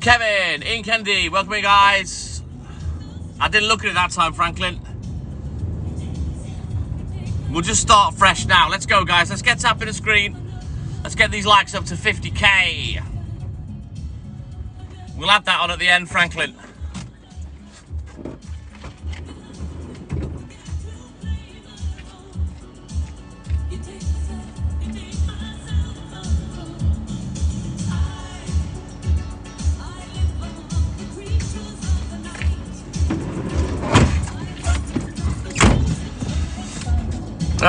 Kevin, in Kennedy, welcome in guys. I didn't look at it that time, Franklin. We'll just start fresh now. Let's go guys, let's get tapping the screen. Let's get these likes up to 50k. We'll add that on at the end, Franklin.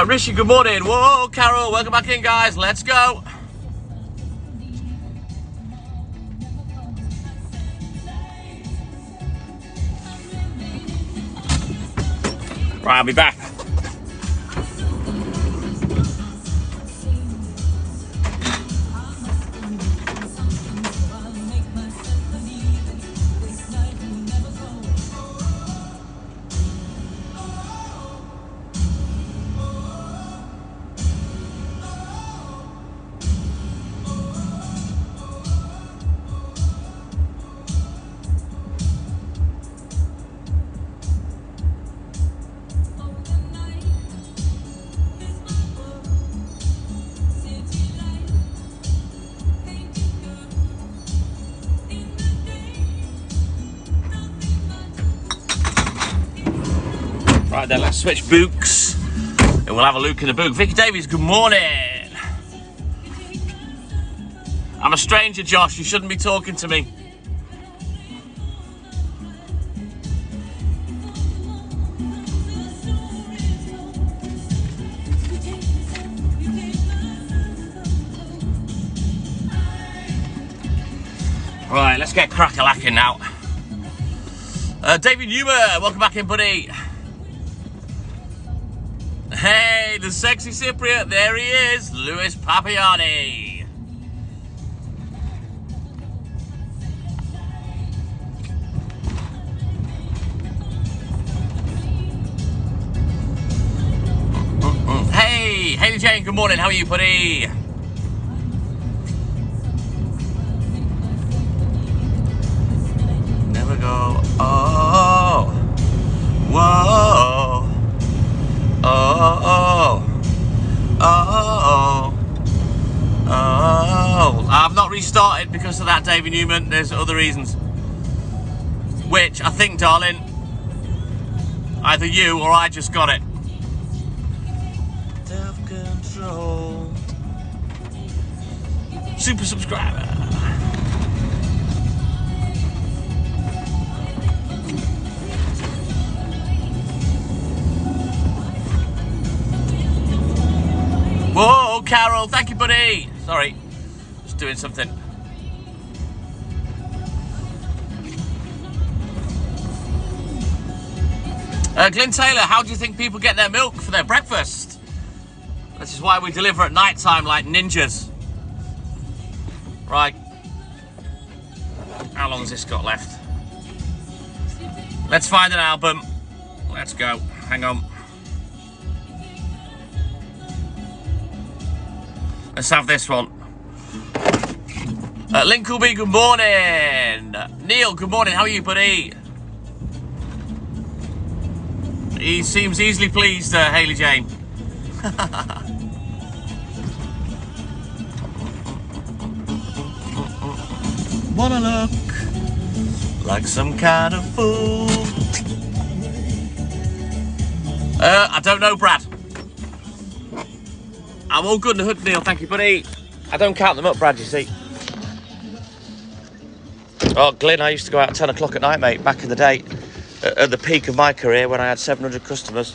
Rishi, good morning. Whoa, Carol, welcome back in, guys. Let's go. Right, I'll be back. Right then, let's switch books and we'll have a look in the book. Vicky Davies, good morning. I'm a stranger, Josh. You shouldn't be talking to me. Right, let's get crack-a-lacking now. David Newman, welcome back in, buddy. Hey, the sexy Cypriot, there he is, Lewis Papiani. Hey, Haley Jane, good morning, how are you, buddy? Never go, oh, whoa. Oh, I've not restarted because of that, David Newman. There's other reasons. Which, I think, darling, either you or I just got it. Self-control. Super subscriber. Whoa, Carol, thank you, buddy. Sorry, just doing something. Glenn Taylor, how do you think people get their milk for their breakfast? This is why we deliver at night time like ninjas. Right. How long has this got left? Let's find an album. Let's go. Hang on. Let's have this one. Lincolby, good morning. Neil, good morning. How are you, buddy? He seems easily pleased, Haley Jane. Wanna look like some kind of fool? I don't know, Brad. I'm all good in the hood, Neil, thank you, buddy. I don't count them up, Brad, you see. Oh, Glyn, I used to go out at 10 o'clock at night, mate, back in the day. At the peak of my career when I had 700 customers.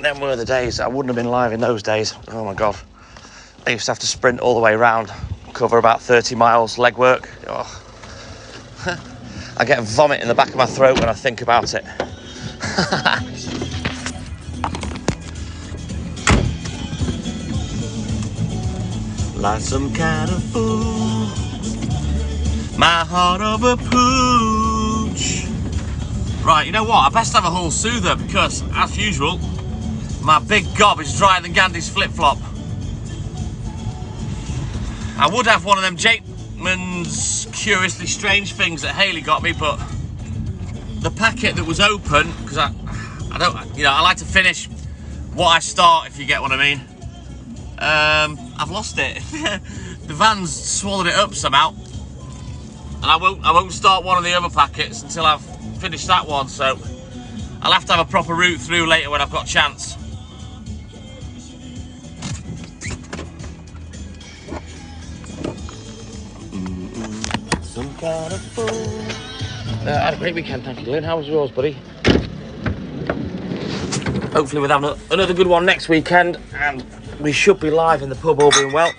Them were the days. I wouldn't have been live in those days. Oh, my God. I used to have to sprint all the way around, cover about 30 miles, leg work. Oh. I get vomit in the back of my throat when I think about it. Like some kind of fool, my heart of a pooch. Right, you know what? I best have a whole soother because, as usual, My big gob is drier than Gandhi's flip-flop. I would have one of them Jakeman's Curiously Strange things that Hayley got me, but the packet that was open, because I don't, I like to finish what I start, if you get what I mean. I've lost it. The van's swallowed it up somehow, and I won't start one of the other packets until I've finished that one. So I'll have to have a proper route through later when I've got a chance. Some kind of food. I had a great weekend, thank you, Dylan. How was yours, buddy? Hopefully we'll have another good one next weekend, and we should be live in the pub, all being well.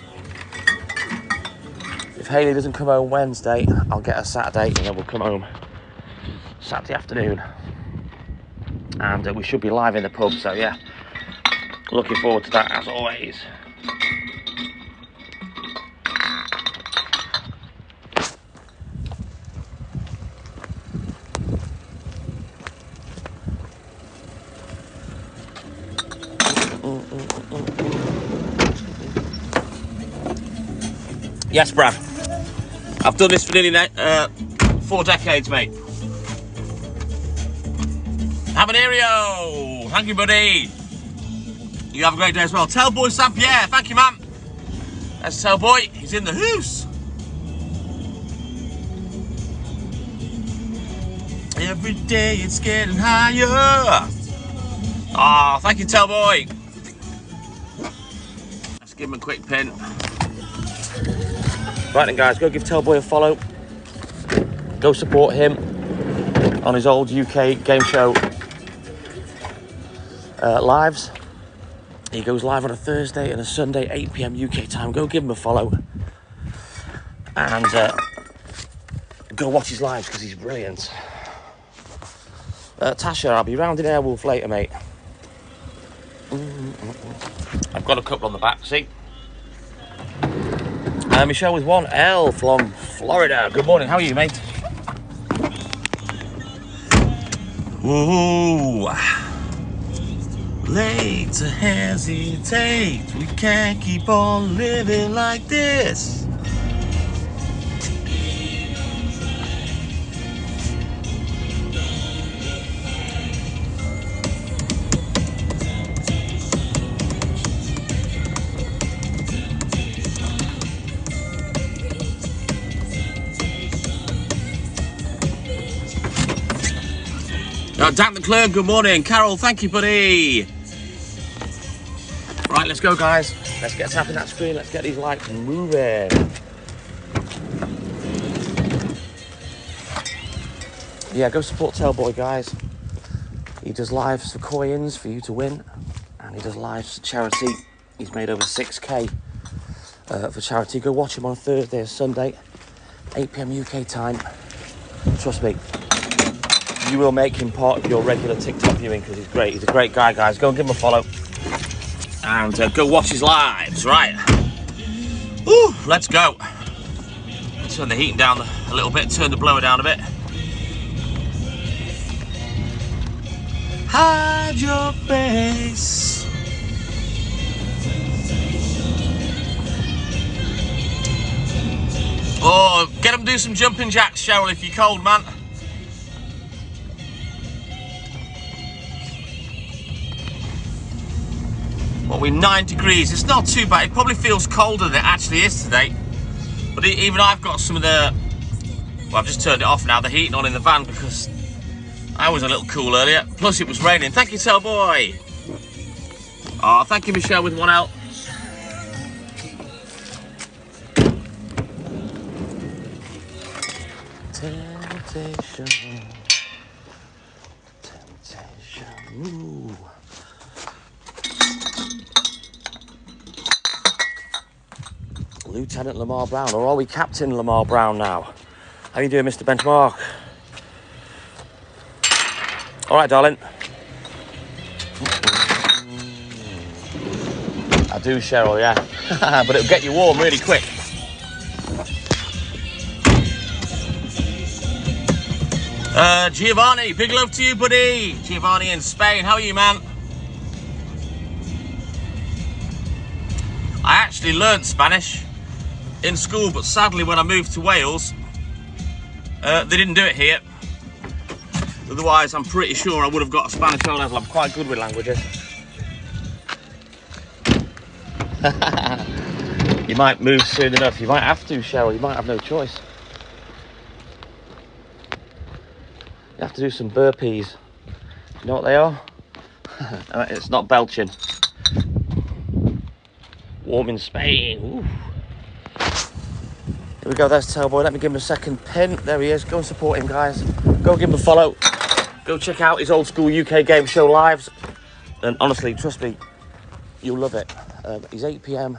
If Hayley doesn't come home Wednesday, I'll get her Saturday, and then we'll come home Saturday afternoon. And we should be live in the pub, so yeah, looking forward to that as always. Yes, Brad. I've done this for nearly 4 decades, mate. Habanerio! Thank you, buddy. You have a great day as well. Tellboy St. Pierre, thank you, man. That's Tellboy. He's in the house. Every day it's getting higher. Oh, thank you, Tellboy. Let's give him a quick pin. Right then, guys, go give Tellboy a follow. Go support him on his old UK game show lives. He goes live on a Thursday and a Sunday, 8 PM UK time. Go give him a follow. And go watch his lives, because he's brilliant. Tasha, I'll be round in Airwolf later, mate. I've got a couple on the back, see? Michelle with 1L from Florida. Good morning, how are you, mate? Ooh. Late to hesitate. We can't keep on living like this. Dan the Clerk, good morning. Carol, thank you, buddy. Right, let's go, guys. Let's get tapping that screen. Let's get these lights moving. Yeah, go support Tellboy, guys. He does lives for coins for you to win, and he does lives for charity. He's made over 6k for charity. Go watch him on a Thursday or Sunday, 8 PM UK time. Trust me, you will make him part of your regular TikTok viewing, because he's great. He's a great guy, guys. Go and give him a follow. And go watch his lives, right? Ooh, let's go. Turn the heating down a little bit, turn the blower down a bit. Hide your face. Oh, get him to do some jumping jacks, Cheryl, if you're cold, man. What, we're 9 degrees. It's not too bad. It probably feels colder than it actually is today. But even I've got some of the... Well, I've just turned it off now, the heating on in the van, because I was a little cool earlier. Plus it was raining. Thank you, Tellboy. Oh, thank you, Michelle with 1L. Temptation. Ooh. Lieutenant Lamar Brown, or are we Captain Lamar Brown now? How you doing, Mr. Benchmark? All right, darling. I do, Cheryl, yeah. But it'll get you warm really quick. Giovanni, big love to you, buddy. Giovanni in Spain, how are you, man? actually learnt Spanish in school, but sadly when I moved to Wales, they didn't do it here. Otherwise, I'm pretty sure I would have got a Spanish O level. I'm quite good with languages. You might move soon enough. You might have to, Cheryl. You might have no choice. You have to do some burpees. You know what they are? It's not belching. Warm in Spain. Ooh. Here we go, there's Tailboy. Let me give him a second pin. There he is. Go and support him, guys. Go give him a follow. Go check out his old school UK game show lives. And honestly, trust me, you'll love it. He's 8 PM.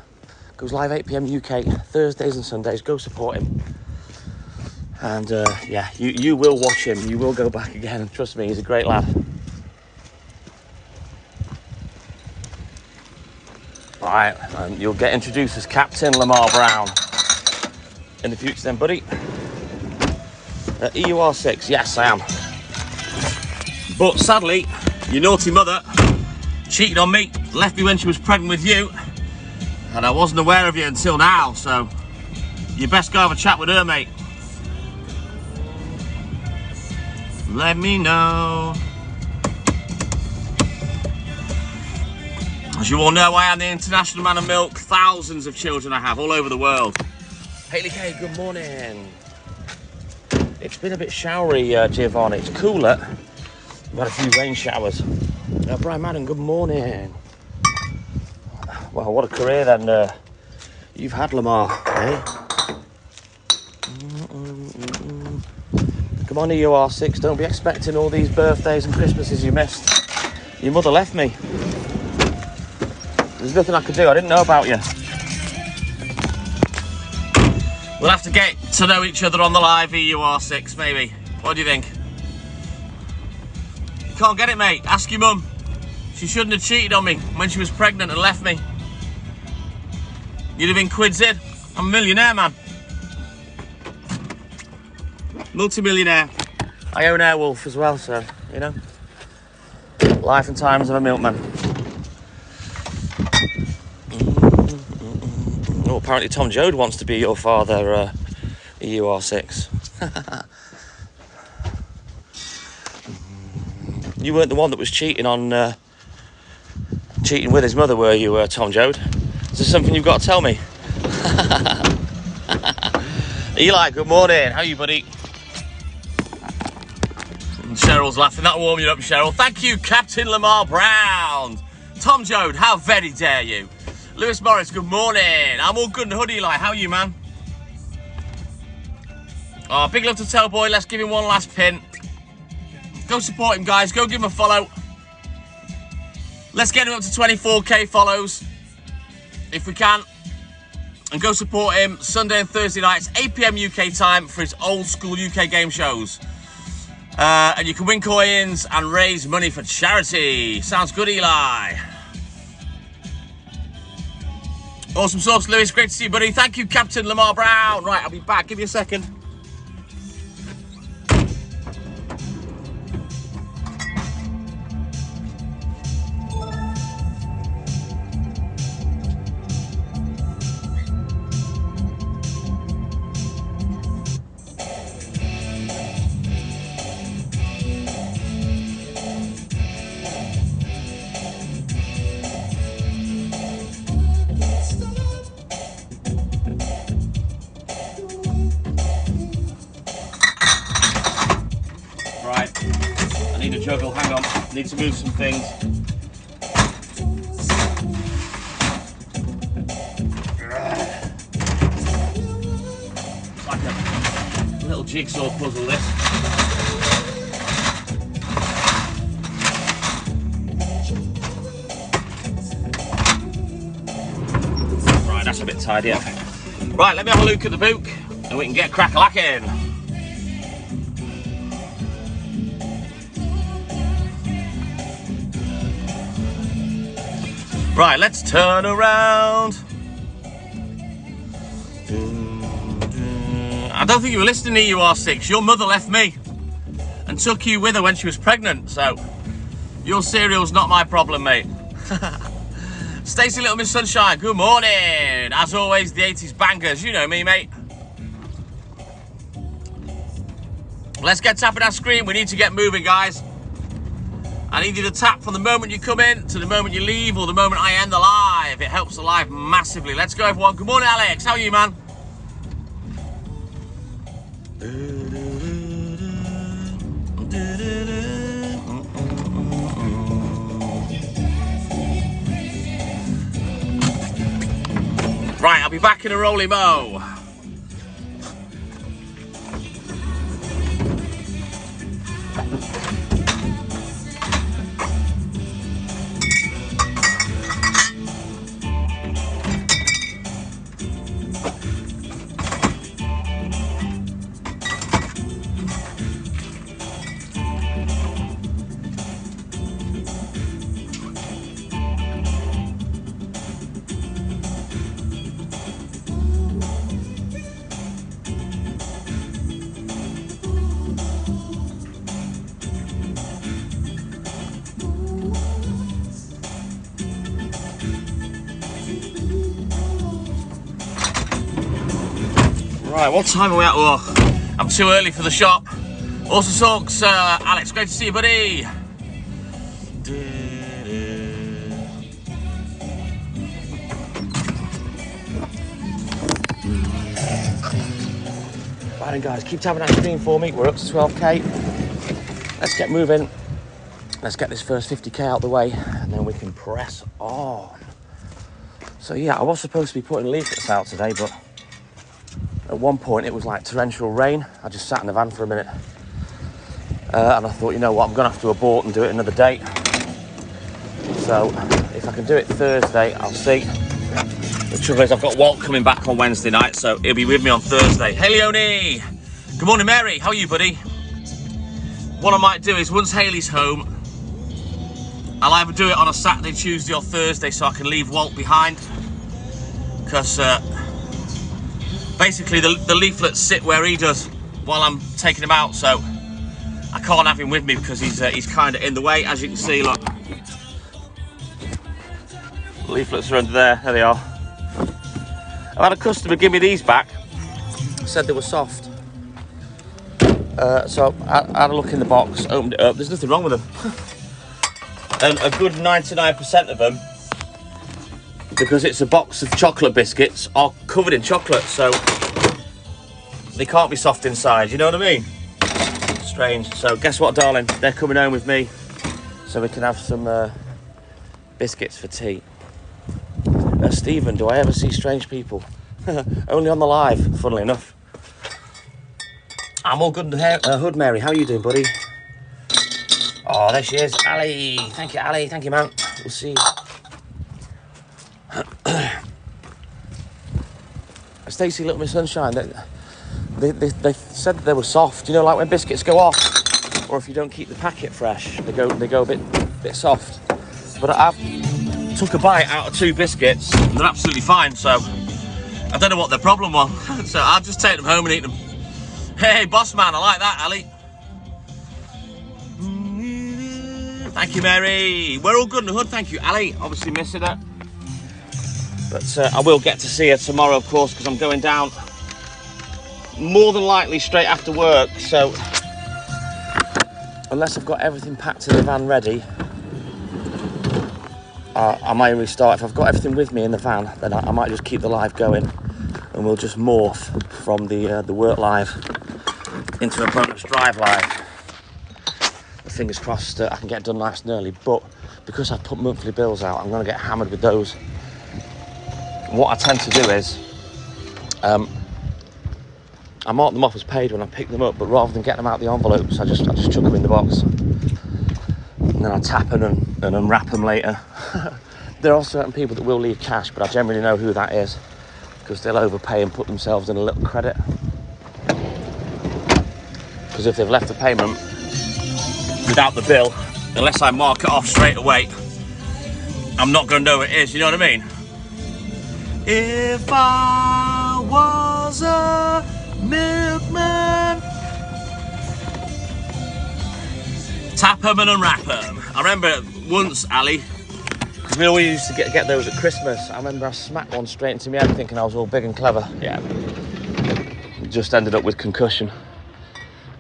Goes live 8 PM UK, Thursdays and Sundays. Go support him. And yeah, you will watch him. You will go back again. And trust me, he's a great lad. All right, you'll get introduced as Captain Lamar Brown in the future then, buddy. EUR6, yes, I am. But sadly, your naughty mother cheated on me, left me when she was pregnant with you, and I wasn't aware of you until now, so you best go have a chat with her, mate. Let me know. As you all know, I am the international man of milk. Thousands of children I have all over the world. Hayley Kay, good morning. It's been a bit showery, Giovanni. It's cooler. We've had a few rain showers. Brian Madden, good morning. Well, what a career then you've had, Lamar, eh? Come on, EUR6, don't be expecting all these birthdays and Christmases you missed. Your mother left me. There's nothing I could do, I didn't know about you. We'll have to get to know each other on the live EUR6, maybe. What do you think? You can't get it, mate. Ask your mum. She shouldn't have cheated on me when she was pregnant and left me. You'd have been quids in. I'm a millionaire, man. Multi-millionaire. I own Airwolf as well, so, you know. Life and times of a milkman. Oh, apparently Tom Joad wants to be your father, EUR6. You weren't the one that was cheating on, cheating with his mother, were you, Tom Joad? Is this something you've got to tell me? Eli, good morning. How are you, buddy? And Cheryl's laughing. That'll warm you up, Cheryl. Thank you, Captain Lamar Brown. Tom Joad, how very dare you? Lewis Morris, good morning. I'm all good and hoodie, Eli. How are you, man? Oh, big love to Tailboy. Let's give him one last pin. Go support him, guys. Go give him a follow. Let's get him up to 24k follows, if we can. And go support him Sunday and Thursday nights, 8 PM UK time for his old school UK game shows. And you can win coins and raise money for charity. Sounds good, Eli. Awesome sauce, Lewis. Great to see you, buddy. Thank you, Captain Lamar Brown. Right, I'll be back. Give me a second. Juggle, hang on, need to move some things. It's like a little jigsaw puzzle, this. Right, that's a bit tidier. Right, let me have a look at the book and we can get crack-a-lacking. Right, let's turn around. I don't think you were listening to EUR6. Your mother left me and took you with her when she was pregnant, so your cereal's not my problem, mate. Stacey Little Miss Sunshine, good morning. As always, the 80s bangers. You know me, mate. Let's get tapping our screen. We need to get moving, guys. I need you to tap from the moment you come in to the moment you leave or the moment I end the live. It helps the live massively. Let's go, everyone. Good morning, Alex. How are you, man? Right, I'll be back in a rolly mo. Right, what time are we at? Oh, I'm too early for the shop. Awesome Socks, Alex, great to see you, buddy. Right then, guys, keep tapping that screen for me. We're up to 12k. Let's get moving. Let's get this first 50k out of the way, and then we can press on. So yeah, I was supposed to be putting leaflets out today, but at one point it was like torrential rain. I just sat in the van for a minute and I thought, you know what, I'm gonna have to abort and do it another day. So if I can do it Thursday, I'll see. The trouble is I've got Walt coming back on Wednesday night, so he'll be with me on Thursday. Hey Leonie! Good morning, Mary. How are you, buddy? What I might do is once Hayley's home, I'll either do it on a Saturday, Tuesday or Thursday so I can leave Walt behind. Because basically the leaflets sit where he does while I'm taking him out, so I can't have him with me because he's kind of in the way. As you can see, look, leaflets are under there. There they are. I've had a customer give me these back, said they were soft, so I had a look in the box, opened it up. There's nothing wrong with them. And a good 99% of them, because it's a box of chocolate biscuits, are covered in chocolate, so they can't be soft inside, you know what I mean? Strange. So guess what, darling? They're coming home with me, so we can have some biscuits for tea. Stephen, do I ever see strange people? Only on the live, funnily enough. I'm all good in the hood, Mary. How are you doing, buddy? Oh, there she is, Ali. Thank you, Ali. Thank you, man. We'll see. Stacey Little Miss Sunshine, they said that they were soft. You know, like when biscuits go off, or if you don't keep the packet fresh, they go a bit soft. But I've took a bite out of 2 biscuits, and they're absolutely fine. So I don't know what their problem was. So I'll just take them home and eat them. Hey, boss man, I like that, Ali. Thank you, Mary. We're all good in the hood, thank you, Ali. Obviously missing her. But I will get to see her tomorrow, of course, because I'm going down more than likely straight after work. So unless I've got everything packed in the van ready, I might restart. If I've got everything with me in the van, then I might just keep the live going, and we'll just morph from the work live into a bonus drive live. Fingers crossed I can get done nice and early, but because I've put monthly bills out, I'm going to get hammered with those. What I tend to do is I mark them off as paid when I pick them up, but rather than getting them out the envelopes, I just chuck them in the box, and then I tap them and unwrap them later. There are certain people that will leave cash, but I generally know who that is because they'll overpay and put themselves in a little credit, because if they've left the payment without the bill, unless I mark it off straight away, I'm not going to know what it is, you know what I mean? If I was a milkman. Tap 'em and unwrap 'em. I remember once, Ali, because We always used to get those at Christmas. I remember I smacked one straight into my head thinking I was all big and clever. Yeah. Just ended up with concussion.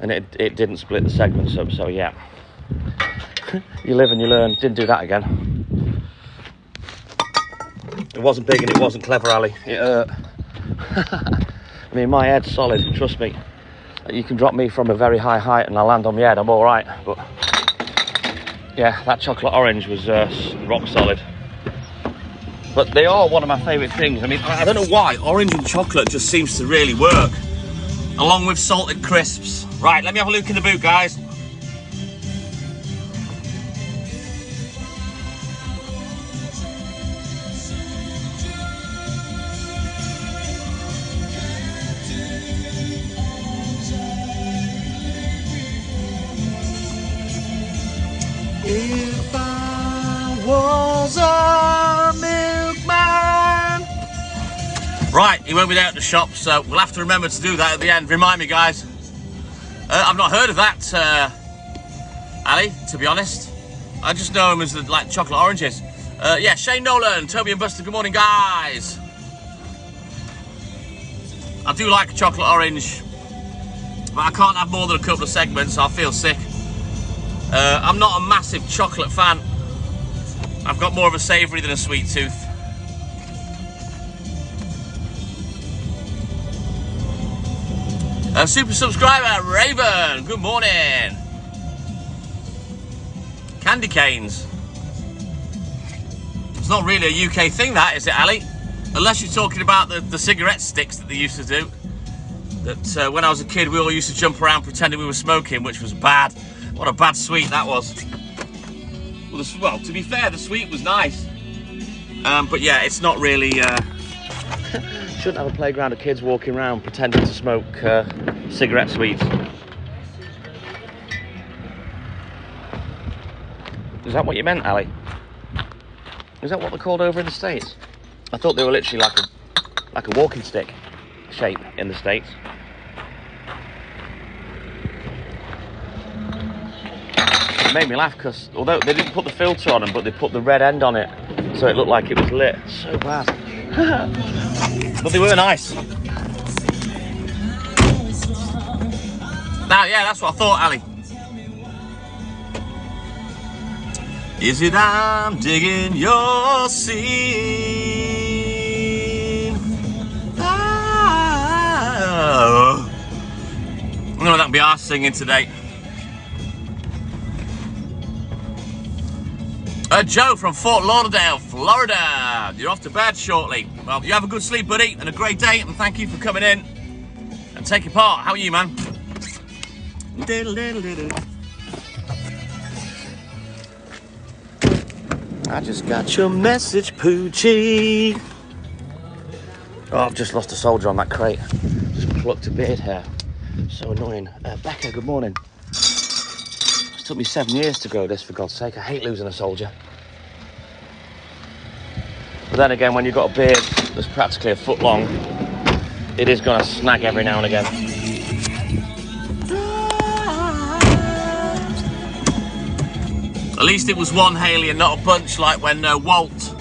And it didn't split the segments up, so yeah. You live and you learn. Didn't do that again. It wasn't big and it wasn't clever, Ali. It hurt. I mean, my head's solid, trust me. You can drop me from a very high height and I land on my head, I'm all right. But yeah, that chocolate orange was rock solid. But they are one of my favourite things. I mean, I don't know why, orange and chocolate just seems to really work. Along with salted crisps. Right, let me have a look in the boot, guys. If I was a milkman. Right, he won't be there at the shop, so we'll have to remember to do that at the end. Remind me, guys. I've not heard of that, Ali, to be honest. I just know him as the, like, chocolate oranges. Yeah, Shane Nolan, Toby and Buster, good morning, guys. I do like a chocolate orange, but I can't have more than a couple of segments, I'll feel sick. I'm not a massive chocolate fan. I've got more of a savoury than a sweet tooth. Super subscriber, Raven, good morning. Candy canes. It's not really a UK thing, that, is it, Ali? Unless you're talking about the cigarette sticks that they used to do. That when I was a kid, we all used to jump around pretending we were smoking, which was bad. What a bad sweet that was. Well, to be fair, the sweet was nice. But yeah, it's not really... Shouldn't have a playground of kids walking around pretending to smoke cigarette sweets. Is that what you meant, Ali? Is that what they're called over in the States? I thought they were literally like a walking stick shape in the States. It made me laugh because although they didn't put the filter on them, but they put the red end on it, so it looked like it was lit. So bad. But they were nice. Now, yeah, that's what I thought, Ali. Is it I'm digging your scene? Oh. I know that'll be our singing today. Joe from Fort Lauderdale, Florida. You're off to bed shortly. Well, you have a good sleep, buddy, and a great day, and thank you for coming in and taking part. How are you, man? I just got your message, Poochie. Oh, I've just lost a soldier on that crate. Just plucked a beard hair. So annoying. Becca, good morning. It took me 7 years to grow this, for God's sake. I hate losing a soldier. But then again, when you've got a beard that's practically a foot long, it is going to snag every now and again. At least it was one, Haley, and not a bunch like when Walt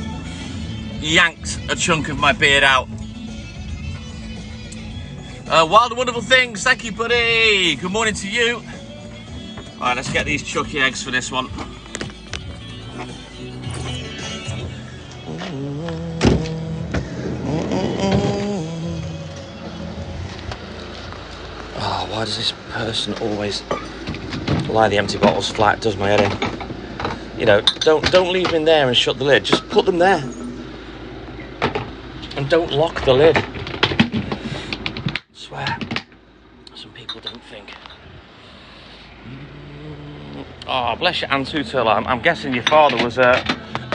yanked a chunk of my beard out. Wild and Wonderful Things, thank you, buddy. Good morning to you. All right, let's get these chucky eggs for this one. Oh, why does this person always lie the empty bottles flat? It does my head in. You know, don't leave them in there and shut the lid. Just put them there. And don't lock the lid. I swear, some people don't think. Oh, bless you, Anne Tutel. I'm guessing your father was a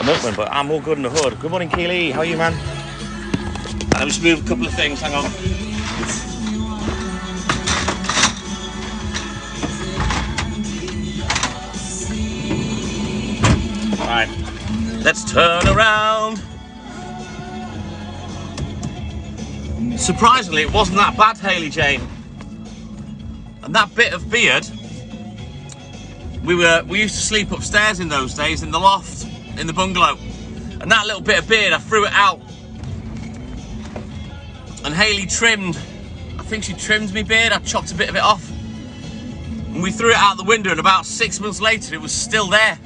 milkman, but I'm all good in the hood. Good morning, Keely. How are you, man? Let me just move a couple of things. Hang on. Right, let's turn around. Surprisingly, it wasn't that bad, Haley Jane. And that bit of beard, we used to sleep upstairs in those days in the loft, in the bungalow. And that little bit of beard, I threw it out. And Hayley trimmed, I think she trimmed me beard, I chopped a bit of it off. And we threw it out the window, and about 6 months later, it was still there.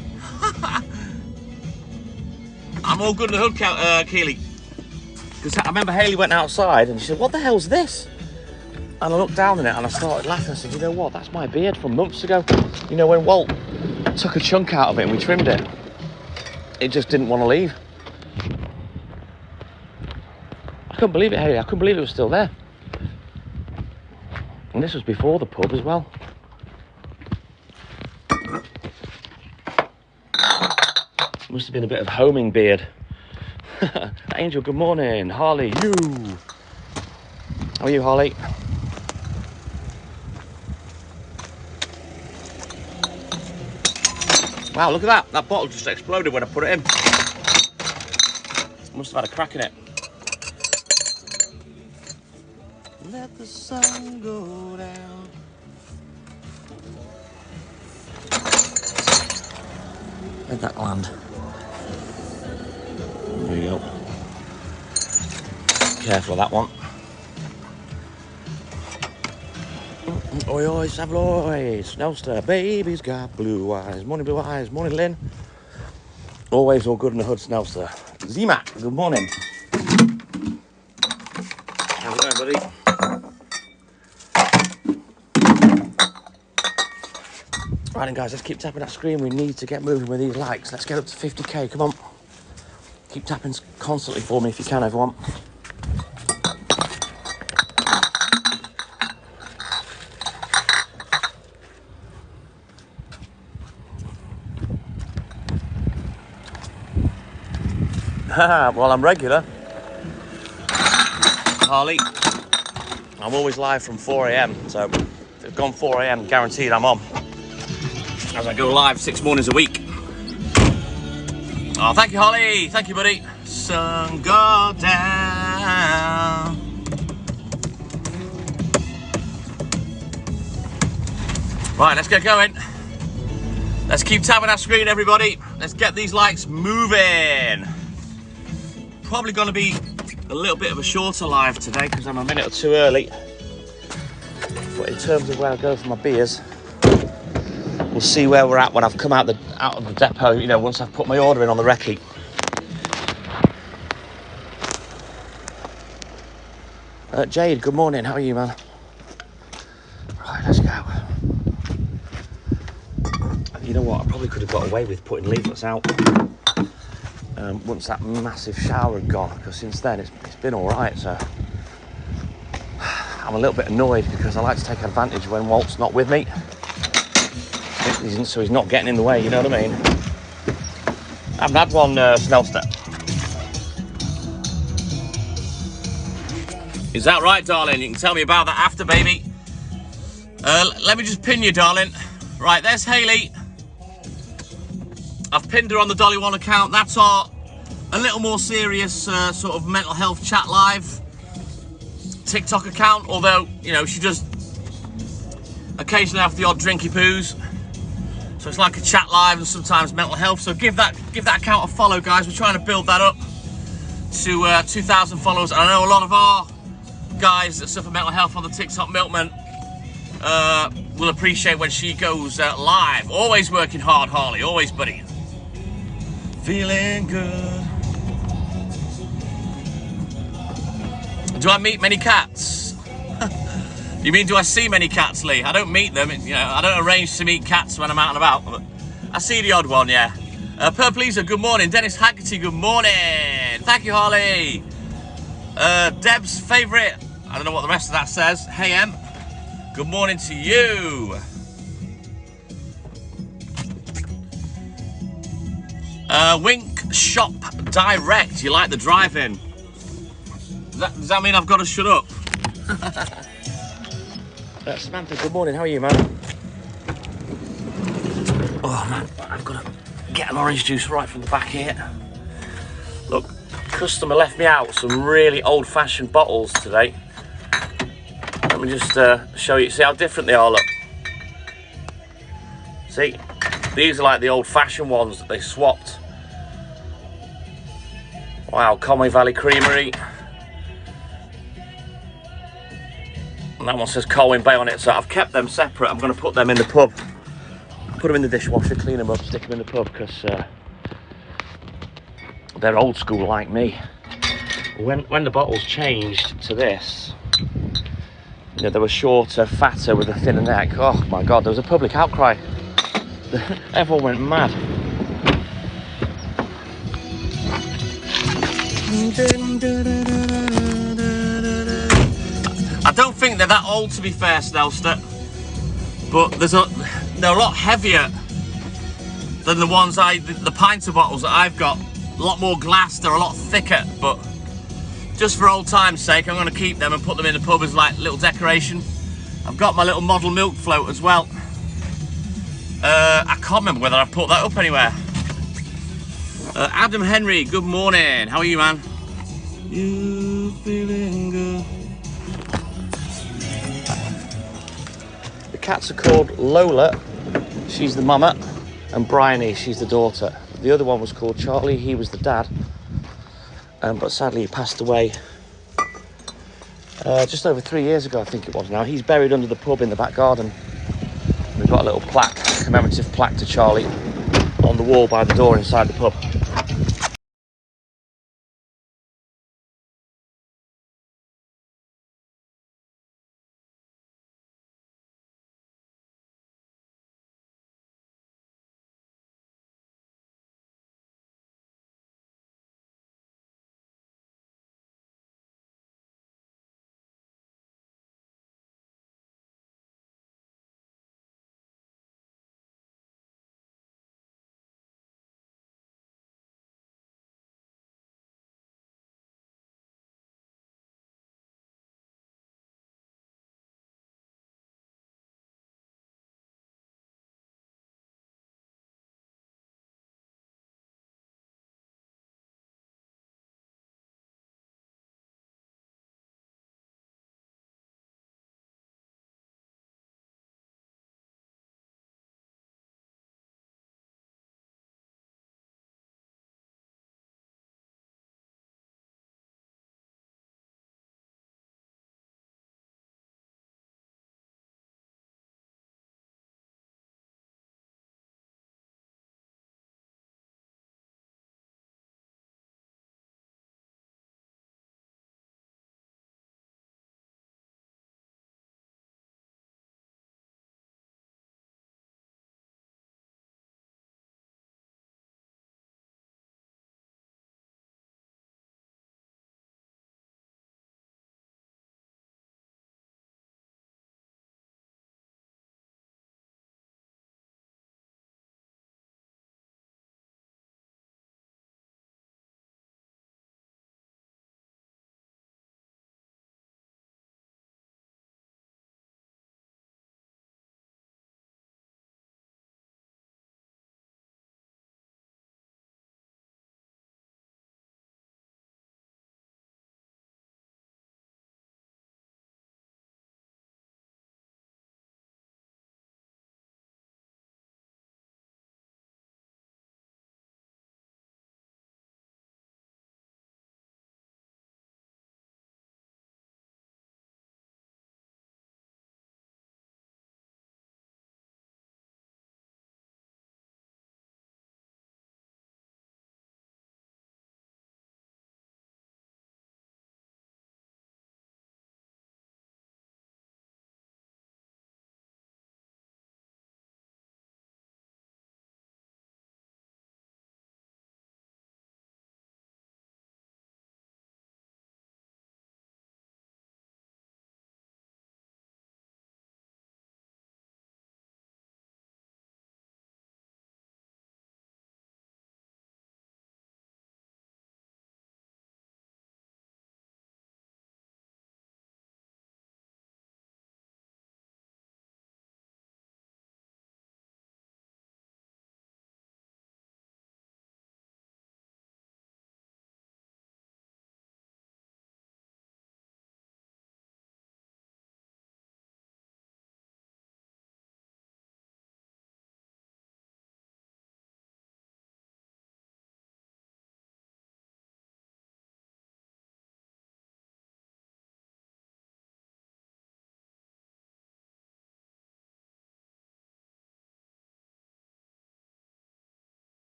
I'm all good in the hood, Keely. Because I remember Hayley went outside and she said, "What the hell's this?" And I looked down on it and I started laughing. I said, "You know what? That's my beard from months ago. You know, when Walt took a chunk out of it and we trimmed it, it just didn't want to leave." I couldn't believe it, Hayley. I couldn't believe it was still there. And this was before the pub as well. Must have been a bit of homing beard. Angel, good morning. Harley, you. How are you, Harley? Wow, look at that. That bottle just exploded when I put it in. Must have had a crack in it. Let the sun go down. Where'd that land? There you go. Careful of that one. Oi, oi, Savloy, Snowster, baby's got blue eyes. Morning, blue eyes. Morning, Lynn. Always all good in the hood, Snowster. Z-Mac, good morning. How's it going, buddy? Right then, guys, let's keep tapping that screen. We need to get moving with these likes. Let's get up to 50k, come on. Keep tapping constantly for me if you can, everyone. Well, I'm regular. Harley, I'm always live from 4 a.m. So if it's gone 4 a.m, guaranteed I'm on. As I go live 6 mornings a week. Oh, thank you, Holly. Thank you, buddy. Sun go down. Right, let's get going. Let's keep tapping our screen, everybody. Let's get these likes moving. Probably going to be a little bit of a shorter live today because I'm a minute or two early. But in terms of where I go for my beers, we'll see where we're at when I've come out of the depot, you know, once I've put my order in on the recce. Jade, good morning. How are you, man? Right, let's go. You know what? I probably could have got away with putting leaflets out once that massive shower had gone, because since then it's been all right. So I'm a little bit annoyed because I like to take advantage when Walt's not with me. So he's not getting in the way, you know what I mean? I haven't had one smell step. Is that right, darling? You can tell me about that after, baby. Let me just pin you, darling. Right, there's Hayley. I've pinned her on the Dolly One account. That's our a little more serious sort of mental health chat live TikTok account. Although, you know, she does occasionally have the odd drinky poos. So it's like a chat live and sometimes mental health. So give that account a follow, guys. We're trying to build that up to 2,000 followers. And I know a lot of our guys that suffer mental health on the TikTok Milkman will appreciate when she goes live. Always working hard, Harley. Always, buddy. Feeling good. Do I meet many cats? You mean, do I see many cats, Lee? I don't meet them. You know, I don't arrange to meet cats when I'm out and about. But I see the odd one, yeah. Purpleaser, good morning. Dennis Haggerty, good morning. Thank you, Harley. Deb's favourite. I don't know what the rest of that says. Hey, Em. Good morning to you. Wink Shop Direct. You like the drive-in? Does that mean I've got to shut up? Samantha, good morning. How are you, man? Oh, man, I've got to get an orange juice right from the back here. Look, customer left me out some really old-fashioned bottles today. Let me just show you. See how different they are, look. See? These are like the old-fashioned ones that they swapped. Wow, Conway Valley Creamery. And that one says Colwyn Bay on it, so I've kept them separate. I'm going to put them in the pub. Put them in the dishwasher, clean them up, stick them in the pub, because they're old school like me. When the bottles changed to this, you know, they were shorter, fatter, with a thinner neck. Oh my God, there was a public outcry. Everyone went mad. I don't think they're that old, to be fair, Snelster, but they're a lot heavier than the ones the pinter bottles that I've got. A lot more glass, they're a lot thicker, but just for old time's sake, I'm going to keep them and put them in the pub as like little decoration. I've got my little model milk float as well. I can't remember whether I've put that up anywhere. Adam Henry, good morning. How are you, man? You feeling good? The cats are called Lola, she's the mama, and Bryony, she's the daughter. The other one was called Charlie, he was the dad. But sadly he passed away just over 3 years ago, I think it was now. He's buried under the pub in the back garden. We've got a little plaque, commemorative plaque to Charlie, on the wall by the door inside the pub.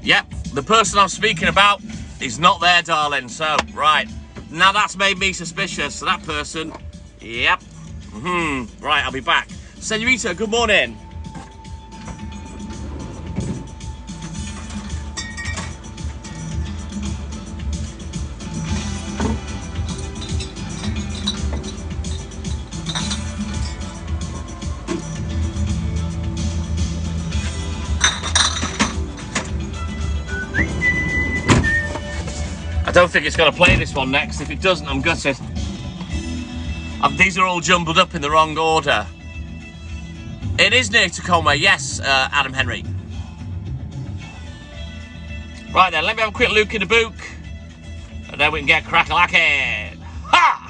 Yep, the person I'm speaking about is not there, darling. So, right. Now that's made me suspicious. So that person, yep. Right, I'll be back. Senorita, good morning. I don't think it's going to play this one next. If it doesn't, I'm gutted. These are all jumbled up in the wrong order. It is near to Conway, yes, Adam Henry. Right then, let me have a quick look in the book, and then we can get crack-a-lacking. Ha!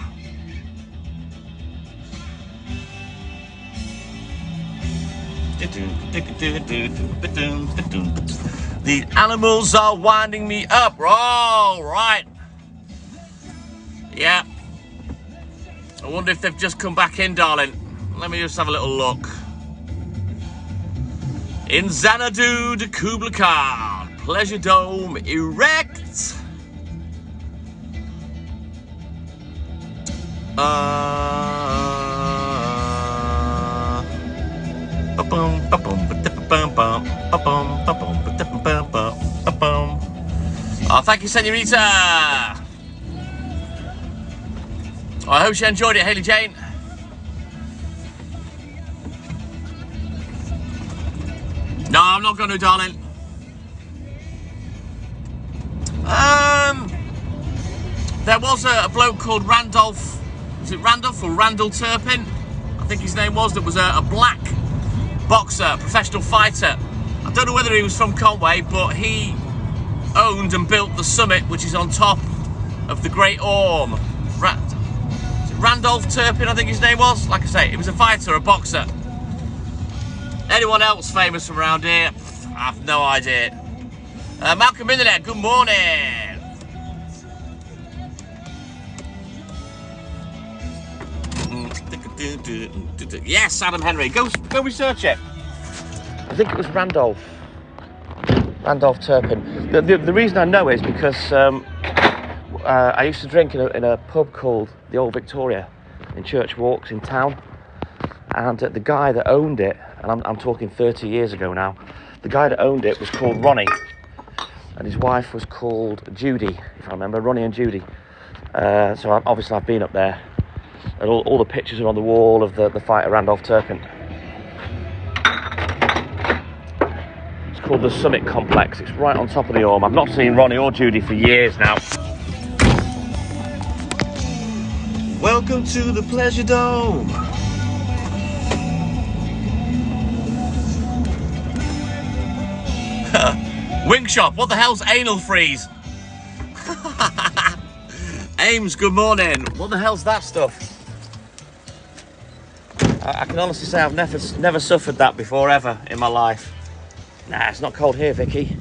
The animals are winding me up. All right. Yeah. I wonder if they've just come back in, darling. Let me just have a little look. In Xanadu de Kubla Khan, Pleasure Dome erect. Oh, thank you, Senorita. I hope you enjoyed it, Haley Jane. No, I'm not going to, darling. There was a bloke called Randolph. Was it Randolph or Randall Turpin? I think his name was. That was a black boxer, professional fighter. I don't know whether he was from Conway, but he owned and built the summit, which is on top of the Great Orme. Randolph Turpin, I think his name was. Like I say, he was a fighter, a boxer. Anyone else famous from around here? I have no idea. Malcolm in there, good morning. Yes, Adam Henry. Go research it. I think it was Randolph Turpin. The reason I know is because I used to drink in a pub called the Old Victoria in Church Walks in town, and the guy that owned it, and I'm talking 30 years ago now, the guy that owned it was called Ronnie, and his wife was called Judy, if I remember, Ronnie and Judy. So obviously I've been up there, and all the pictures are on the wall of the fighter Randolph Turpin. It's called the Summit Complex. It's right on top of the Orme. I've not seen Ronnie or Judy for years now. Welcome to the Pleasure Dome. Wing shop, what the hell's anal freeze? Ames, good morning. What the hell's that stuff? I can honestly say I've never suffered that before, ever, in my life. Nah, it's not cold here, Vicky.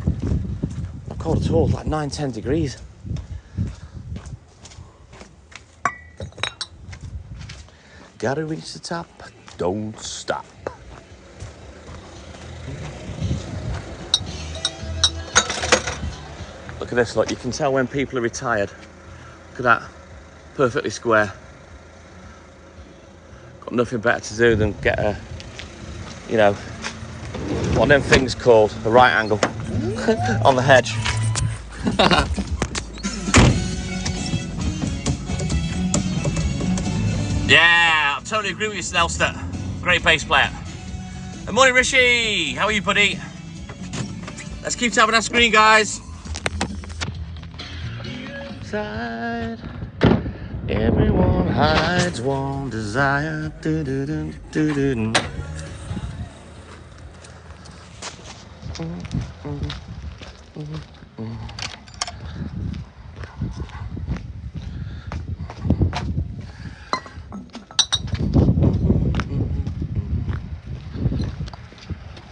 Not cold at all, like 9-10 degrees. Gotta reach the top, don't stop. Look at this, look, you can tell when people are retired. Look at that, perfectly square. Got nothing better to do than get a, you know, what are them things called? A right angle on the hedge. Yeah, I totally agree with you, Snelster. Great bass player. Good morning, Rishi. How are you, buddy? Let's keep tapping that screen, guys. Side, everyone hides one desire. I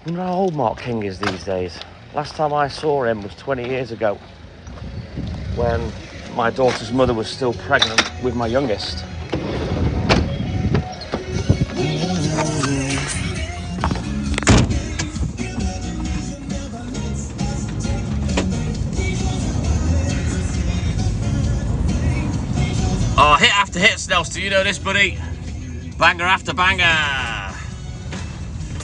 wonder how old Mark King is these days. Last time I saw him was 20 years ago, when my daughter's mother was still pregnant with my youngest. after hits, Nels. Do you know this, buddy? Banger after banger.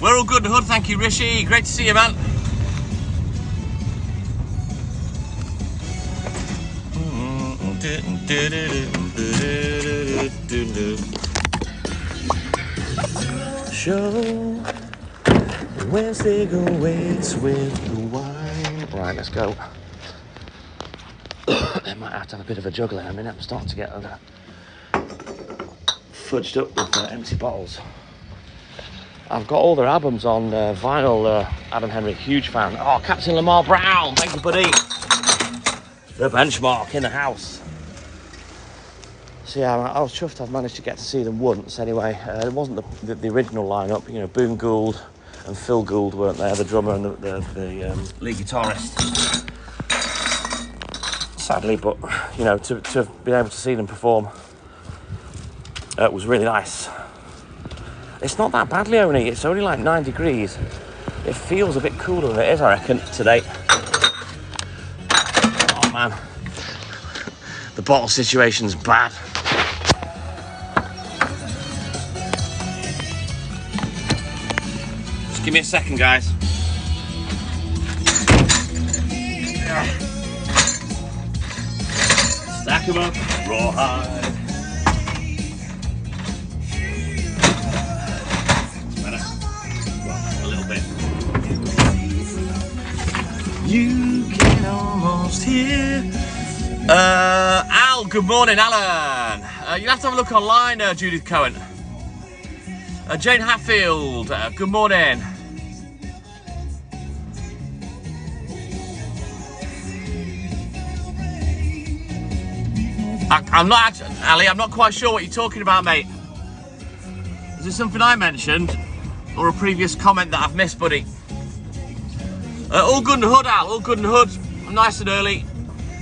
We're all good in the hood, thank you, Rishi. Great to see you, man. Show Wednesday goes with the wine. Right, let's go. I might have to have a bit of a juggle in a minute. I'm starting to get fudged up with empty bottles. I've got all their albums on vinyl, Adam Henry, huge fan. Oh, Captain Lamar Brown, thank you, buddy. The benchmark in the house. So yeah, I was chuffed I've managed to get to see them once anyway. It wasn't the original lineup, you know, Boone Gould and Phil Gould weren't there, the drummer and the lead guitarist. Sadly, but you know, to have been able to see them perform was really nice. It's not that bad, Leonie, it's only like 9 degrees. It feels a bit cooler than it is, I reckon, today. Oh man, the bottle situation's bad. Just give me a second, guys. Stack them up, rawhide. It's better. Well, a little bit. You can almost hear. Al, good morning, Alan. You'll have to have a look online, Judith Cohen. Jane Hatfield, good morning. I'm not actually, Ali, I'm not quite sure what you're talking about, mate. Is this something I mentioned or a previous comment that I've missed, buddy? All good in the hood, Al, all good in the hood. I'm nice and early.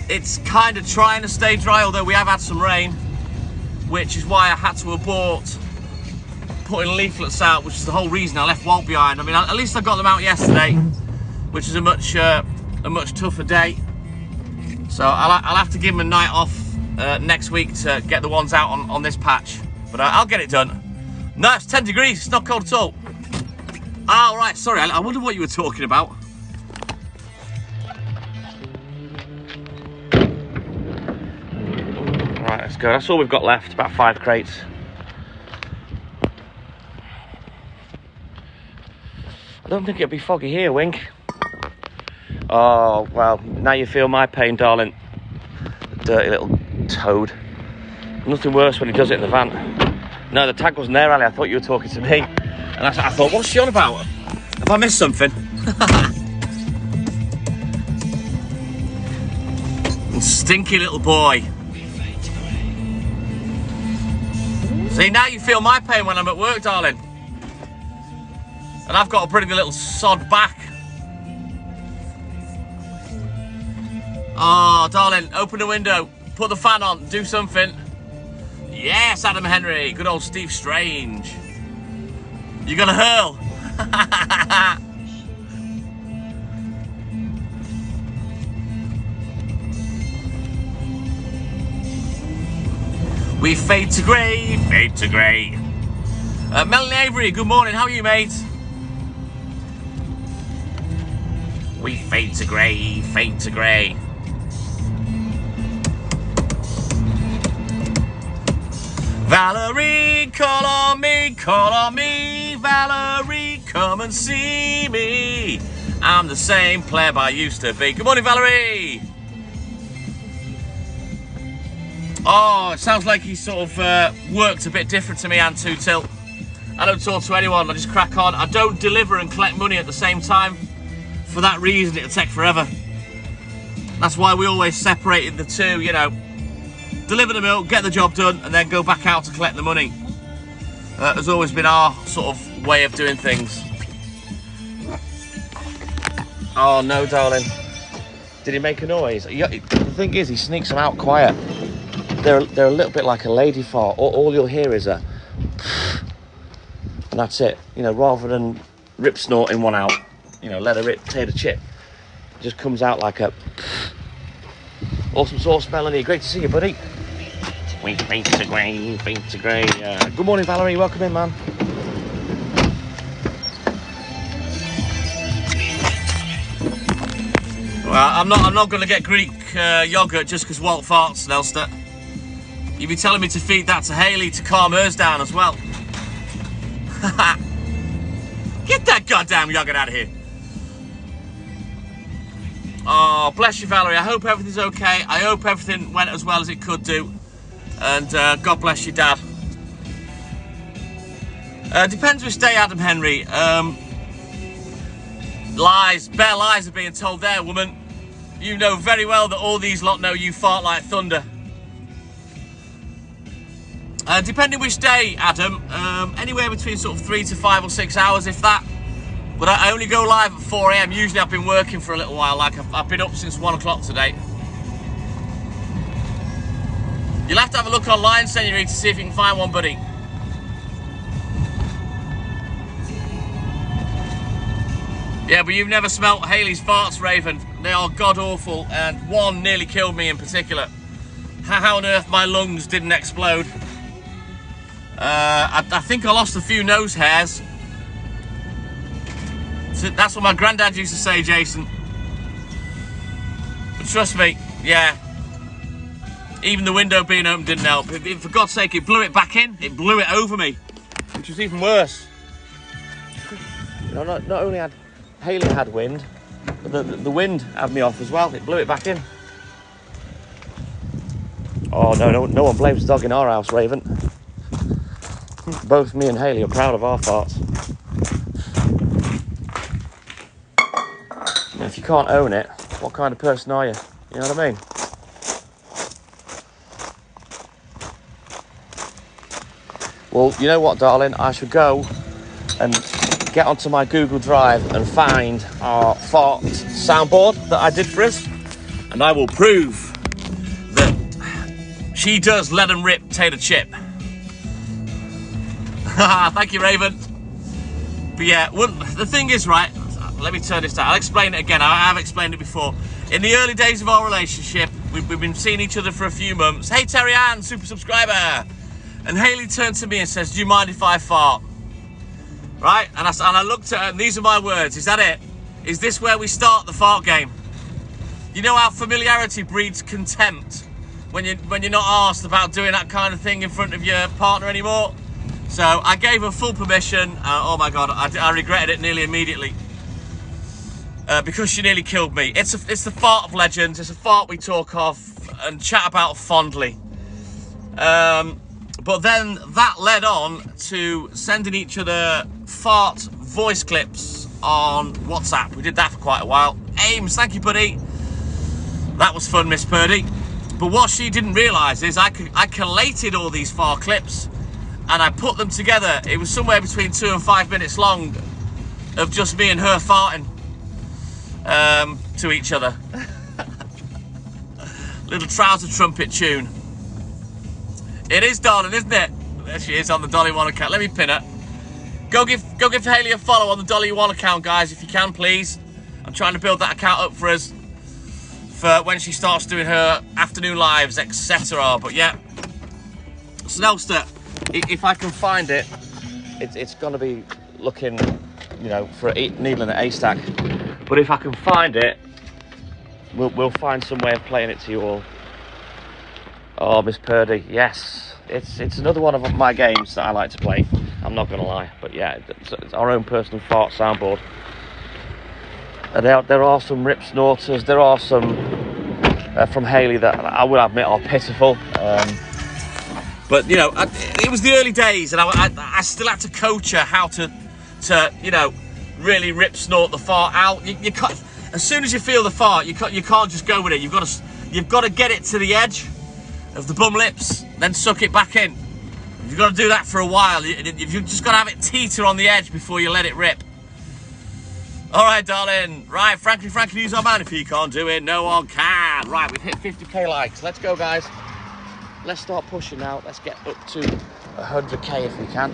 It's kind of trying to stay dry, although we have had some rain, which is why I had to abort putting leaflets out, which is the whole reason I left Walt behind. I mean, at least I got them out yesterday, which is a much tougher day. So I'll have to give them a night off next week to get the ones out on this patch, but I'll get it done. No, it's 10 degrees, it's not cold at all. Oh, right, sorry, I wonder what you were talking about. Right, let's go. That's all we've got left, about 5 crates. I don't think it'll be foggy here, Wink. Oh, well, now you feel my pain, darling. Dirty little toad. Nothing worse when he does it in the van. No, the tag wasn't there, Ali. I thought you were talking to me. And I thought, what's she on about? Have I missed something? Stinky little boy. See, now you feel my pain when I'm at work, darling. And I've got to bring the little sod back. Oh, darling, open the window, put the fan on, do something. Yes, Adam Henry, good old Steve Strange. You're gonna hurl. We fade to grey, fade to grey. Melanie Avery, good morning, how are you, mate? We fade to grey, fade to grey. Valerie, call on me, Valerie, come and see me. I'm the same pleb I used to be. Good morning, Valerie. Oh, it sounds like he sort of worked a bit different to me and Two Tilt. I don't talk to anyone, I just crack on. I don't deliver and collect money at the same time. For that reason, it'll take forever. That's why we always separated the two, you know. Deliver the milk, get the job done, and then go back out to collect the money. Has always been our sort of way of doing things. Oh no, darling. Did he make a noise? The thing is, he sneaks them out quiet. They're a little bit like a lady fart. All you'll hear is a and that's it. You know, rather than rip snorting one out, you know, let her rip, tear the chip. It just comes out like a awesome sauce, Melanie. Great to see you, buddy. We fade to grey, fade to grey. Good morning, Valerie. Welcome in, man. Well, I'm not going to get Greek yogurt just because Walt farts, Nelster. You'd be telling me to feed that to Hayley to calm hers down as well. Get that goddamn yogurt out of here. Oh, bless you, Valerie. I hope everything's okay. I hope everything went as well as it could do. And God bless you, Dad. Depends which day, Adam Henry. Lies. Bare lies are being told there, woman. You know very well that all these lot know you fart like thunder. Depending which day, Adam, anywhere between sort of 3 to 5 or 6 hours, if that. But I only go live at 4 AM. Usually I've been working for a little while, like I've been up since 1 o'clock today. You'll have to have a look online, Senorita, to see if you can find one, buddy. Yeah, but you've never smelt Hayley's farts, Raven. They are god-awful, and one nearly killed me in particular. How on earth my lungs didn't explode. I think I lost a few nose hairs. So that's what my granddad used to say, Jason. But trust me, yeah. Even the window being open didn't help. For God's sake, it blew it back in. It blew it over me, which was even worse. You know, not only had Hayley had wind, but the wind had me off as well. It blew it back in. Oh, no one blames the dog in our house, Raven. Both me and Hayley are proud of our farts. You know, if you can't own it, what kind of person are you? You know what I mean? Well, you know what, darling? I should go and get onto my Google Drive and find our fart soundboard that I did for us. And I will prove that she does let them rip tater chip. Thank you, Raven. But yeah, well, the thing is, right, let me turn this down. I'll explain it again. I have explained it before. In the early days of our relationship, we've been seeing each other for a few months. Hey, Terry Ann, super subscriber. And Hayley turned to me and says, do you mind if I fart? Right? And I looked at her, and these are my words. Is that it? Is this where we start the fart game? You know how familiarity breeds contempt when you're not asked about doing that kind of thing in front of your partner anymore? So I gave her full permission. Oh my God, I regretted it nearly immediately. Because she nearly killed me. It's the fart of legends. It's a fart we talk of and chat about fondly. But then that led on to sending each other fart voice clips on WhatsApp. We did that for quite a while. Ames, thank you, buddy. That was fun, Miss Purdy. But what she didn't realise is I collated all these fart clips and I put them together. It was somewhere between 2 and 5 minutes long of just me and her farting to each other. Little trouser trumpet tune. It is, darling, isn't it? There she is on the Dolly One account. Let me pin her. Go give Hayley a follow on the Dolly One account, guys, if you can, please. I'm trying to build that account up for us for when she starts doing her afternoon lives, etc. But yeah, Snellster, if I can find it, it's going to be looking, you know, for a needle in a haystack. But if I can find it, we'll find some way of playing it to you all. Oh, Miss Purdy, yes. It's another one of my games that I like to play. I'm not going to lie. But yeah, it's our own personal fart soundboard. There are some rip snorters. There are some from Hayley that I will admit are pitiful. But, you know, it was the early days, and I still had to coach her how to you know, really rip snort the fart out. You can't, as soon as you feel the fart, you can't just go with it. You've got to get it to the edge of the bum lips, then suck it back in. You've got to do that for a while. You've just got to have it teeter on the edge before you let it rip. All right, darling. Right, Frankie, use our man. If he can't do it, no one can. Right, we've hit 50k likes. Let's go, guys. Let's start pushing now. Let's get up to 100k if we can.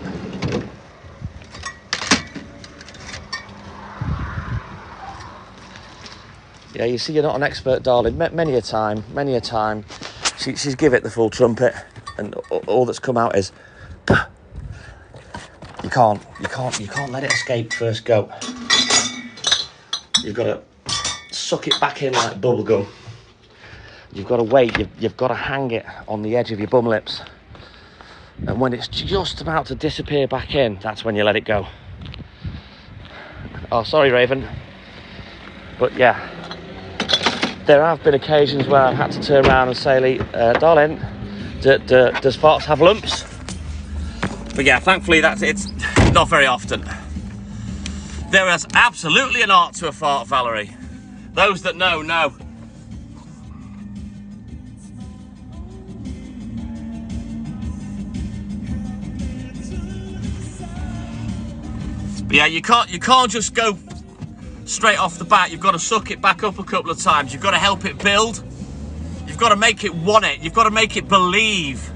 Yeah, you see, you're not an expert, darling. Many a time, she's give it the full trumpet. and all that's come out is you can't let it escape first go. You've got to suck it back in like bubble gum. You've got to wait. You've got to hang it on the edge of your bum lips, and when it's just about to disappear back in, that's when you let it go. Oh, sorry, Raven. But yeah, there have been occasions where I've had to turn around and say, Lee, darling, does farts have lumps? But yeah, thankfully it's not very often. There is absolutely an art to a fart, Valerie. Those that know, know. But yeah, you can't just go straight off the bat. You've got to suck it back up a couple of times. You've got to help it build. You've got to make it want it. You've got to make it believe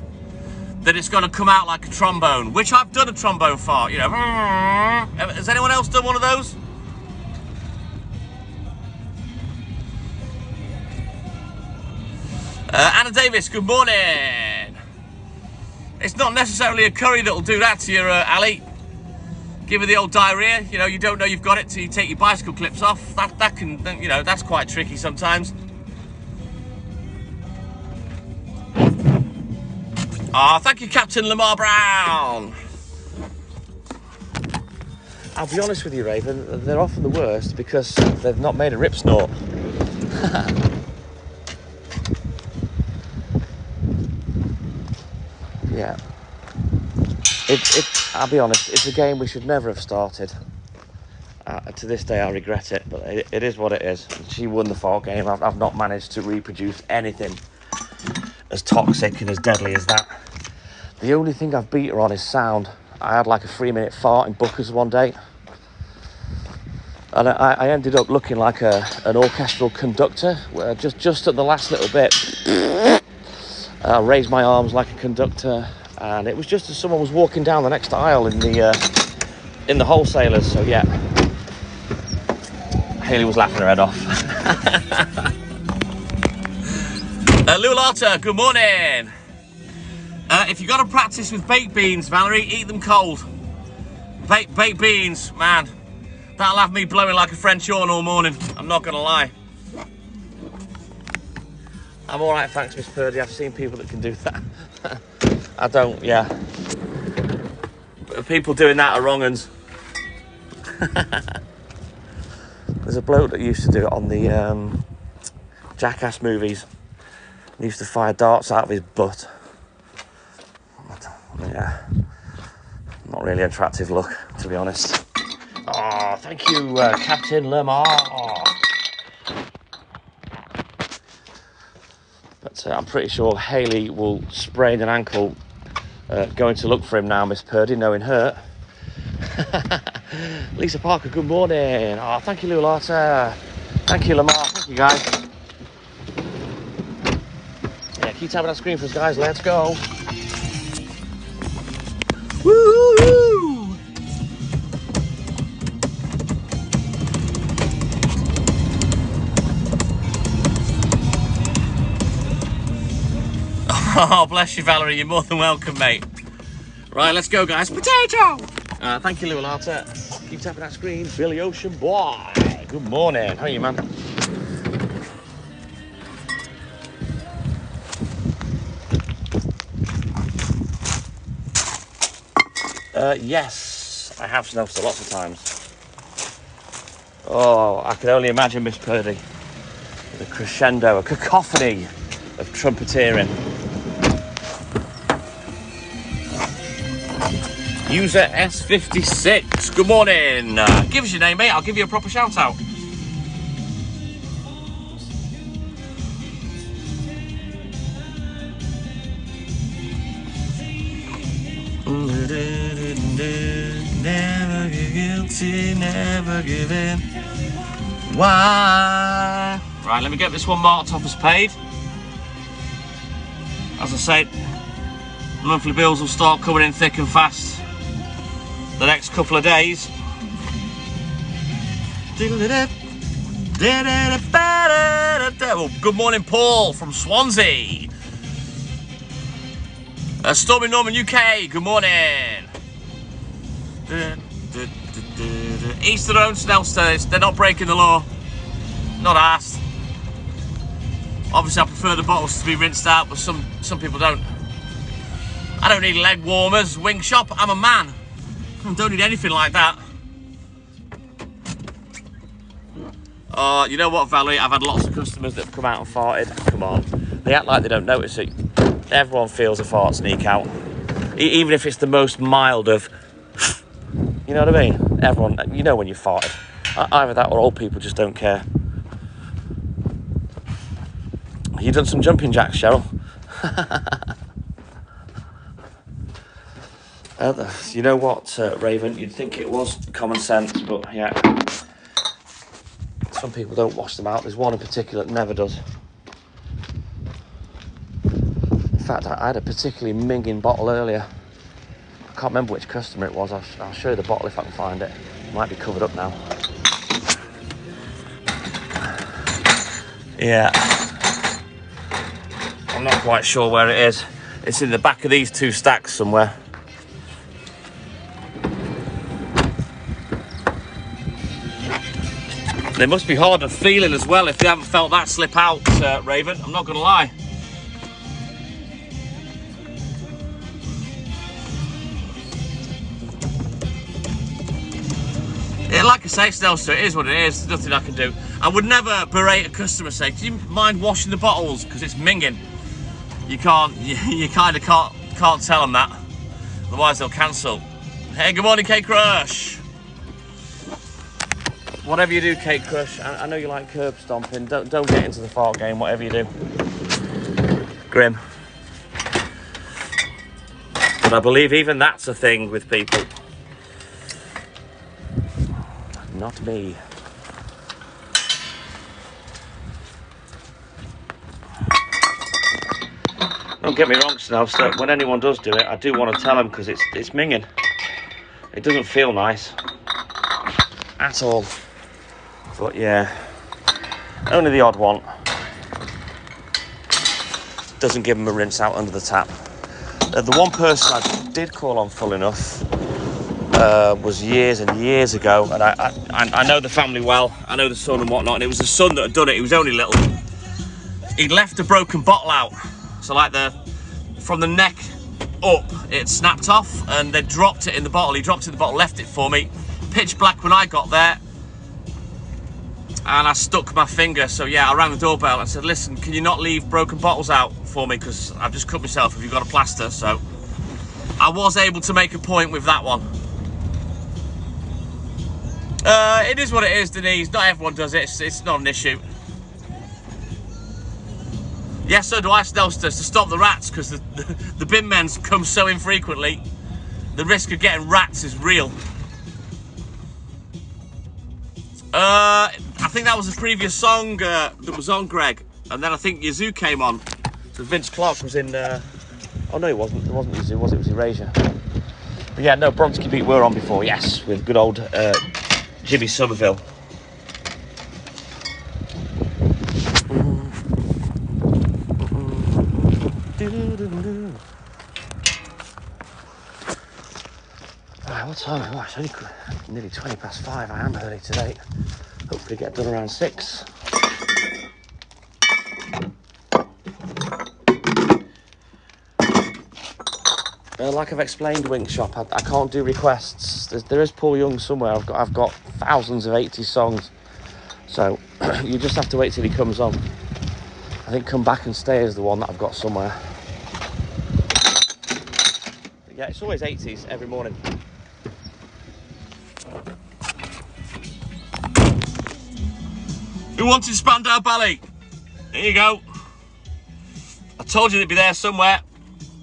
that it's going to come out like a trombone, which I've done a trombone fart, you know. Has anyone else done one of those? Anna Davis, good morning. It's not necessarily a curry that'll do that to you, Ali. Give her the old diarrhea. You know, you don't know you've got it till you take your bicycle clips off. That can, you know, that's quite tricky sometimes. Ah, thank you, Captain Lamar Brown. I'll be honest with you, Raven, they're often the worst because they've not made a rip snort. Yeah. I'll be honest, it's a game we should never have started. To this day, I regret it, but it is what it is. She won the fart game. I've not managed to reproduce anything as toxic and as deadly as that. The only thing I've beat her on is sound. I had like a 3-minute fart in Booker's one day, and I ended up looking like an orchestral conductor, where just at the last little bit, I raised my arms like a conductor, and it was just as someone was walking down the next aisle in the wholesalers. So yeah, Hayley was laughing her head off. Lulata, good morning. If you've got to practice with baked beans, Valerie, eat them cold. Baked beans, man, that'll have me blowing like a French horn all morning. I'm not gonna lie. I'm all right, thanks, Miss Purdy. I've seen people that can do that. I don't, yeah. But people doing that are wrong uns. There's a bloke that used to do it on the Jackass movies. He used to fire darts out of his butt. Yeah, not really an attractive look, to be honest. Oh, thank you, Captain Lamar. Oh. But I'm pretty sure Hayley will sprain an ankle going to look for him now, Miss Purdy, knowing her. Lisa Parker, good morning. Oh, thank you, Lulata. Thank you, Lamar. Thank you, guys. Yeah, keep tapping that screen for us, guys. Let's go. Woo! Oh, bless you, Valerie. You're more than welcome, mate. Right, let's go, guys. Potato! Thank you, Lulata. Keep tapping that screen. Billy Ocean Boy. Good morning. How are you, man? Yes, I have snuffed lots of times. Oh, I can only imagine, Miss Purdy, the crescendo, a cacophony of trumpeteering. User S56, good morning. Give us your name, mate. I'll give you a proper shout out. Never get guilty, never give in. Why? Right, let me get this one marked off as paid. As I said, monthly bills will start coming in thick and fast the next couple of days. Well, good morning, Paul from Swansea. Stormy Norman UK, good morning. Each their own, Snellsters. They're not breaking the law. Not asked. Obviously, I prefer the bottles to be rinsed out, but some people don't. I don't need leg warmers, wing shop. I'm a man. I don't need anything like that. You know what, Valerie? I've had lots of customers that have come out and farted. Come on. They act like they don't notice it. Everyone feels a fart sneak out. Even if it's the most mild of... You know what I mean? Everyone, you know when you farted. Either that or old people just don't care. You done some jumping jacks, Cheryl? You know what, Raven? You'd think it was common sense, but yeah. Some people don't wash them out. There's one in particular that never does. In fact, I had a particularly minging bottle earlier. I can't remember which customer it was. I'll show you the bottle if I can find it. It might be covered up now. Yeah. I'm not quite sure where it is. It's in the back of these two stacks somewhere. They must be hard of feeling as well if they haven't felt that slip out, Raven. I'm not going to lie. Yeah, like I say, Stelster, it is what it is. There's nothing I can do. I would never berate a customer, say, do you mind washing the bottles? Because it's minging. You can't, you kind of can't tell them that. Otherwise they'll cancel. Hey, good morning, Kate Crush. Whatever you do, Kate Crush, I know you like curb stomping. Don't get into the fart game, whatever you do. Grim. But I believe even that's a thing with people. Not me. Don't get me wrong, Snowster. When anyone does do it, I do want to tell them because it's minging. It doesn't feel nice at all. But yeah, only the odd one. Doesn't give them a rinse out under the tap. The one person I did call on full enough was years and years ago, and I know the family well. I know the son and whatnot, and it was the son that had done it. He was only little. He'd left a broken bottle out, so like from the neck up, it snapped off, and they dropped it in the bottle. He dropped it in the bottle, left it for me. Pitch black when I got there. And I stuck my finger, so yeah, I rang the doorbell and said, listen, can you not leave broken bottles out for me, because I've just cut myself if you've got a plaster. So I was able to make a point with that one. It is what it is, Denise. Not everyone does it. It's not an issue. Yes, so do I, Snellsters, to stop the rats, because the bin men come so infrequently. The risk of getting rats is real. I think that was a previous song that was on, Greg, and then I think Yazoo came on. So Vince Clarke was in. Oh no, it wasn't. It wasn't Yazoo, was it? It was Erasure. But yeah, no, Bronski Beat were on before. Yes, with good old Jimmy Somerville. What time? Oh, it's only nearly 20 past 5. I am early today. Hopefully get done around 6. Like I've explained, Wink Shop, I can't do requests. There is Paul Young somewhere. I've got thousands of 80s songs, so you just have to wait till he comes on. I think Come Back and Stay is the one that I've got somewhere. But yeah, it's always 80s every morning. Who wanted Spandau Ballet? There you go. I told you they'd be there somewhere.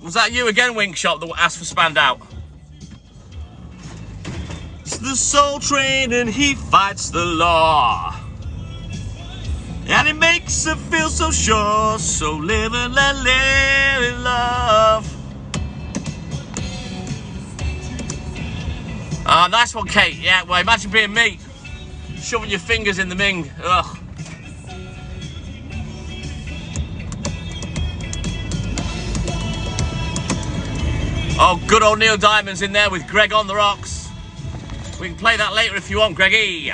Was that you again, Wink Shop, that asked for Spandau? It's the Soul Train and he fights the law. And it makes it feel so sure. So live and let live in love. Ah, nice one, Kate. Yeah, well, imagine being me. Shoving your fingers in the ming. Ugh. Oh, good old Neil Diamond's in there with Greg on the rocks. We can play that later if you want, Greggy.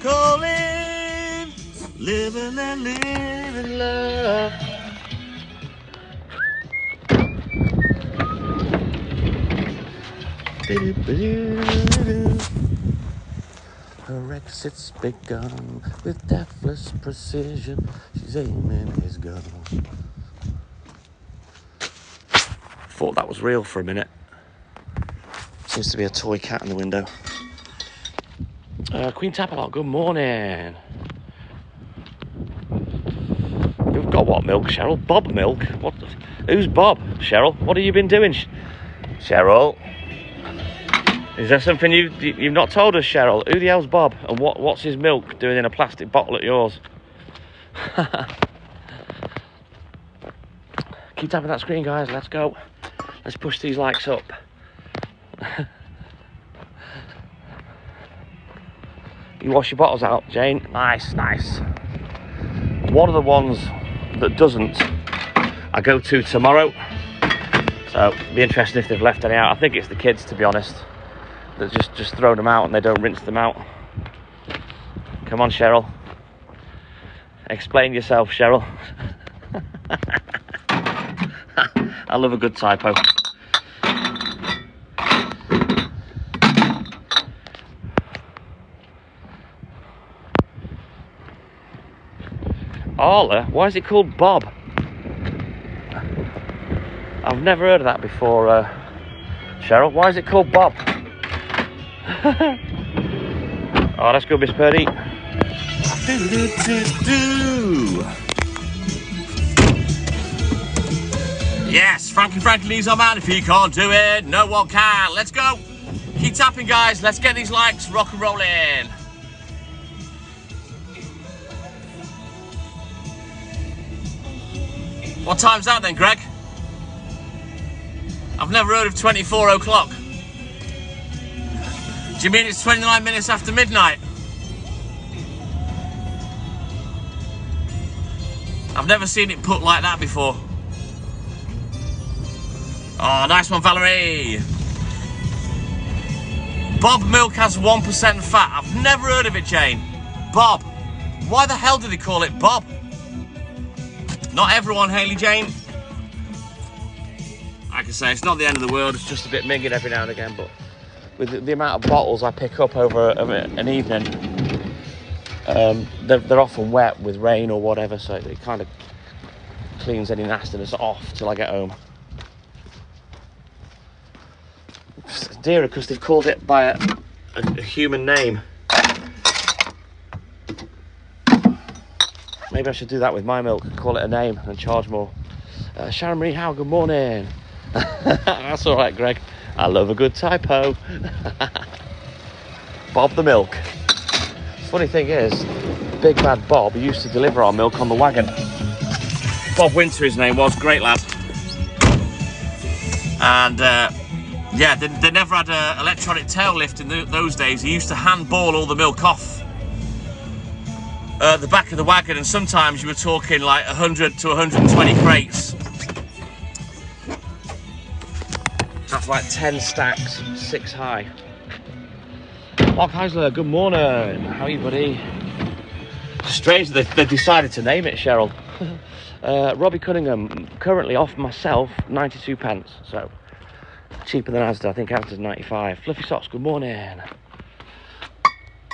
Calling, living and living love. Her exit's begun with deathless precision. She's aiming his gun. Thought that was real for a minute. Seems to be a toy cat in the window. Queen Tapalot, good morning. You've got what milk, Cheryl? Bob milk? What? Who's Bob, Cheryl? What have you been doing, Cheryl? Is there something you've not told us, Cheryl? Who the hell's Bob? And what's his milk doing in a plastic bottle at yours? Keep tapping that screen, guys. Let's go. Let's push these likes up. You wash your bottles out, Jane. Nice, nice. One of the ones that doesn't, I go to tomorrow. So it'll be interesting if they've left any out. I think it's the kids, to be honest. That just throw them out and they don't rinse them out. Come on, Cheryl. Explain yourself, Cheryl. I love a good typo. Arla? Why is it called Bob? I've never heard of that before, Cheryl. Why is it called Bob? Oh, that's good, Miss Purdy. Yes, Frankie needs our man. If he can't do it, no one can. Let's go. Keep tapping, guys. Let's get these likes rock and rolling. What time's that then, Greg? I've never heard of 24 o'clock. Do you mean it's 29 minutes after midnight? I've never seen it put like that before. Oh, nice one, Valerie. Bob milk has 1% fat. I've never heard of it, Jane. Bob. Why the hell did they call it Bob? Not everyone, Hayley Jane. Like I say, it's not the end of the world. It's just a bit minging every now and again, but with the amount of bottles I pick up over an evening, they're often wet with rain or whatever, so it kind of cleans any nastiness off till I get home. It's dearer because they've called it by a human name. Maybe I should do that with my milk, call it a name and charge more. Sharon Marie Howe, good morning. That's all right, Greg. I love a good typo. Bob the milk. Funny thing is, Big Bad Bob used to deliver our milk on the wagon. Bob Winter, his name was, great lad. And yeah, they never had an electronic tail lift in those days. He used to handball all the milk off the back of the wagon, and sometimes you were talking like 100 to 120 crates. That's like 10 stacks, 6 high. Mark Heisler, good morning. How are you, buddy? Strange that they decided to name it, Cheryl. Robbie Cunningham, currently off myself, 92 pence. So, cheaper than Asda. I think Asda's 95. Fluffy Socks, good morning.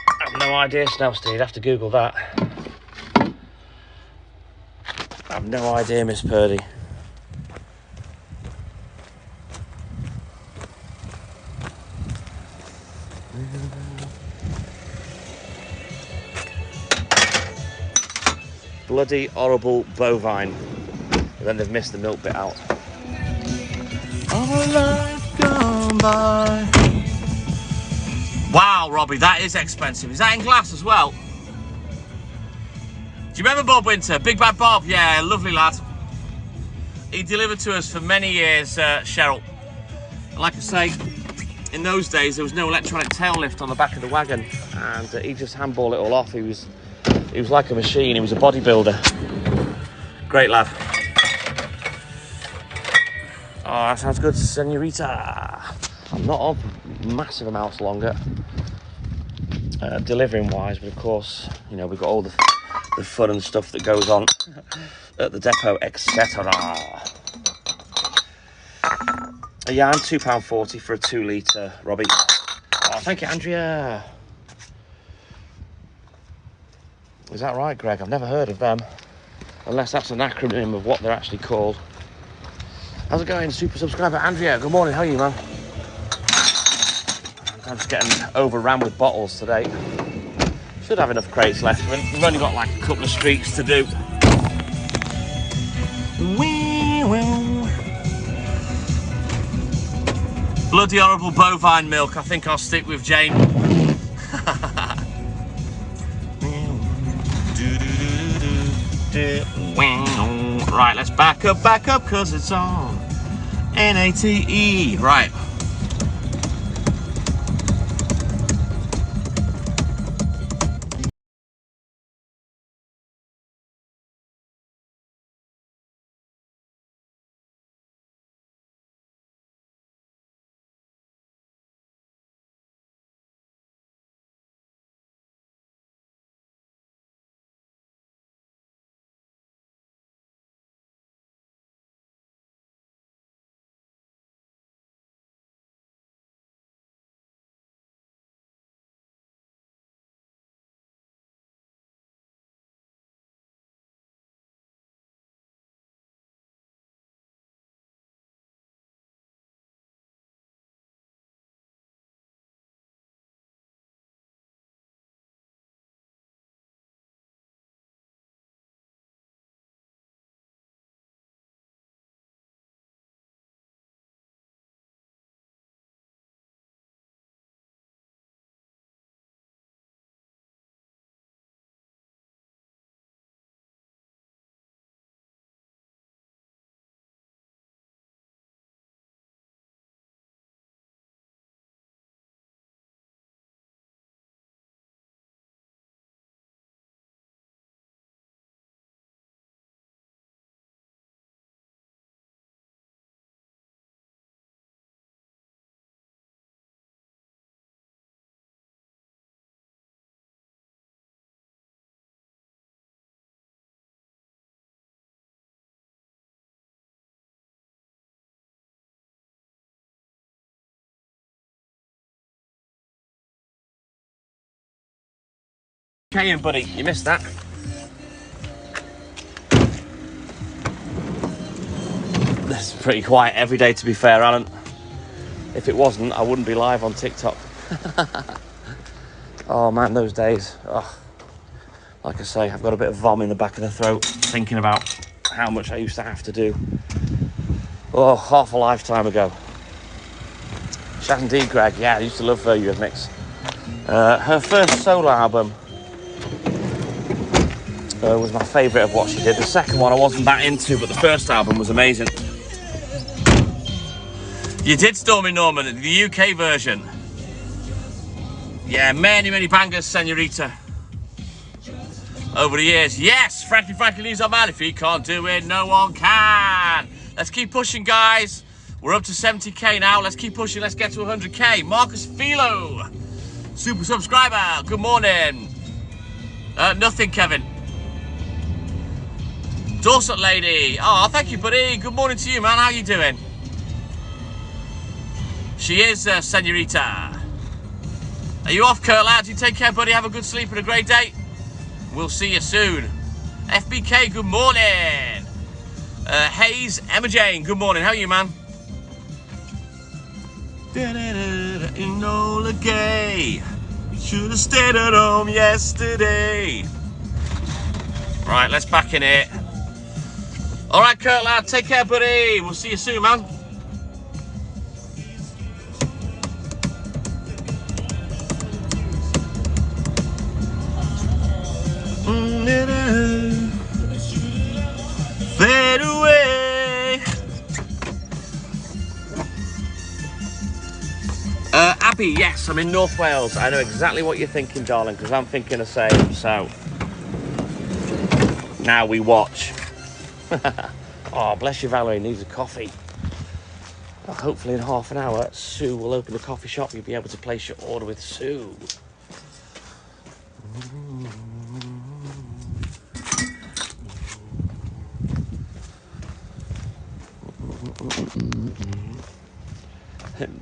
I have no idea, Snellstein. You'd have to Google that. I have no idea, Miss Purdy. Bloody horrible bovine. But then they've missed the milk bit out. Our life gone by. Wow, Robbie, that is expensive. Is that in glass as well? Do you remember Bob Winter? Big Bad Bob? Yeah, lovely lad. He delivered to us for many years, Cheryl. Like I say, in those days there was no electronic tail lift on the back of the wagon, and he just handballed it all off. He was like a machine. He was a bodybuilder. Great lad. Oh, that sounds good, senorita. I'm not on for massive amounts longer, delivering wise, but of course, you know, we've got all the fun and stuff that goes on at the depot, etc. Yeah, I'm £2.40 for a 2 litre, Robbie. Oh, thank you, Andrea. Is that right, Greg? I've never heard of them, unless that's an acronym of what they're actually called. How's it going, super subscriber Andrea? Good morning, how are you, man? I'm just getting overran with bottles today. Should have enough crates left. We've only got like a couple of streets to do. Bloody horrible bovine milk. I think I'll stick with Jane. Right, let's back up, because it's on NATE. Right. Okay, buddy, you missed that. It's pretty quiet every day, to be fair, Alan. If it wasn't, I wouldn't be live on TikTok. Oh man, those days. Oh, like I say, I've got a bit of vom in the back of the throat thinking about how much I used to have to do. Oh, half a lifetime ago. Chat indeed, Greg. Yeah, I used to love Eurythmics. Her first solo album was my favourite of what she did. The second one I wasn't that into, but the first album was amazing. You did Stormy Norman, the UK version. Yeah, many bangers, senorita. Over the years, yes, Frankie leaves our man. If he can't do it, no one can. Let's keep pushing, guys. We're up to 70k now. Let's keep pushing. Let's get to 100k. Marcus Philo, super subscriber. Good morning. Nothing, Kevin. Dorset lady. Oh, thank you, buddy. Good morning to you, man. How you doing? She is, senorita. Are you off, Kurt, lads? You take care, buddy. Have a good sleep and a great day. We'll see you soon. FBK, good morning. Hayes, Emma Jane, good morning. How are you, man? Enola Gay. Should have stayed at home yesterday. Right, let's back in it. All right, Kurt, lad, take care, buddy. We'll see you soon, man. Fade away. Abby, yes, I'm in North Wales. I know exactly what you're thinking, darling, because I'm thinking the same. So now we watch. Oh, bless you, Valerie, needs a coffee. But hopefully in half an hour, Sue will open the coffee shop. You'll be able to place your order with Sue.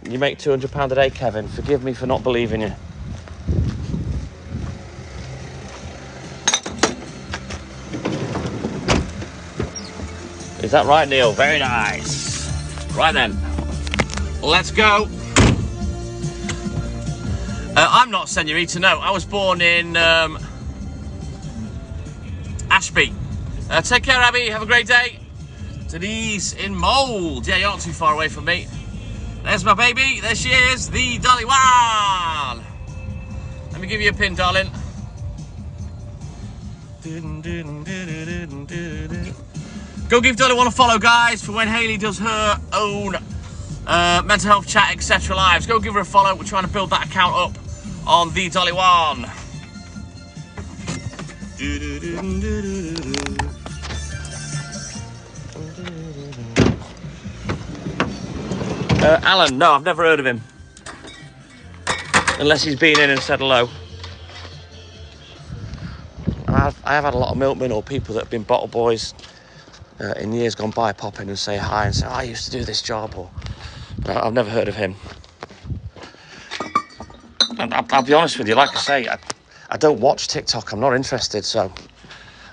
You make £200 a day, Kevin. Forgive me for not believing you. Is that right, Neil? Very nice. Right then, let's go. I'm not Senorita, no. I was born in Ashby. Take care, Abby. Have a great day. Denise in Mould. Yeah, you're not too far away from me. There's my baby. There she is, the Dolly One. Let me give you a pin, darling. Go give Dolly One a follow, guys, for when Hayley does her own mental health chat, etc. lives. Go give her a follow. We're trying to build that account up on the Dolly One. Alan, no, I've never heard of him. Unless he's been in and said hello. I have had a lot of milkmen or people that have been bottle boys in years gone by pop in and say hi and say, oh, I used to do this job, or I've never heard of him. And I'll be honest with you, like I say, I don't watch TikTok. I'm not interested, so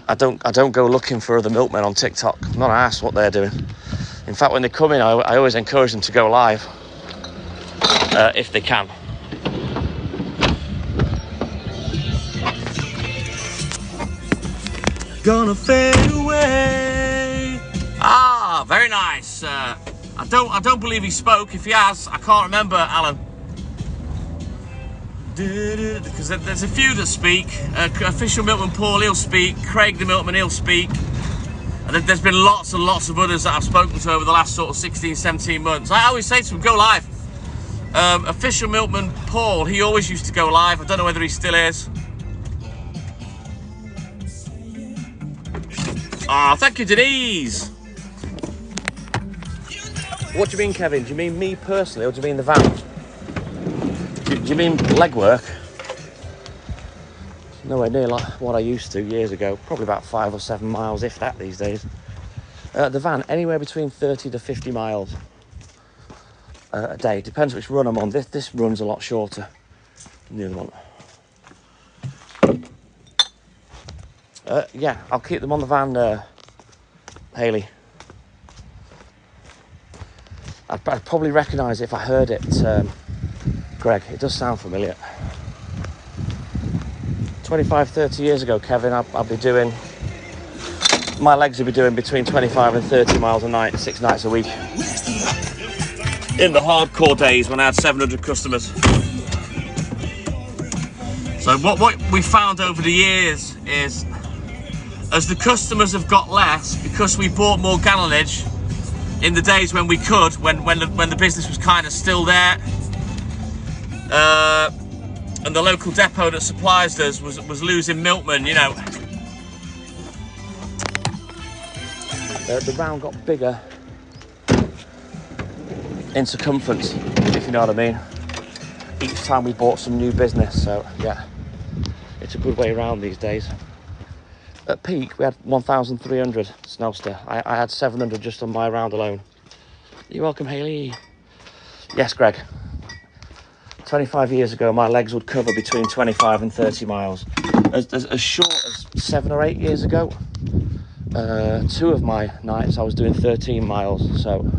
I don't go looking for other milkmen on TikTok. I'm not asked what they're doing. In fact, when they come in, I always encourage them to go live if they can. Gonna fade away. Ah, very nice. I don't believe he spoke. If he has, I can't remember, Alan. Because there's a few that speak. Official Milkman Paul, he'll speak. Craig the Milkman, he'll speak. And then there's been lots and lots of others that I've spoken to over the last sort of 16, 17 months. I always say to them, go live. Official Milkman Paul, he always used to go live. I don't know whether he still is. Ah, thank you, Denise. What do you mean, Kevin? Do you mean me personally, or do you mean the van? Do you mean legwork? Nowhere near like what I used to years ago. Probably about 5 or 7 miles, if that, these days. The van, anywhere between 30 to 50 miles a day. Depends which run I'm on. This run's a lot shorter than the other one. Yeah, I'll keep them on the van, Hayley. I'd probably recognise it if I heard it, Greg. It does sound familiar. 25, 30 years ago, Kevin, I'll be doing... My legs will be doing between 25 and 30 miles a night, 6 nights a week. In the hardcore days when I had 700 customers. So what we found over the years is, as the customers have got less, because we bought more gallonage in the days when we could, when the business was kind of still there, and the local depot that supplies us was losing milkmen, you know. The round got bigger in circumference, if you know what I mean, each time we bought some new business. So yeah, it's a good way around these days. At peak we had 1,300 Snowster. I had 700 just on my round alone. You're welcome, Hayley. Yes, Greg. 25 years ago, my legs would cover between 25 and 30 miles. As short as 7 or 8 years ago, 2 of my nights I was doing 13 miles. So,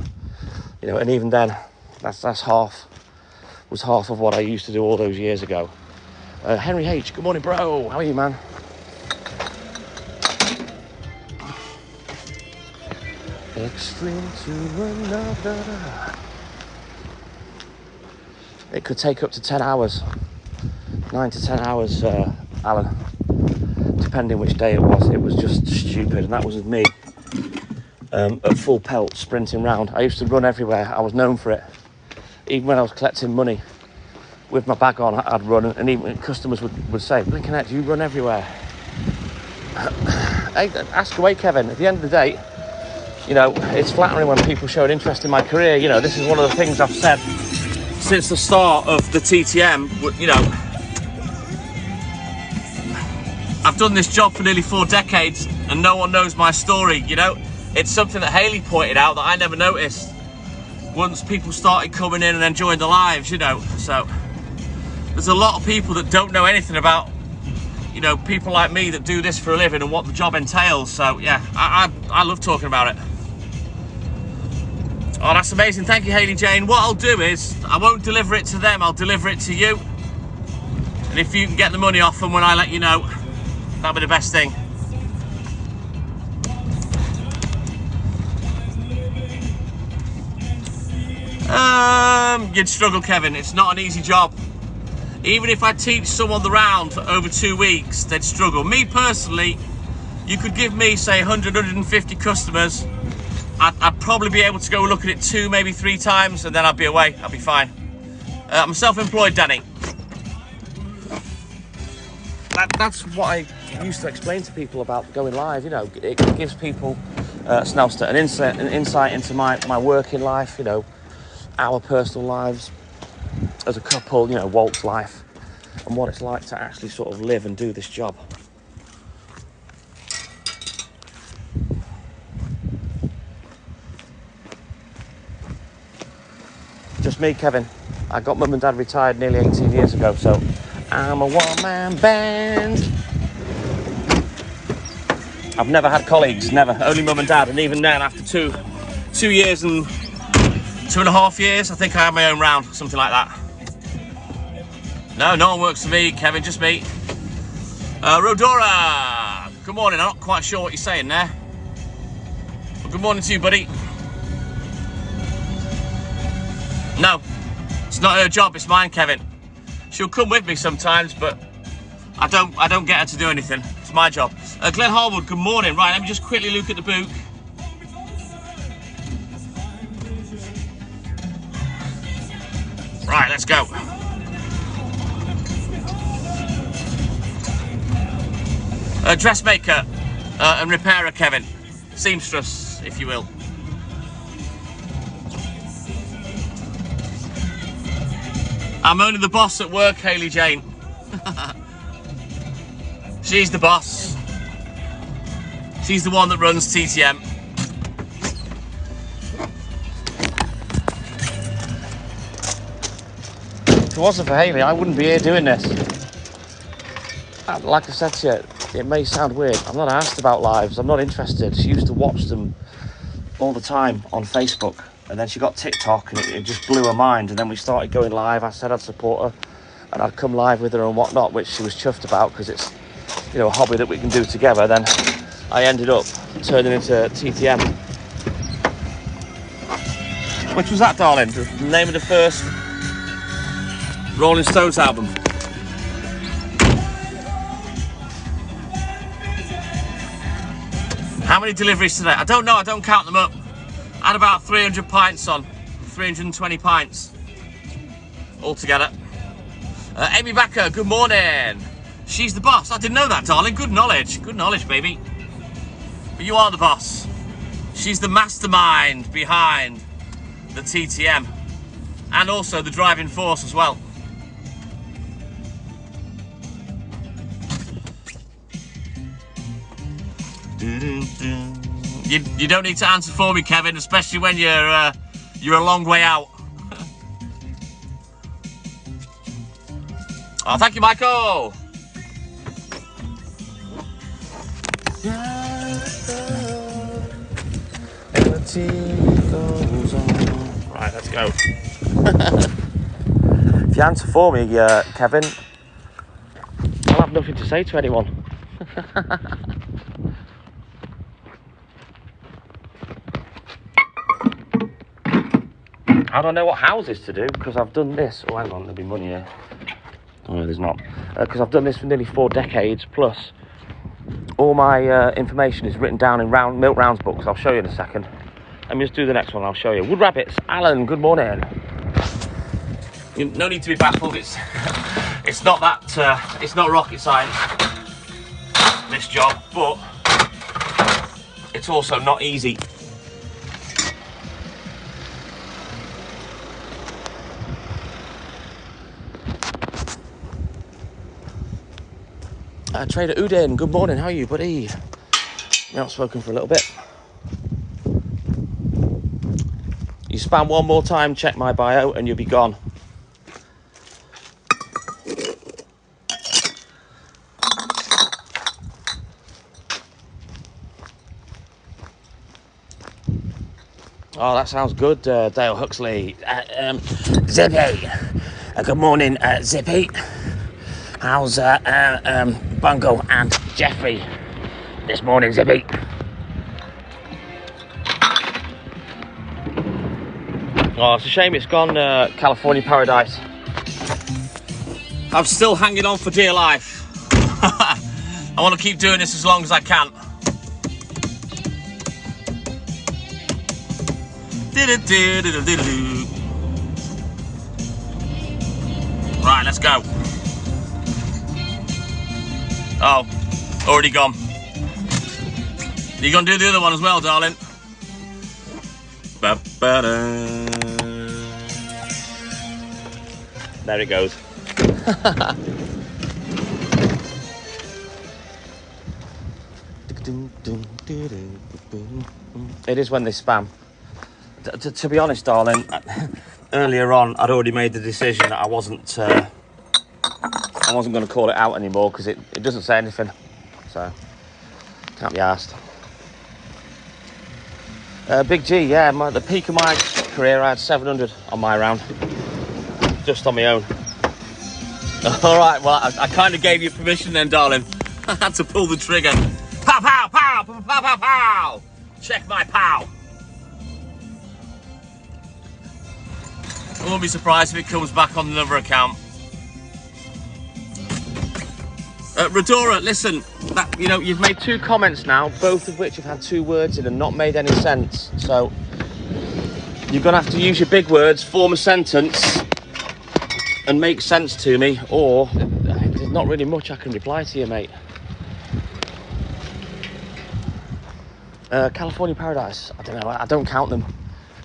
you know, and even then, that's half of what I used to do all those years ago. Henry H, good morning, bro. How are you, man? Extreme to another. It could take up to 10 hours, 9 to 10 hours, Alan, depending which day it was. It was just stupid, and that was with me at full pelt sprinting round. I used to run everywhere. I was known for it. Even when I was collecting money with my bag on, I'd run, and even customers would say, Blinkenette, you run everywhere. Hey, ask away, Kevin. At the end of the day, You know, it's flattering when people show an interest in my career. You know, this is one of the things I've said since the start of the TTM. You know, I've done this job for nearly 4 decades and no one knows my story, you know. It's something that Hayley pointed out that I never noticed once people started coming in and enjoying the lives, you know. So there's a lot of people that don't know anything about, you know, people like me that do this for a living and what the job entails. So yeah, I love talking about it. Oh, that's amazing. Thank you, Hayley Jane. What I'll do is, I won't deliver it to them, I'll deliver it to you. And if you can get the money off them when I let you know, that'll be the best thing. You'd struggle, Kevin. It's not an easy job. Even if I teach someone the round for over 2 weeks, they'd struggle. Me personally, you could give me, say, 100, 150 customers. I'd probably be able to go look at it 2, maybe 3 times, and then I'd be away. I'd be fine. I'm self-employed, Danny. That's what I used to explain to people about going live. You know, it gives people an insight into my working life, you know, our personal lives as a couple, you know, Walt's life, and what it's like to actually sort of live and do this job. Just me, Kevin. I got mum and dad retired nearly 18 years ago, so I'm a one-man band. I've never had colleagues, never. Only mum and dad, and even then, after two years and 2.5 years, I think I had my own round, something like that. No one works for me, Kevin, just me. Rodora, good morning. I'm not quite sure what you're saying there. But good morning to you, buddy. No, it's not her job, it's mine, Kevin. She'll come with me sometimes, but I don't get her to do anything. It's my job. Glenn Harwood, good morning. Right, let me just quickly look at the book. Right, let's go. Dressmaker and repairer, Kevin. Seamstress, if you will. I'm only the boss at work, Hayley Jane. She's the boss. She's the one that runs TTM. If it wasn't for Hayley, I wouldn't be here doing this. Like I said to you, it may sound weird. I'm not asked about lives. I'm not interested. She used to watch them all the time on Facebook. And then she got TikTok and it just blew her mind. And then we started going live. I said I'd support her and I'd come live with her and whatnot, which she was chuffed about because it's, you know, a hobby that we can do together. Then I ended up turning into TTM. Which was that, darling? The name of the first Rolling Stones album. How many deliveries today? I don't know, I don't count them up. I had about 300 pints on, 320 pints altogether. Amy Backer, good morning. She's the boss. I didn't know that, darling. Good knowledge, baby. But you are the boss. She's the mastermind behind the TTM and also the driving force as well. You don't need to answer for me, Kevin, especially when you're a long way out. Oh, thank you, Michael. Right, let's go. If you answer for me, Kevin, I'll have nothing to say to anyone. I don't know what houses to do because I've done this. Oh, hang on, there'll be money here. Oh, there's not. Because I've done this for nearly 4 decades plus. All my information is written down in Milk Rounds books. I'll show you in a second. Let me just do the next one. I'll show you. Wood Rabbits. Alan, good morning. No need to be baffled. It's not that. It's not rocket science. This job, but it's also not easy. Trader Udin, good morning. How are you, buddy? We haven't spoken for a little bit. You spam one more time, check my bio, and you'll be gone. Oh, that sounds good, Dale Huxley. Zippy. Good morning, Zippy. How's Bungo and Jeffrey this morning, Zippy? Oh, it's a shame it's gone, California Paradise. I'm still hanging on for dear life. I want to keep doing this as long as I can. Right, let's go. Oh, already gone. You gonna do the other one as well, darling? There it goes. It is when they spam. To be honest, darling, earlier on I'd already made the decision that I wasn't going to call it out anymore because it doesn't say anything, so can't be asked. Big G, yeah, the peak of my career I had 700 on my round, just on my own. All right, well I kind of gave you permission then, darling. I had to pull the trigger. Pow, pow, pow, pow, pow, pow, pow. Check my pow. I won't be surprised if it comes back on another account. Redora, listen, you've made 2 comments now, both of which have had 2 words in and not made any sense. So you're going to have to use your big words, form a sentence, and make sense to me, or there's not really much I can reply to you, mate. California Paradise, I don't know, I don't count them.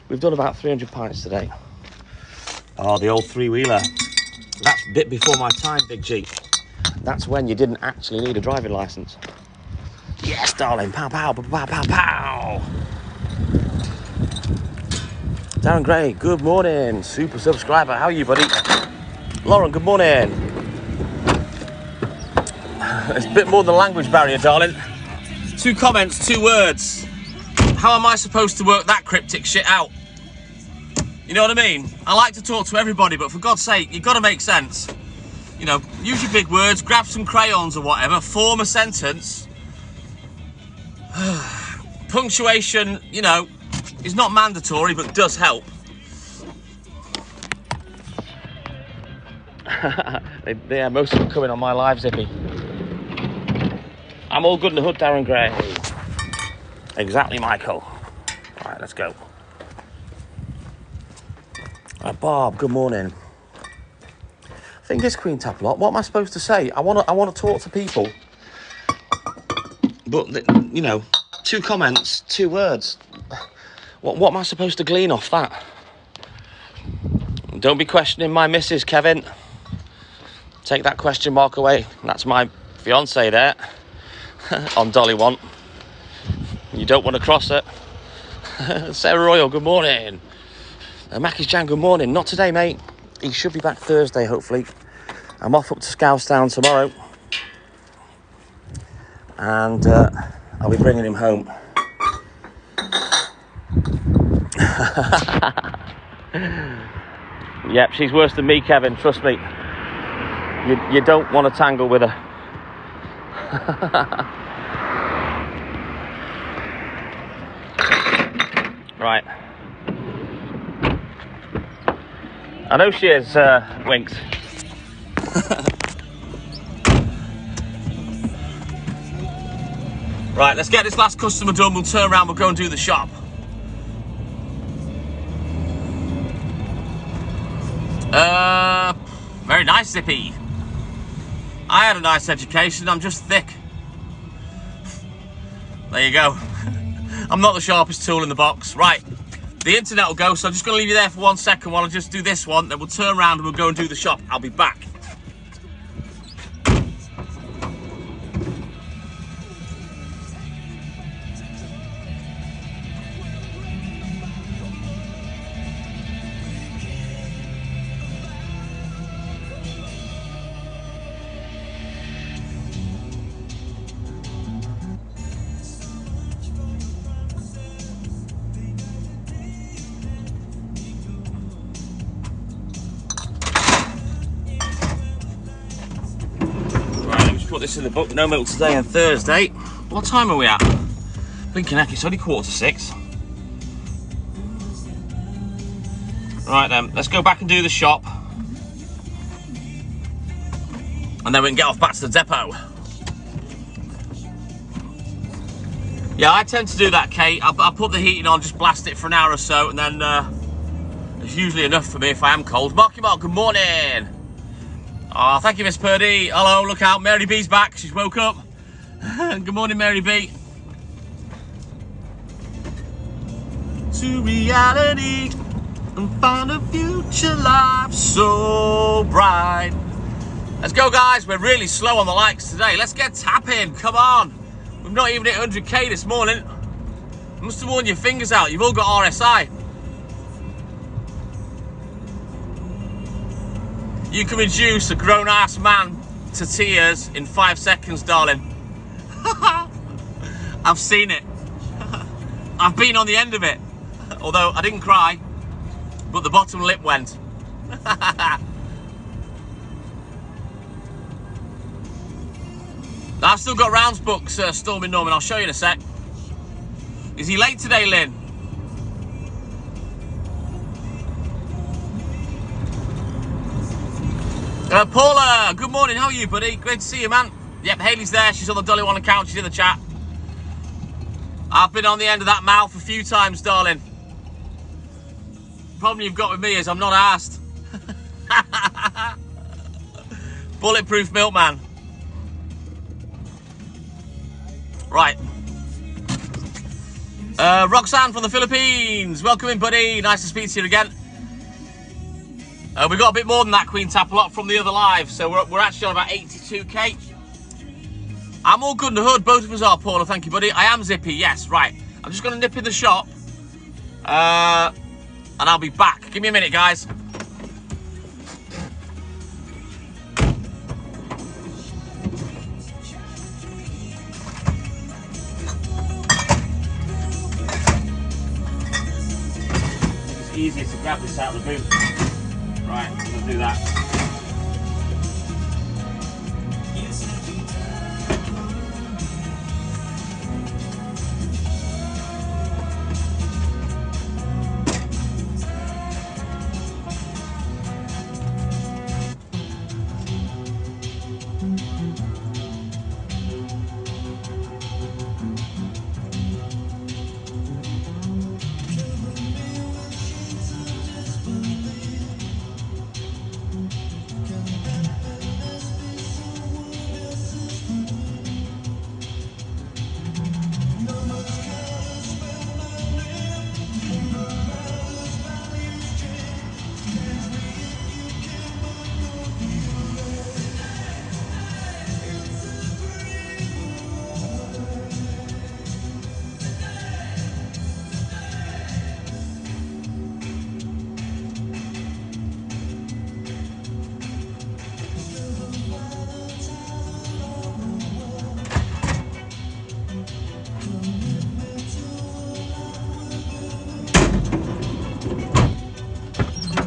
We've done about 300 pints today. Oh, the old 3-wheeler. That's a bit before my time, Big G. That's when you didn't actually need a driving licence. Yes, darling. Pow, pow, pow, pow, pow, pow. Darren Gray, good morning. Super subscriber. How are you, buddy? Lauren, good morning. It's a bit more than language barrier, darling. 2 comments, 2 words. How am I supposed to work that cryptic shit out? You know what I mean? I like to talk to everybody, but for God's sake, you've got to make sense. You know, use your big words, grab some crayons or whatever, form a sentence. Punctuation, is not mandatory, but does help. Yeah, most of them coming on my live, Zippy. I'm all good in the hood, Darren Gray. Exactly, Michael. All right, let's go. Bob, good morning. Fingers Queen Taplot. What am I supposed to say? I want to talk to people, but 2 comments, 2 words. What am I supposed to glean off that? Don't be questioning my missus, Kevin. Take that question mark away. That's my fiance there on Dolly One. You don't want to cross it. Sarah Royal, good morning. Mackie's Jan, good morning. Not today, mate. He should be back Thursday, hopefully. I'm off up to Scousetown tomorrow. And I'll be bringing him home. Yep, she's worse than me, Kevin. Trust me. You don't want to tangle with her. Right. I know she is, Winks. Right, let's get this last customer done. We'll turn around, we'll go and do the shop. Very nice, Zippy. I had a nice education, I'm just thick. There you go. I'm not the sharpest tool in the box. Right, the internet will go, so I'm just going to leave you there for 1 second while I just do this one, then we'll turn around and we'll go and do the shop. I'll be back. this in the book. No milk today on Thursday. What time are we at? Blinking heck, it's only 6:15. Right then, let's go back and do the shop. And then we can get off back to the depot. Yeah, I tend to do that, Kate. I'll put the heating on, just blast it for an hour or so, and then it's usually enough for me if I am cold. Marky Mark, good morning. Oh, thank you, Miss Purdy. Hello, look out, Mary B's back. She's woke up. Good morning, Mary B. To reality and find a future life so bright. Let's go, guys. We're really slow on the likes today. Let's get tapping. Come on. We've not even hit 100k this morning. Must have worn your fingers out. You've all got RSI. You can reduce a grown-ass man to tears in 5 seconds, darling. I've seen it. I've been on the end of it. Although I didn't cry, but the bottom lip went. I've still got rounds books, Stormy Norman. I'll show you in a sec. Is he late today, Lynn? Paula, good morning. How are you, buddy? Great to see you, man. Yep, Hayley's there. She's on the Dolly One account. She's in the chat. I've been on the end of that mouth a few times, darling. The problem you've got with me is I'm not asked. Bulletproof Milkman. Right. Roxanne from the Philippines. Welcome in, buddy. Nice to speak to you again. We've got a bit more than that, Queen Tap, a lot from the other live. So we're actually on about 82k. I'm all good in the hood. Both of us are, Paula. Thank you, buddy. I am zippy. Yes, right. I'm just going to nip in the shop. And I'll be back. Give me a minute, guys. It's easier to grab this out of the boot. Right, I'm going to do that.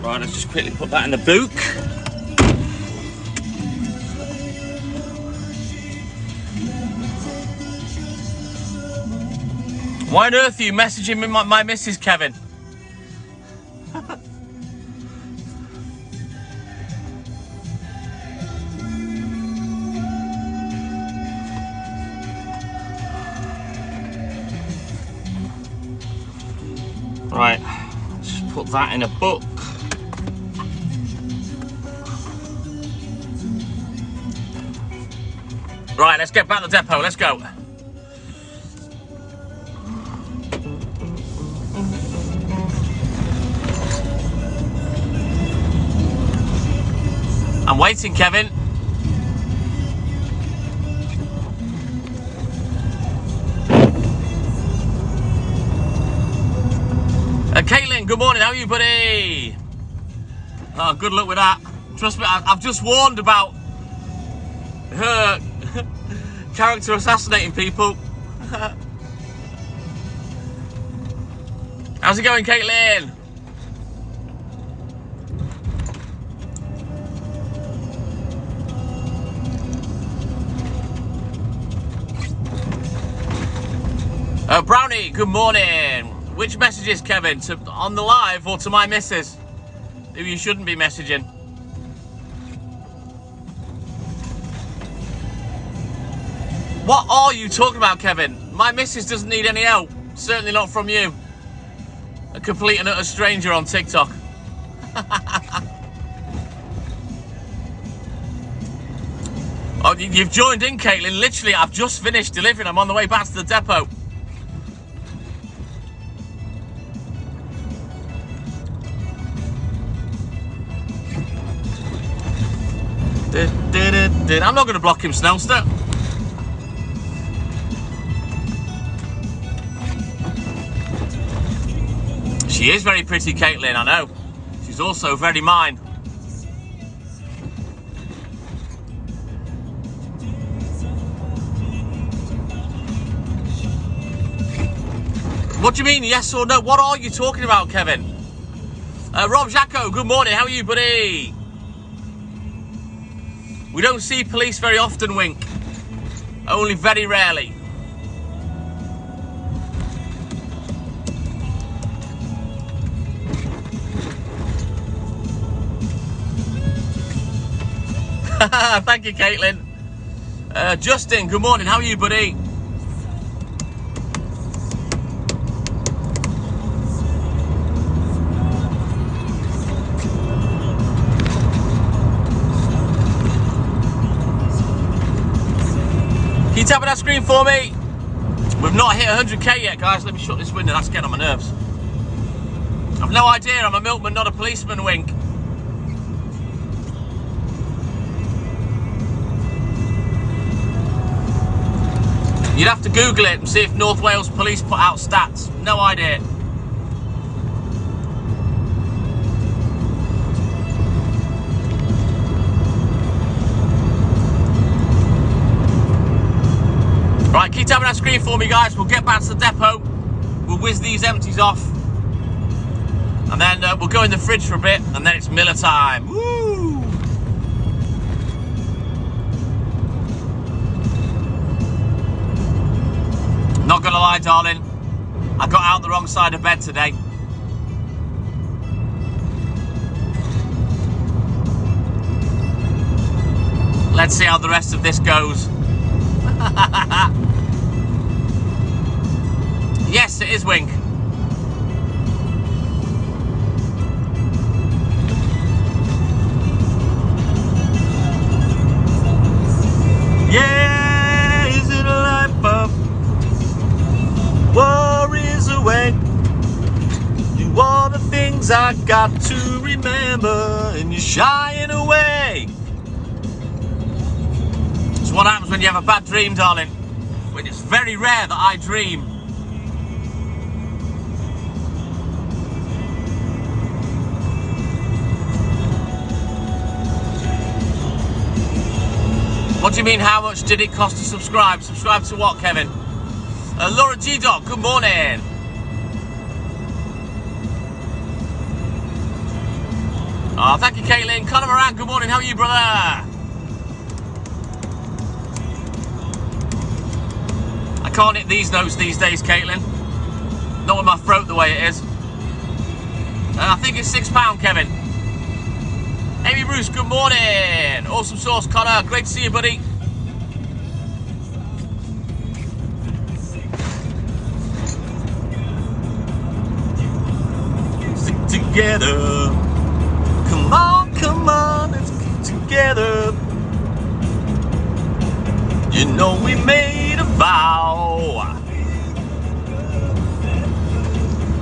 Right, let's just quickly put that in the book. Why on earth are you messaging me my missus, Kevin? Right, just put that in a book. Right, let's get back to the depot. Let's go. I'm waiting, Kevin. Caitlin, good morning. How are you, buddy? Oh, good luck with that. Trust me, I've just warned about her character assassinating people. How's it going, Caitlin? Brownie, good morning. Which messages, Kevin? On the live or to my missus, who you shouldn't be messaging? What are you talking about, Kevin? My missus doesn't need any help. Certainly not from you. A complete and utter stranger on TikTok. Oh, you've joined in, Caitlin. Literally, I've just finished delivering. I'm on the way back to the depot. I'm not going to block him, Snellster. She is very pretty, Caitlin, I know. She's also very mine. What do you mean, yes or no? What are you talking about, Kevin? Rob Jacko, good morning. How are you, buddy? We don't see police very often, Wink. Only very rarely. Thank you, Caitlin. Justin, good morning. How are you, buddy? Can you tap on that screen for me? We've not hit 100k yet, guys. Let me shut this window. That's getting on my nerves. I've no idea. I'm a milkman, not a policeman, Wink. You'd have to Google it and see if North Wales Police put out stats. No idea. Right, keep tapping that screen for me, guys. We'll get back to the depot. We'll whiz these empties off. And then we'll go in the fridge for a bit. And then it's Miller time. Woo! Not gonna lie, darling, I got out the wrong side of bed today. Let's see how the rest of this goes. Yes, it is, Wink. Yeah, is it a light bulb? War is away. You are the things I got to remember, and you're shying away. It's what happens when you have a bad dream, darling. When it's very rare that I dream. What do you mean, how much did it cost to subscribe? Subscribe to what, Kevin? Laura G-Dog, good morning. Oh, thank you, Caitlin. Conor Moran, good morning. How are you, brother? I can't hit these notes these days, Caitlin. Not with my throat the way it is. I think it's £6, Kevin. Amy Bruce, good morning. Awesome sauce, Connor. Great to see you, buddy. Together, come on, let's get together. You know we made a vow.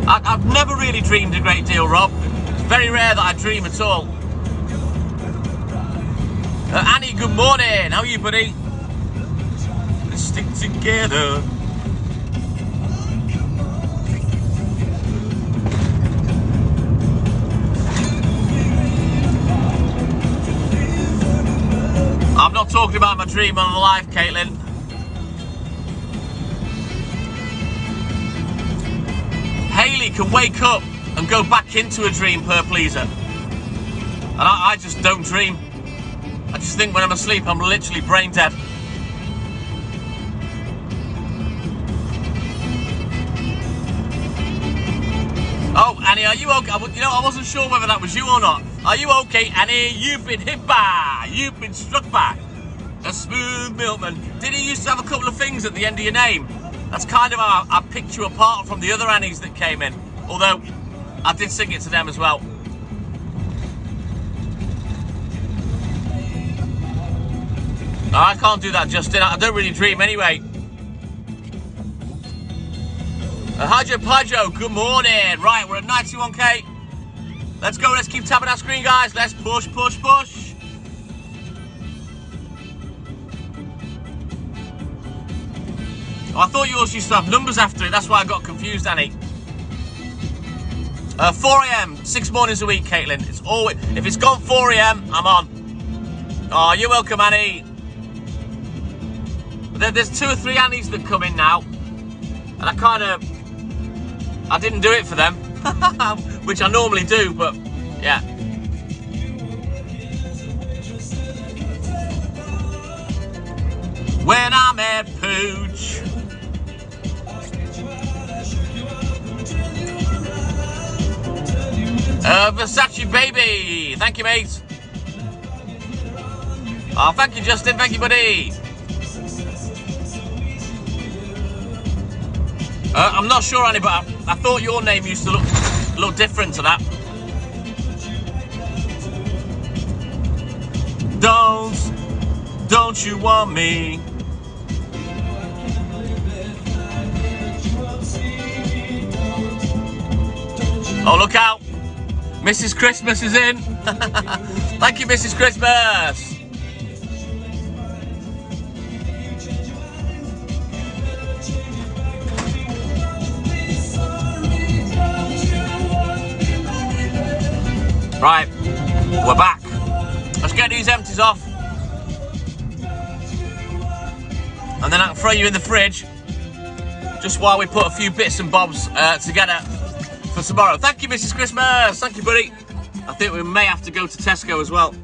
I've never really dreamed a great deal, Rob. It's very rare that I dream at all. Annie, good morning. How are you, buddy? Let's stick together. I'm not talking about my dream on the live, Caitlin. Hayley can wake up and go back into a dream, per pleaser. And I just don't dream. I just think when I'm asleep, I'm literally brain dead. Annie, are you okay? You know, I wasn't sure whether that was you or not. Are you okay, Annie? You've been hit by, you've been struck by a smooth milkman. Did he used to have a couple of things at the end of your name? That's kind of how I picked you apart from the other Annies that came in. Although, I did sing it to them as well. I can't do that, Justin. I don't really dream anyway. Hi Joe, good morning. Right, we're at 91k. Let's go, let's keep tapping our screen, guys. Let's push. Oh, I thought yours used to have numbers after it. That's why I got confused, Annie. 4 a.m, 6 mornings a week, Caitlin. It's always, if it's gone 4 a.m, I'm on. Oh, you're welcome, Annie. There's 2 or 3 Annies that come in now. And I didn't do it for them, which I normally do, but yeah. When I met Pooch. Versace baby. Thank you, mate. Oh, thank you, Justin. Thank you, buddy. I'm not sure, Annie, but I thought your name used to look different to that. Don't you want me? Oh, look out. Mrs. Christmas is in. Thank you, Mrs. Christmas. Right, we're back. Let's get these empties off. And then I can throw you in the fridge just while we put a few bits and bobs together for tomorrow. Thank you, Mrs. Christmas. Thank you, buddy. I think we may have to go to Tesco as well.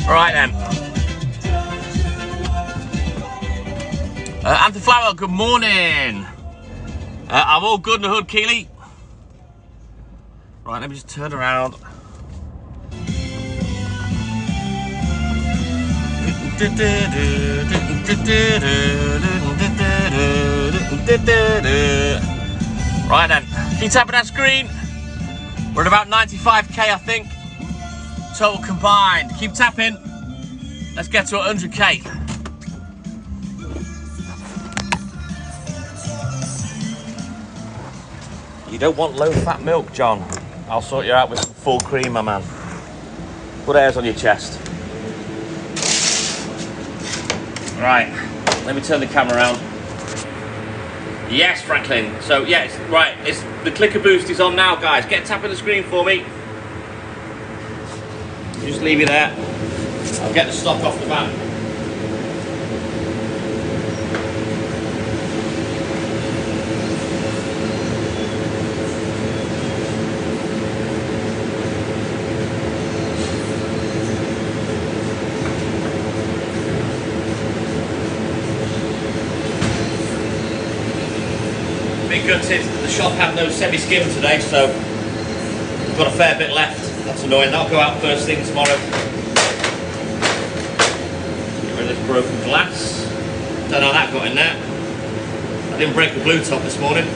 Right then. Anthony Flower, good morning. I'm all good in the hood, Keely. Right, let me just turn around. Right then, keep tapping that screen. We're at about 95k, I think. Total combined. Keep tapping. Let's get to 100k. You don't want low-fat milk, John. I'll sort you out with some full cream, my man. Put hairs on your chest. Right, let me turn the camera around. Yes, Franklin. So, yes, right, the clicker boost is on now, guys. Get tapping the screen for me. Just leave it there. I'll get the stock off the back. Big good tip, the shop had no semi-skim today, so we've got a fair bit left. That's annoying. That'll go out first thing tomorrow. Get rid of this broken glass. Don't know how that got in there. I didn't break the blue top this morning.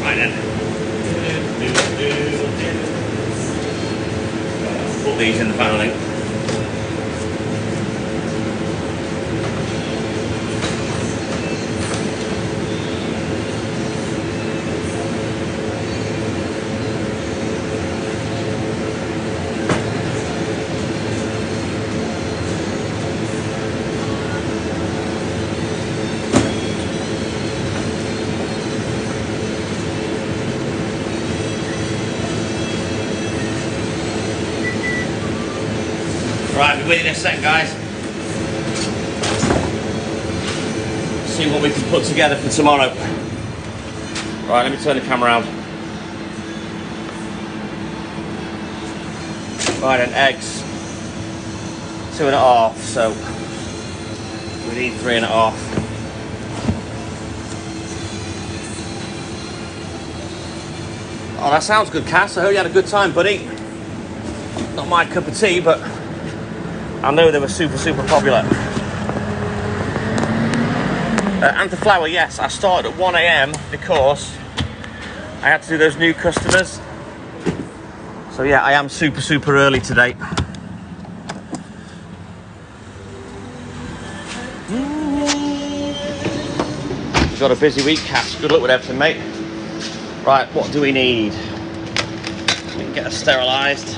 Right then. Put these in the paneling. Right, I'll be with you in a second, guys. See what we can put together for tomorrow. Right, let me turn the camera around. Right, and eggs. 2.5, so we need 3.5. Oh, that sounds good, Cass. I hope you had a good time, buddy. Not my cup of tea, but I know they were super popular. And the flour, yes, I started at 1 AM because I had to do those new customers. So yeah, I am super early today. Got a busy week, Cass. Good luck with everything, mate. Right, what do we need? We can get her sterilised.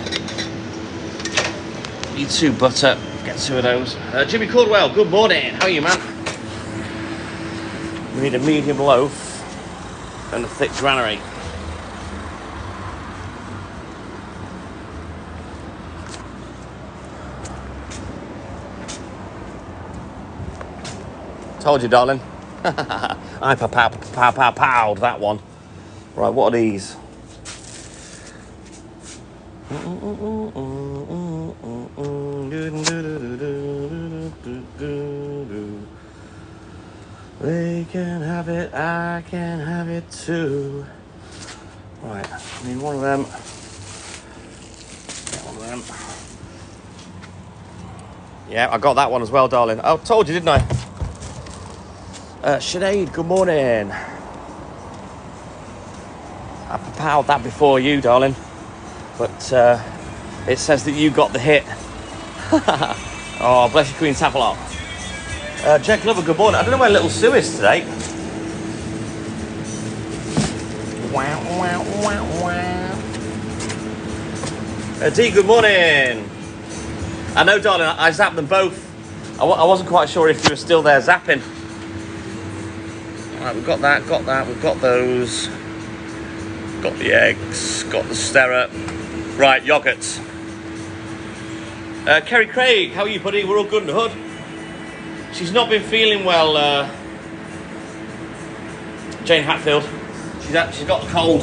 Need 2 butter, get 2 of those. Jimmy Caldwell, good morning. How are you, man? We need a medium loaf and a thick granary. Told you, darling. I powed that one. Right, what are these? They can have it, I can have it too. Right, I need one of them. Get one of them. Yeah, I got that one as well, darling. I told you, didn't I? Sinead, good morning. I powed that before you, darling. But it says that you got the hit. Oh, bless you, Queen Tapalot. Jack Glover, good morning. I don't know where little Sue is today. D, good morning. I know, darling, I zapped them both. I wasn't quite sure if you were still there zapping. Right, we've got that, we've got those. Got the eggs, got the stirrup. Right, yogurts. Kerry Craig, how are you, buddy? We're all good in the hood. She's not been feeling well, Jane Hatfield. She's got a cold,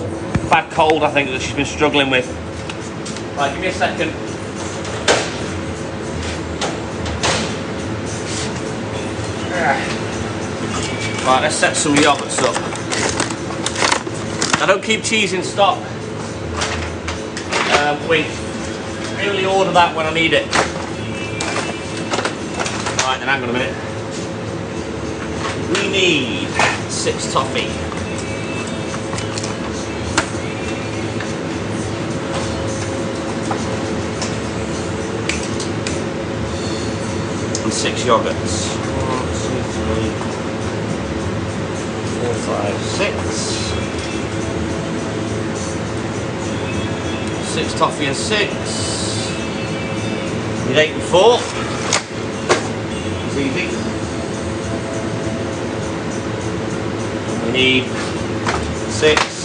bad cold, I think, that she's been struggling with. Right, give me a second. Right, let's set some yogurts up. I don't keep cheese in stock. We only order that when I need it. Right, then hang on a minute. We need 6 toffee. yogurts. 1, 2, 3, 4, 5, 6. 6 toffee and 6. Need 8 and 4. It's easy. We need 6.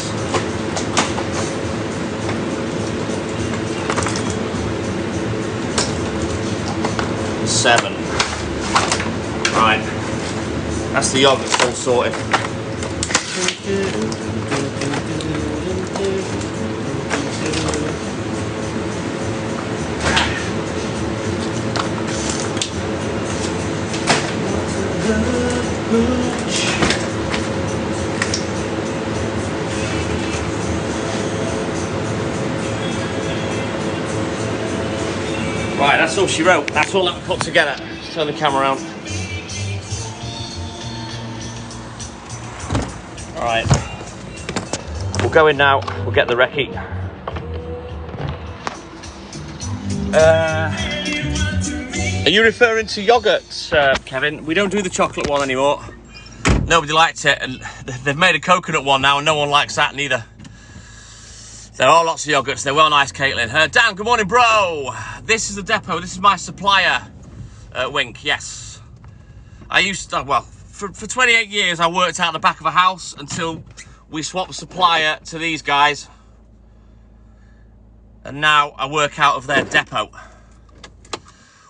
7. Right, that's the yogurt all sorted. Right, that's all she wrote. That's all that we put together. Just turn the camera around. Alright. We'll go in now. We'll get the recce. Are you referring to yogurts, Kevin? We don't do the chocolate one anymore. Nobody liked it, and they've made a coconut one now, and no one likes that neither. There are lots of yogurts. They're well nice, Caitlin. Dan, good morning, bro. This is the depot. This is my supplier. Wink, yes. I used to, well, for 28 years, I worked out the back of a house until we swapped supplier to these guys. And now I work out of their depot.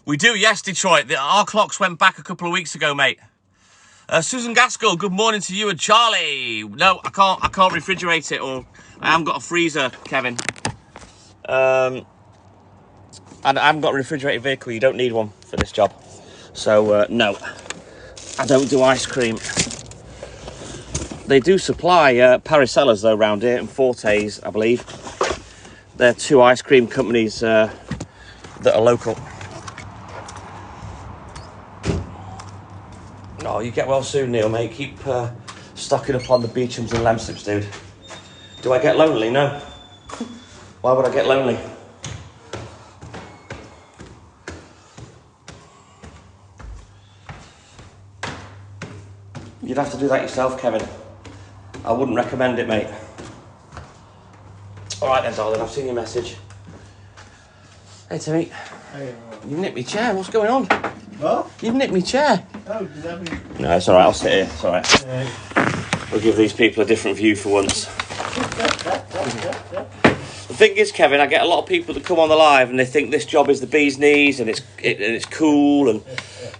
We do, yes, Detroit. Our clocks went back a couple of weeks ago, mate. Susan Gaskell, good morning to you and Charlie. No, I can't refrigerate it, or I haven't got a freezer, Kevin. I haven't got a refrigerated vehicle. You don't need one for this job. So, no, I don't do ice cream. They do supply Parisellas, though, around here, and Fortes, I believe. They're 2 ice cream companies that are local. Oh, you get well soon, Neil, mate. Keep stocking up on the Beechams and Lemsips, dude. Do I get lonely? No. Why would I get lonely? You'd have to do that yourself, Kevin. I wouldn't recommend it, mate. All right then, darling, I've seen your message. Hey, Timmy. Hey, You've nicked me chair. What's going on? what? You've nicked me chair. Oh, did that mean? No, it's all right. I'll sit here. It's all right. Yeah. We'll give these people a different view for once. The thing is, Kevin, I get a lot of people that come on the live and they think this job is the bee's knees and it's cool and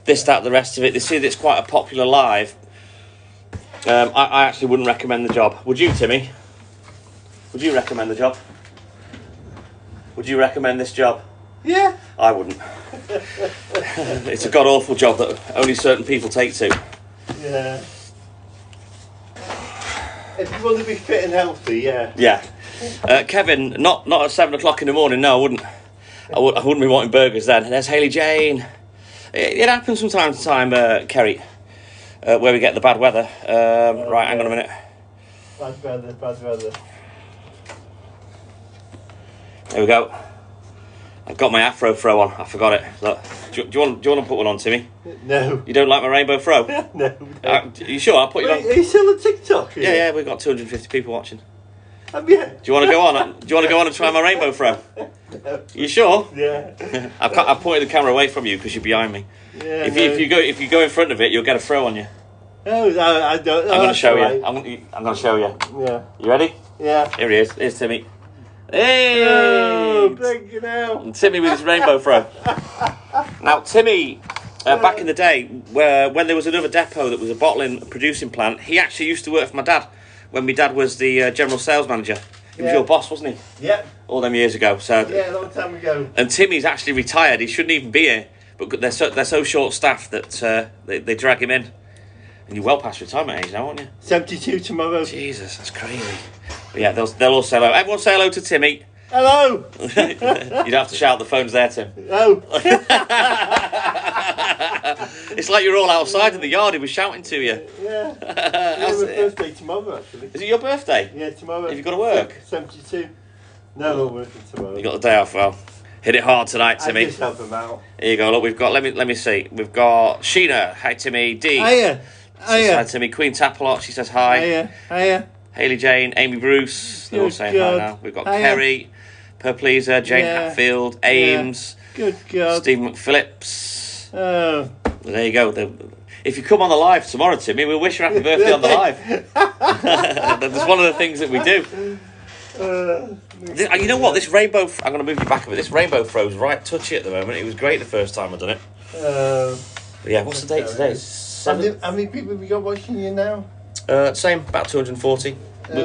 this, that, the rest of it. They see that it's quite a popular live. I actually wouldn't recommend the job. Would you, Timmy? Would you recommend the job? Would you recommend this job? Yeah. I wouldn't. It's a god-awful job that only certain people take to. Yeah. If you want to be fit and healthy, yeah. Yeah. Kevin, not at 7 o'clock in the morning. No, I wouldn't. I wouldn't be wanting burgers then. There's Hayley Jane. It happens from time to time, Kerry, where we get the bad weather. Right, hang on a minute. Bad weather, bad weather. There we go. I've got my afro throw on. I forgot it. Look, do you want to put one on, Timmy? No. You don't like my rainbow throw? No. Are you sure? I'll put it on. Wait, are you still on TikTok? Yeah, we've got 250 people watching. Have you? Do you want to go on? Do you want to go on and try my rainbow throw? No. You sure? Yeah. I've pointed the camera away from you because you're behind me. Yeah. If you go in front of it, you'll get a throw on you. No, I don't. I'm going to show right. you. I'm going to show you. Yeah. You ready? Yeah. Here he is. Here's Timmy. Hey! Oh, thank you now. And Timmy with his rainbow throw. Now, Timmy, back in the day, when there was another depot that was a bottling producing plant, he actually used to work for my dad when my dad was the general sales manager. He was your boss, wasn't he? Yeah. All them years ago. So. Yeah, a long time ago. And Timmy's actually retired. He shouldn't even be here, but they're so short staffed that they drag him in. And you're well past retirement age now, aren't you? 72 tomorrow. Jesus, that's crazy. But yeah, they'll all say hello. Everyone say hello to Timmy. Hello. You'd have to shout, the phone's there, Tim. Oh. It's like you're all outside in the yard. He was shouting to you. Yeah. It's my birthday tomorrow, actually. Is it your birthday? Yeah, tomorrow. Have you got to work? 72. No, I'm not working tomorrow. You got the day off. Well, Hit it hard tonight, Timmy. I just help him out. Here you go. Look, we've got. Let me see. We've got Sheena. Hi, Timmy. Dee. Hiya. Hi, Timmy. Queen Tapalot. She says hi. Hiya. Haley Jane. Amy Bruce. They're all saying hi now. We've got Kerry. Perpleaser. Jane Hatfield. Ames. Good God. Stephen McPhillips. Oh. There you go. If you come on the live tomorrow, Timmy, we'll wish you happy birthday on the live. That's one of the things that we do. You know what? This rainbow... I'm going to move you back a bit. This rainbow throws right touchy at the moment. It was great the first time I've done it. But yeah, what's the date today? How many people have you got watching you now? Same, about 240.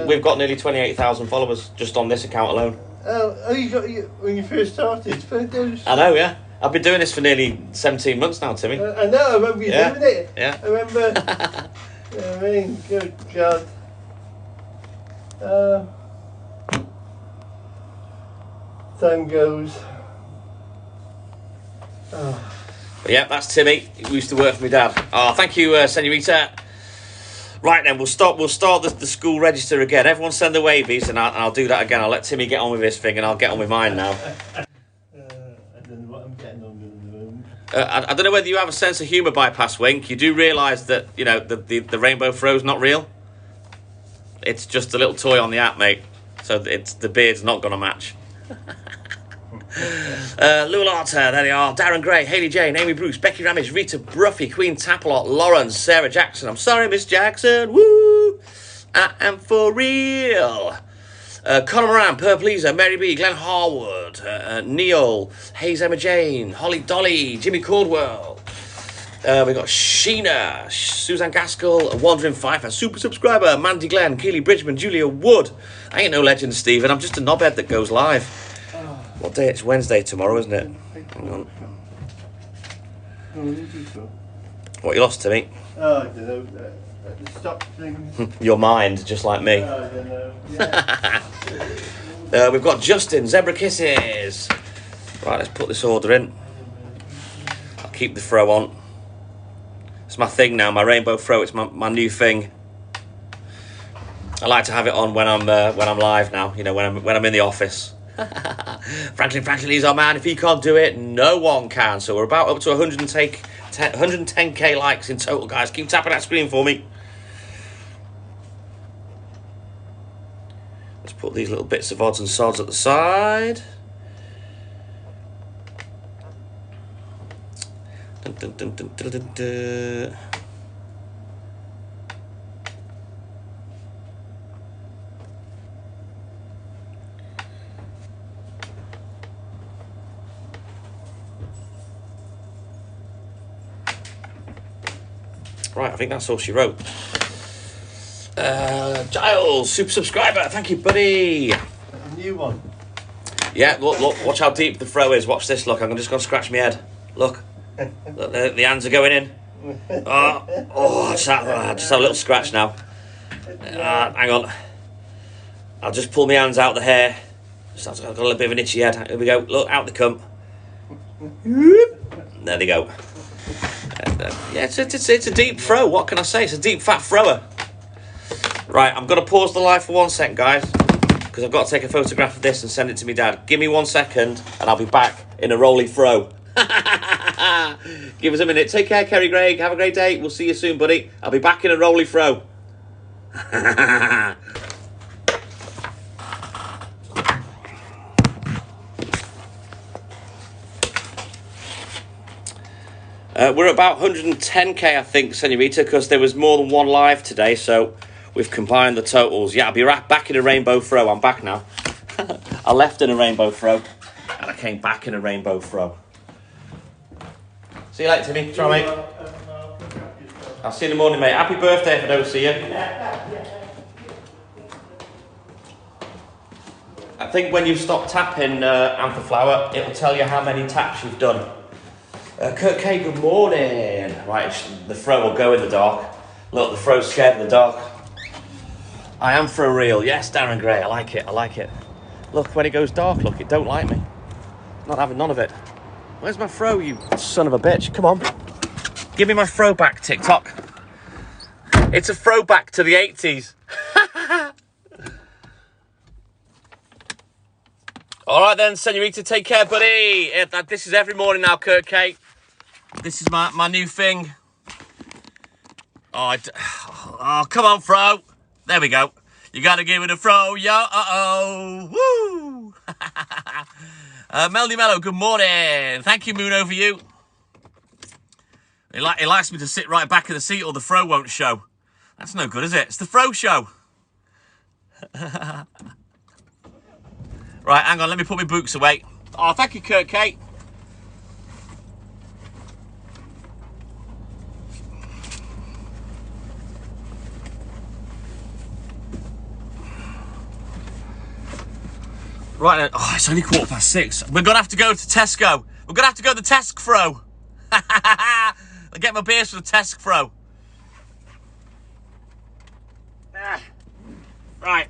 We've got nearly 28,000 followers just on this account alone. Oh, you got when you first started photos? I know, yeah. I've been doing this for nearly 17 months now, Timmy. I know, I remember you doing it. Yeah. I remember. I mean, good God. Time goes. Oh. But yeah, that's Timmy. He used to work for my dad. Oh, thank you, Senorita. Right then, we'll start the school register again. Everyone send the wavies, and I'll do that again. I'll let Timmy get on with his thing, and I'll get on with mine now. I don't know what I'm getting on with at the moment. I don't know whether you have a sense of humour, Bypass Wink. You do realise that, you know, the rainbow throw's not real? It's just a little toy on the app, mate. So the beard's not going to match. Lualata, there they are. Darren Gray, Haley Jane, Amy Bruce, Becky Ramish, Rita Bruffy, Queen Tapalot, Lauren, Sarah Jackson. I'm sorry, Miss Jackson. Woo! I am for real. Conor Moran, Perpleaser, Mary B, Glenn Harwood, Neil, Hayes Emma Jane, Holly Dolly, Jimmy Caldwell. We've got Sheena, Suzanne Gaskell, Wandering Fifer, Super Subscriber, Mandy Glenn, Keely Bridgman, Julia Wood. I ain't no legend, Stephen. I'm just a knobhead that goes live. What day? It's Wednesday tomorrow, isn't it? Hang on. What you lost to me? Oh, I don't know. The stop things. Your mind, just like me. Oh, I don't know. Yeah. We've got Justin, Zebra Kisses. Right, let's put this order in. I'll keep the throw on. It's my thing now, my rainbow throw. It's my new thing. I like to have it on when I'm live now. You know, when I'm in the office. Franklin, he's our man. If he can't do it, no one can. So we're about up to 110k likes in total, guys. Keep tapping that screen for me. Let's put these little bits of odds and sods at the side. Dun, dun, dun, dun, dun, dun, dun. Right, I think that's all she wrote. Giles, super subscriber, thank you, buddy. A new one. Yeah, look, watch how deep the throw is. Watch this, look, I'm just going to scratch my head. Look, the hands are going in. I just have a little scratch now. Hang on. I'll just pull my hands out the hair. I've got a little bit of an itchy head. Here we go, look, out they come. There they go. Yeah, it's a deep throw. What can I say? It's a deep fat thrower. Right, I'm going to pause the live for 1 second, guys, because I've got to take a photograph of this and send it to me dad. Give me 1 second and I'll be back in a rolly throw. Give us a minute. Take care, Kerry Gregg. Have a great day. We'll see you soon, buddy. I'll be back in a rolly throw. We're about 110k, I think, Senorita, because there was more than one live today, so we've combined the totals. Yeah, I'll be right back in a rainbow throw. I'm back now. I left in a rainbow throw, and I came back in a rainbow throw. See you later, Timmy. Try, mate. I'll see you in the morning, mate. Happy birthday if I don't see you. I think when you stop tapping Ampliflower, it'll tell you how many taps you've done. Kurt K, good morning. Right, the throw will go in the dark. Look, the throw's scared in the dark. I am for real. Yes, Darren Gray, I like it, I like it. Look, when it goes dark, look, it don't like me. Not having none of it. Where's my throw, you son of a bitch? Come on. Give me my throwback, TikTok. It's a throwback to the 80s. All right then, senorita, take care, buddy. This is every morning now, Kurt Kate. This is my new thing. Oh, come on, Fro. There we go. You got to give it a Fro, yo, woo. Melody Mello, good morning. Thank you, Moon, over you. He likes me to sit right back in the seat or the Fro won't show. That's no good, is it? It's the Fro show. Right, hang on, let me put my boots away. Oh, thank you, Kurt Kate. Right then, oh, it's only 6:15. We're going to have to go to Tesco. We're going to have to go to the Tesco. I get my beers for the Tesco. Right.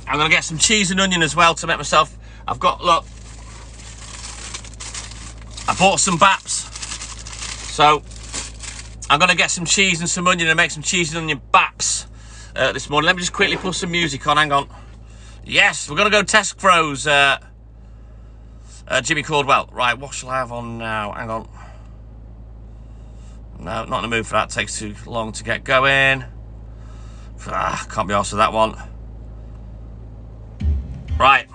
I'm going to get some cheese and onion as well to make myself... look. I bought some baps. So, I'm going to get some cheese and some onion and make some cheese and onion baps. This morning. Let me just quickly put some music on. Hang on. Yes, we're going to go Tesco's. Jimmy Caldwell. Right, what shall I have on now? Hang on. No, not in the mood for that. It takes too long to get going. Can't be arsed with that one. Right.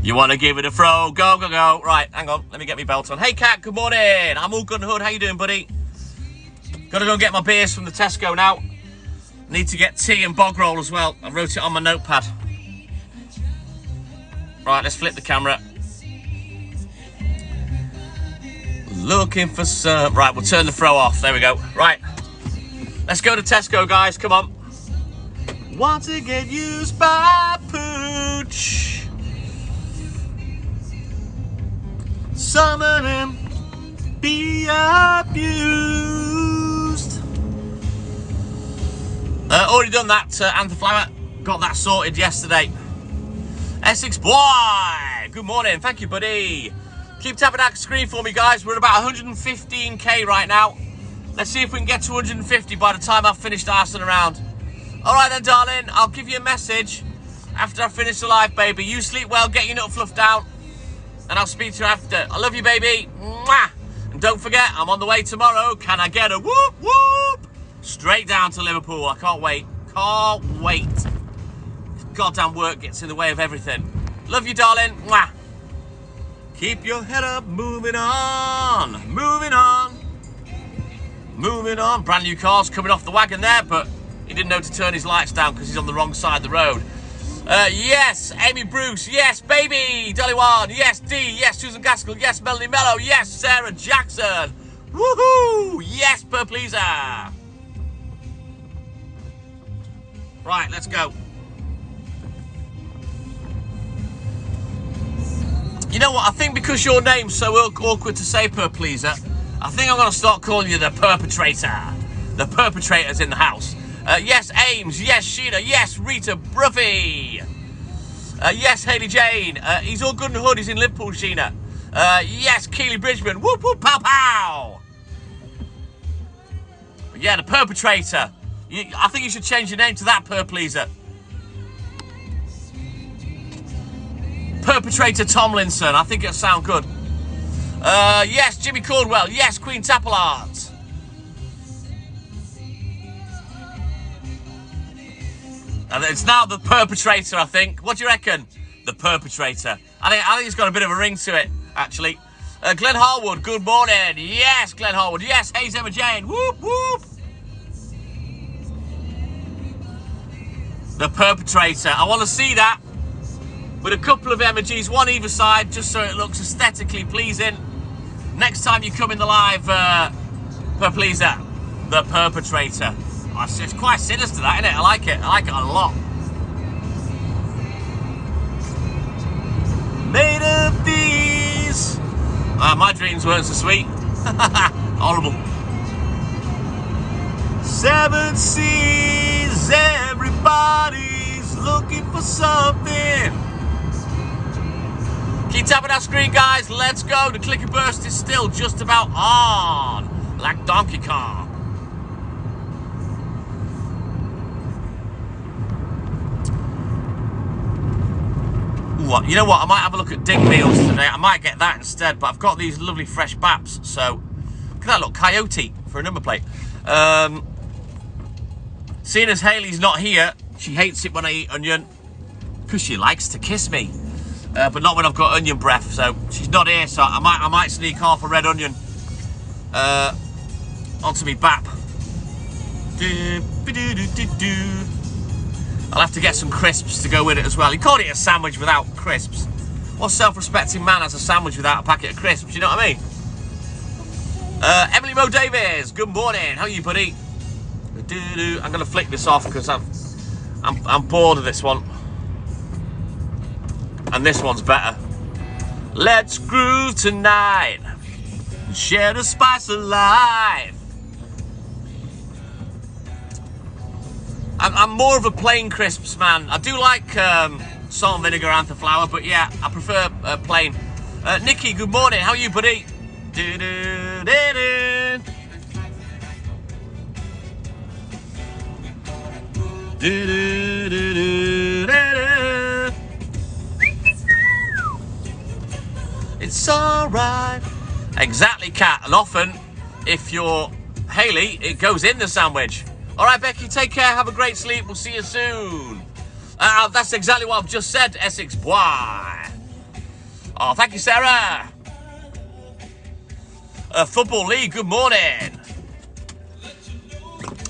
You want to give it a throw? Go, go, go. Right, hang on. Let me get my belt on. Hey, Cat, good morning. I'm all good and hood. How you doing, buddy? Gotta go get my beers from the Tesco now. Need to get tea and bog roll as well. I wrote it on my notepad. Right, let's flip the camera. Looking for some... Right, we'll turn the throw off. There we go. Right. Let's go to Tesco, guys. Come on. Want to get used by Pooch. Some of them be abused. Already done that, Antherflower. Got that sorted yesterday. Essex boy, good morning. Thank you, buddy. Keep tapping that screen for me, guys. We're at about 115k right now. Let's see if we can get to 150 by the time I've finished arsing around. All right then, darling. I'll give you a message after I finish the live, baby. You sleep well, get your nut fluffed down, and I'll speak to you after. I love you, baby. Mwah! And don't forget, I'm on the way tomorrow. Can I get a whoop, whoop? Straight down to Liverpool. I can't wait. Can't wait. Goddamn work gets in the way of everything. Love you, darling. Mwah. Keep your head up. Moving on. Moving on. Moving on. Brand new car's coming off the wagon there, but he didn't know to turn his lights down because he's on the wrong side of the road. Yes, Amy Bruce. Yes, baby. Dolly Wan. Yes, D. Yes, Susan Gaskell. Yes, Melanie Mello. Yes, Sarah Jackson. Woohoo. Yes, per pleaser. Right, let's go. You know what? I think because your name's so awkward to say, per pleaser, I think I'm going to start calling you the perpetrator. The perpetrator's in the house. Yes, Ames. Yes, Sheena. Yes, Rita Bruffy. Yes, Hayley Jane. He's all good and hood. He's in Liverpool, Sheena. Yes, Keely Bridgman. Whoop, whoop, pow, pow. Yeah, the perpetrator. I think you should change your name to that, per pleaser. Perpetrator Tomlinson. I think it'll sound good. Yes, Jimmy Caldwell. Yes, Queen Tapalart. And it's now the perpetrator, I think. What do you reckon? The perpetrator. I think it's got a bit of a ring to it, actually. Glenn Harwood, good morning. Yes, Glenn Harwood. Yes, Hayes Emma Jane. Whoop, whoop. The perpetrator. I want to see that. With a couple of emojis, one either side, just so it looks aesthetically pleasing. Next time you come in the live, per pleaser, the perpetrator. Oh, it's quite sinister, that, isn't it? I like it. I like it a lot. Made of these. My dreams weren't so sweet. Horrible. 7 seas, everybody's looking for something. Keep tapping that screen, guys. Let's go. The clicker burst is still just about on, like Donkey Kong. what? You know what? I might have a look at Ding Meals today. I might get that instead, but I've got these lovely fresh baps. So, look at that, look, Coyote for a number plate. Seeing as Hayley's not here, she hates it when I eat onion because she likes to kiss me. But not when I've got onion breath. So she's not here, so I might sneak half a red onion onto me bap. I'll have to get some crisps to go with it as well. You called it a sandwich without crisps. What self-respecting man has a sandwich without a packet of crisps? You know what I mean? Emily Mo Davies, good morning. How are you, buddy? I'm gonna flick this off because I'm bored of this one, and this one's better. Let's groove tonight and share the spice of life. I'm more of a plain crisps man. I do like salt and vinegar and the flour, but yeah, I prefer plain. Nikki, good morning. How are you, buddy? It's alright. Exactly, Kat. And often, if you're Hayley, it goes in the sandwich. Alright, Becky, take care. Have a great sleep. We'll see you soon. That's exactly what I've just said, Essex boy. Oh, thank you, Sarah. Football League, good morning.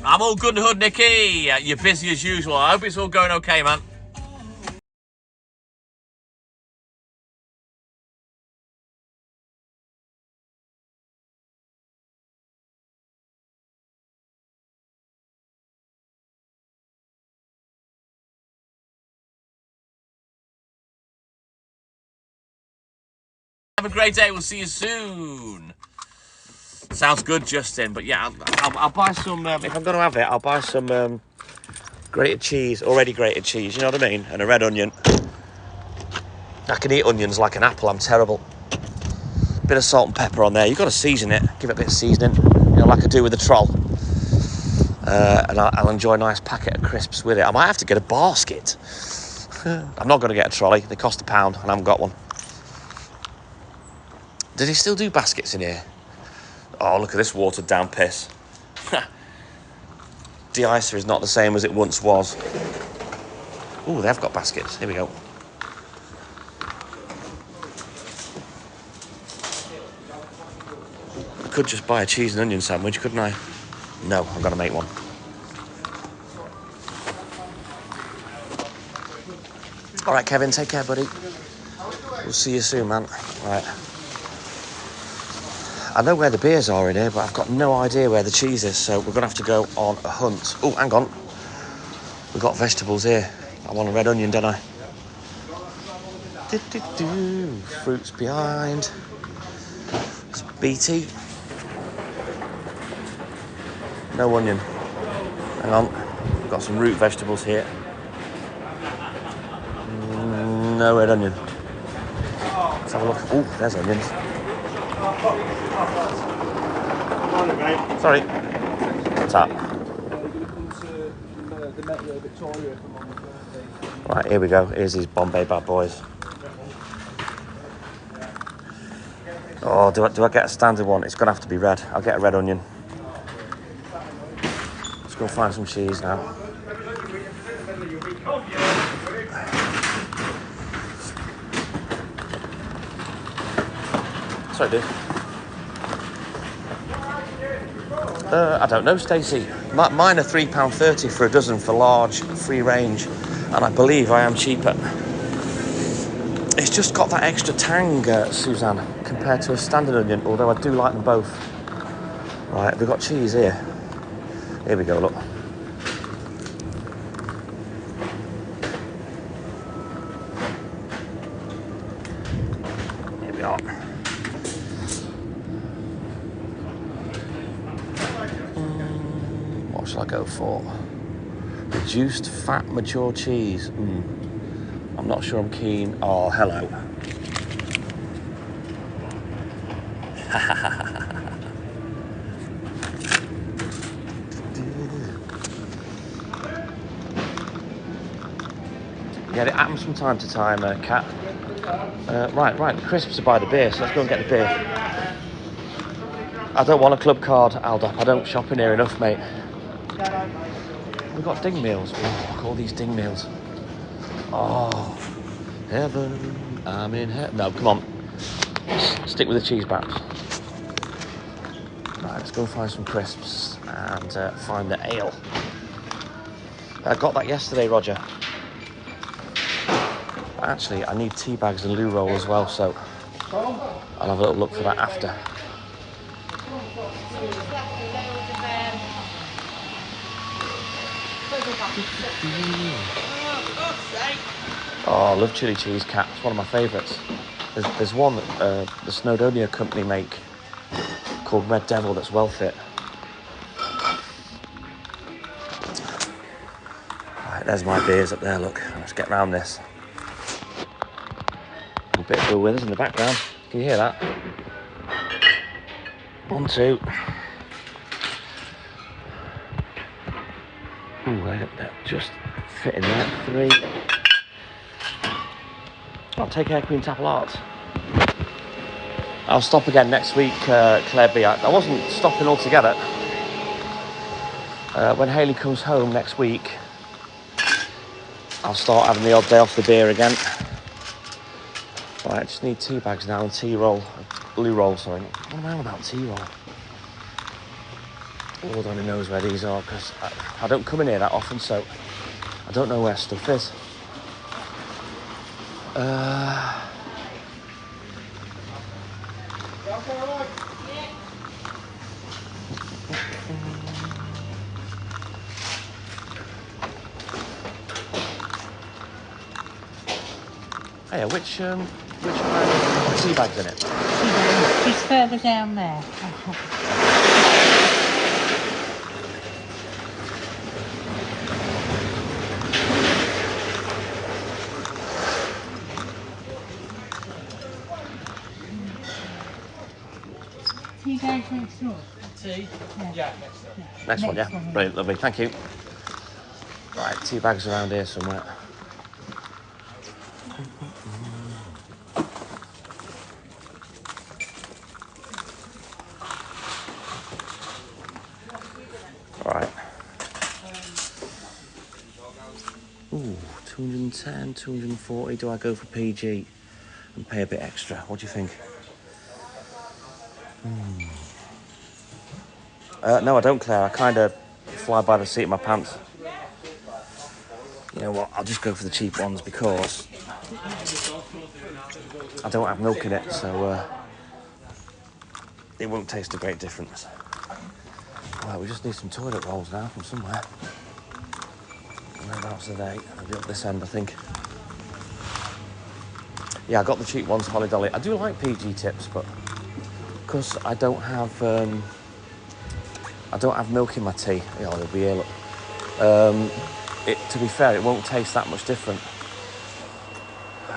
I'm all good and hood, Nikki. You're busy as usual. I hope it's all going okay, man. Have a great day. We'll see you soon. Sounds good, Justin. But yeah, I'll buy some. If I'm going to have it, I'll buy some grated cheese, already grated cheese. You know what I mean? And a red onion. I can eat onions like an apple. I'm terrible. Bit of salt and pepper on there. You've got to season it. Give it a bit of seasoning. You know, like I do with the troll. And I'll enjoy a nice packet of crisps with it. I might have to get a basket. I'm not going to get a trolley. They cost £1 and I haven't got one. Do they still do baskets in here? Oh, look at this watered down piss. De-icer is not the same as it once was. Oh, they've got baskets. Here we go. I could just buy a cheese and onion sandwich, couldn't I? No, I'm going to make one. All right, Kevin, take care, buddy. We'll see you soon, man. All right. I know where the beers are in here, but I've got no idea where the cheese is, so we're going to have to go on a hunt. Oh, hang on. We've got vegetables here. I want a red onion, don't I? Fruits behind. It's BT. No onion. Hang on. We've got some root vegetables here. No red onion. Let's have a look. Oh, there's onions. Sorry. What's that? Right, here we go. Here's these Bombay bad boys. Oh, do I get a standard one? It's going to have to be red. I'll get a red onion. Let's go find some cheese now. Sorry, dude. I don't know, Stacey. Mine are £3.30 for a dozen for large, free range, and I believe I am cheaper. It's just got that extra tang, Suzanne, compared to a standard onion, although I do like them both. Right, we've got cheese here. Here we go, look. Here we are. What shall I go for? Reduced fat mature cheese. I'm not sure I'm keen. Oh, hello. Yeah, it happens from time to time, Kat. Right, the crisps are by the beer, so let's go and get the beer. I don't want a club card, Aldap. I don't shop in here enough, mate. We've got ding meals. Oh, look, all these ding meals. Oh, heaven. I'm in heaven. No, come on. Stick with the cheese baps. Right, let's go find some crisps and find the ale. I got that yesterday, Roger. Actually, I need tea bags and loo roll as well, so I'll have a little look for that after. Oh, I love chili cheese, Cat. It's one of my favourites. There's one that the Snowdonia company make called Red Devil that's well fit. Right, there's my beers up there, look. Let's get round this. A bit of Bill Withers in the background. Can you hear that? 1, 2. Ooh, they're just fitting there. 3. I'll take Air Queen Tapple Arts. I'll stop again next week, Claire B. I wasn't stopping altogether. When Hayley comes home next week, I'll start having the odd day off the beer again. Right, I just need tea bags now and tea roll. Blue roll, sorry. What am I on about tea roll? Lord only knows where these are, because I don't come in here that often, so I don't know where stuff is. Hey, which tea bag's in it? Just further down there. Tea bags next door. Tea? Yeah, next door. Next one, yeah. Brilliant, lovely, thank you. Right, tea bags around here somewhere. Right. Ooh, 210, 240. Do I go for PG and pay a bit extra? What do you think? No, I don't, Claire. I kind of fly by the seat of my pants. You know what? I'll just go for the cheap ones because I don't have milk in it, so it won't taste a great difference. Right, we just need some toilet rolls now from somewhere. Whereabouts are they? They'll be up this end, I think. Yeah, I got the cheap ones, Holly Dolly. I do like PG tips, but because I don't have milk in my tea. You know, they'll be here. Look. To be fair, it won't taste that much different. Oh,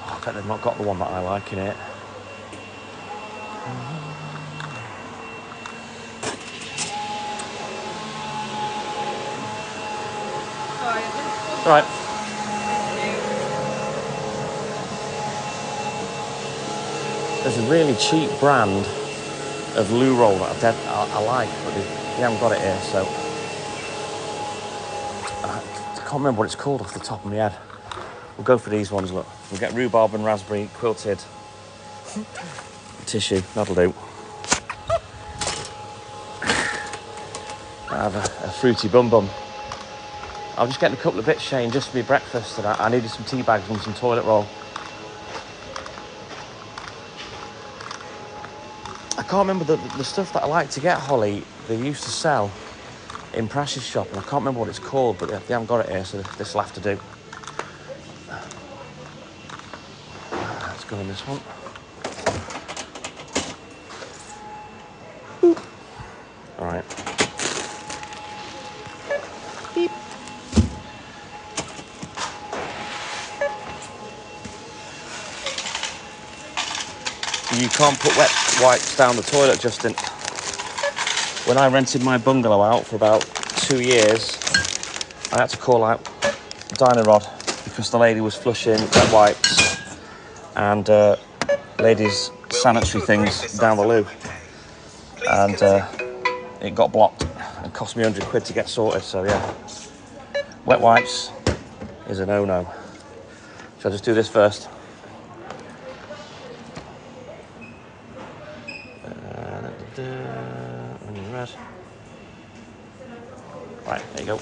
I bet they've not got the one that I like in it. Right. There's a really cheap brand of loo roll that I like, but they haven't got it here, so I can't remember what it's called off the top of my head. We'll go for these ones, look. We'll get rhubarb and raspberry quilted tissue, that'll do. I have a fruity bum bum. I was just getting a couple of bits, Shane, just for my breakfast, and I needed some tea bags and some toilet roll. I can't remember the stuff that I like to get, Holly, they used to sell in Prash's shop, and I can't remember what it's called, but they haven't got it here, so this will have to do. Let's go in this one. Boop. All right. Beep. You can't put wet wipes down the toilet, Justin. When I rented my bungalow out for about 2 years, I had to call out Dynarod because the lady was flushing wet wipes and ladies' sanitary things down the loo, and it got blocked and cost me 100 quid to get sorted. So yeah, wet wipes is a no-no. Shall I just do this first? Onion red. Right, there you go.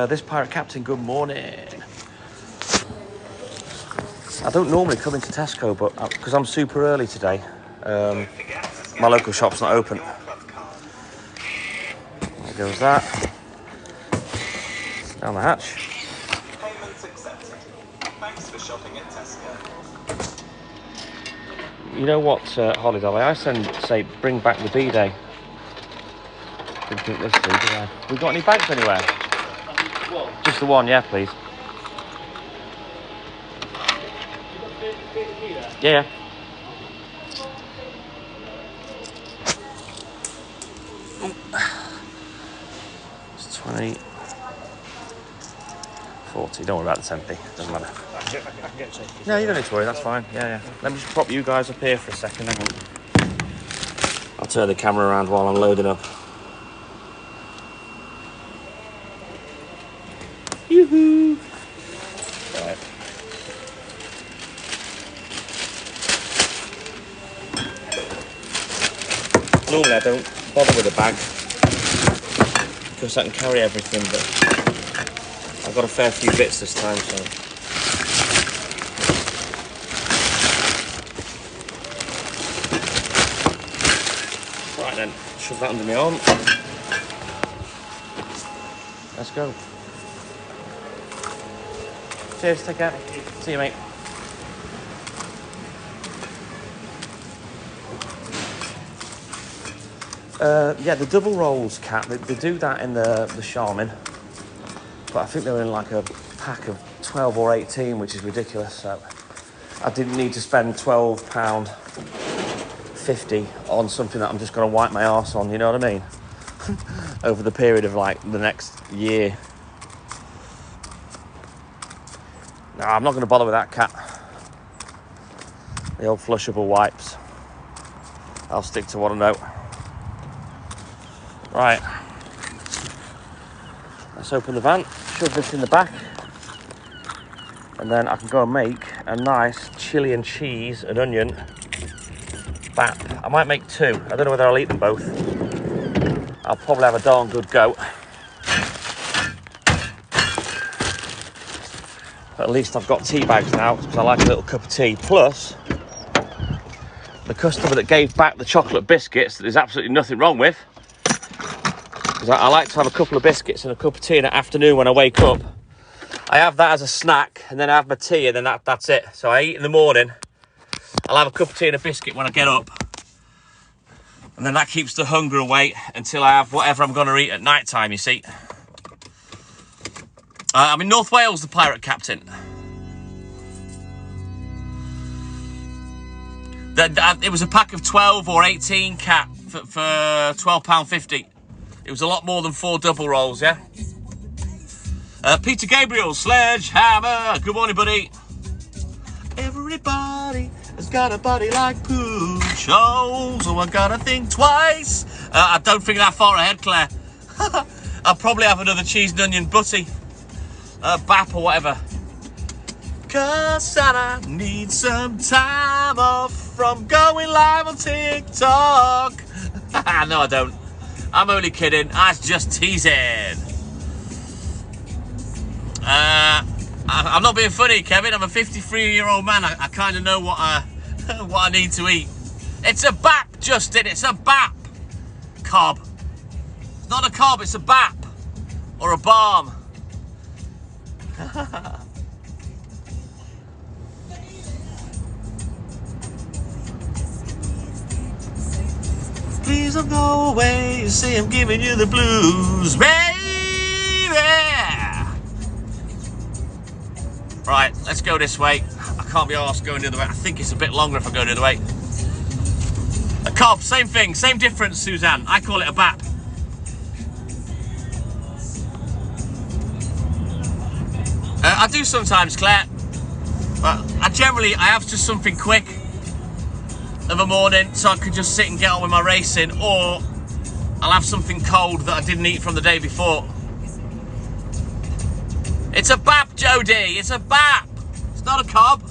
This pirate captain, good morning. I don't normally come into Tesco, but because I'm super early today, my local shop's not open. There goes that. Down the hatch. Payments accepted. Thanks for shopping at Tesco. You know what, Holly Dolly? I say bring back the B-Day. Didn't think this through, did I? We got any bags anywhere? What? Just the one, yeah, please. Yeah. It's 20, 40. Don't worry about the 10p. Doesn't matter. I can get taken. No, you don't need to worry. That's fine. Yeah. Let me just prop you guys up here for a second. Hang on. I'll turn the camera around while I'm loading up. Yoo-hoo! Right. Normally I don't bother with a bag because I can carry everything, but I've got a fair few bits this time, so. Right then, shove that under my arm. Let's go. Cheers, take care. See you, mate. Yeah, the double rolls, Cat, they do that in the Charmin, but I think they're in like a pack of 12 or 18, which is ridiculous, so I didn't need to spend £12.50 on something that I'm just going to wipe my arse on, you know what I mean? Over the period of like the next year. No, I'm not going to bother with that, Cat. The old flushable wipes. I'll stick to what I know. Right. Let's open the van, shove this in the back, and then I can go and make a nice chili and cheese and onion bap. I might make two. I don't know whether I'll eat them both. I'll probably have a darn good go. But at least I've got tea bags now because I like a little cup of tea. Plus, the customer that gave back the chocolate biscuits that there's absolutely nothing wrong with, because I like to have a couple of biscuits and a cup of tea in the afternoon when I wake up. I have that as a snack, and then I have my tea, and then that's it. So I eat in the morning, I'll have a cup of tea and a biscuit when I get up, and then that keeps the hunger away until I have whatever I'm going to eat at night time, you see. I'm in North Wales, the pirate captain. It was a pack of 12 or 18, Cat, for £12.50. It was a lot more than 4 double rolls, yeah? Peter Gabriel, Sledgehammer. Good morning, buddy. Everybody has got a body like Pooch. Oh, so I gotta think twice. I don't think that far ahead, Claire. I'll probably have another cheese and onion butty. Bap or whatever. 'Cause I need some time off from going live on TikTok. No, I don't. I'm only kidding. I was just teasing. I'm not being funny, Kevin. I'm a 53-year-old man. I kind of know what I need to eat. It's a bap, Justin. It's a bap. Cob. It's not a cob. It's a bap or a balm. Please don't go away. You see I'm giving you the blues, baby. Right, let's go this way. I can't be arsed going the other way. I think it's a bit longer if I go the other way. A cob, same thing, same difference, Suzanne. I call it a bap. I do sometimes, Claire. But I have just something quick of a morning, so I could just sit and get on with my racing, or I'll have something cold that I didn't eat from the day before. It's a bap, Jody. It's a bap. It's not a cob.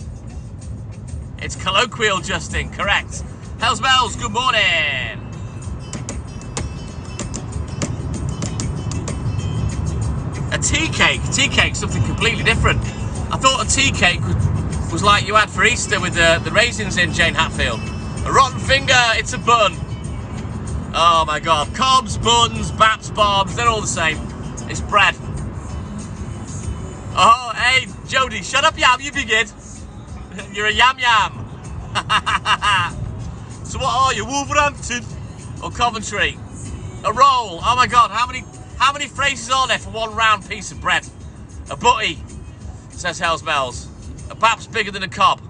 It's colloquial, Justin. Correct. Hells bells. Good morning. A tea cake. Tea cake's something completely different. I thought a tea cake was like you had for Easter with the raisins in, Jane Hatfield. A rotten finger. It's a bun. Oh my God. Cobs, buns, baps, barbs. They're all the same. It's bread. Oh, hey, Jody, shut up, yam, you begin. You're a yam yam. So what are you, Wolverhampton or Coventry? A roll. Oh my God, how many phrases are there for one round piece of bread? A butty, says Hells Bells. A bap's bigger than a cob.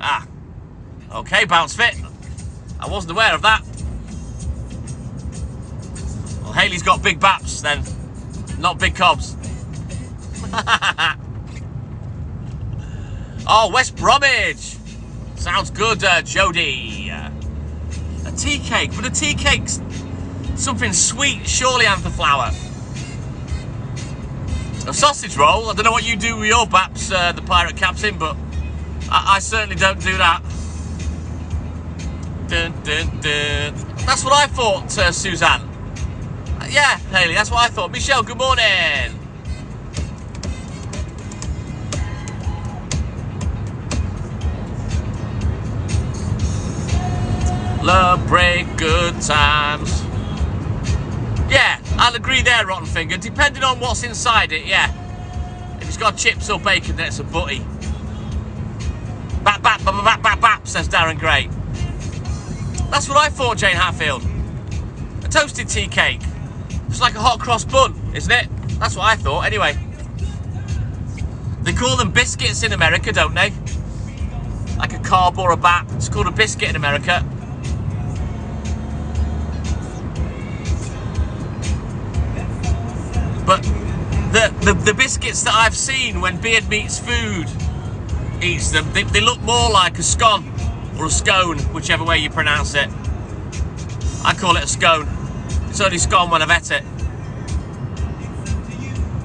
Ah, okay, bounce fit. I wasn't aware of that. Well, Hayley's got big baps then, not big cobs. Oh, West Bromwich. Sounds good, Jody. A tea cake, but a tea cake's something sweet, surely, and the flour. A sausage roll. I don't know what you do with your baps, the pirate captain, but I certainly don't do that. Dun, dun, dun. That's what I thought, Suzanne. Yeah, Hayley, that's what I thought. Michelle, good morning. Love break good times. Yeah, I'll agree there, rotten finger. Depending on what's inside it, yeah. If it's got chips or bacon, then it's a butty. Bap, bap, bap, bap, bap, bap, says Darren Gray. That's what I thought, Jane Hatfield. A toasted tea cake. Just like a hot cross bun, isn't it? That's what I thought, anyway. They call them biscuits in America, don't they? Like a carb or a bap. It's called a biscuit in America. But the biscuits that I've seen when Beard Meats Food eats them, they look more like a scone or a scone, whichever way you pronounce it. I call it a scone. It's only scone when I've ate it.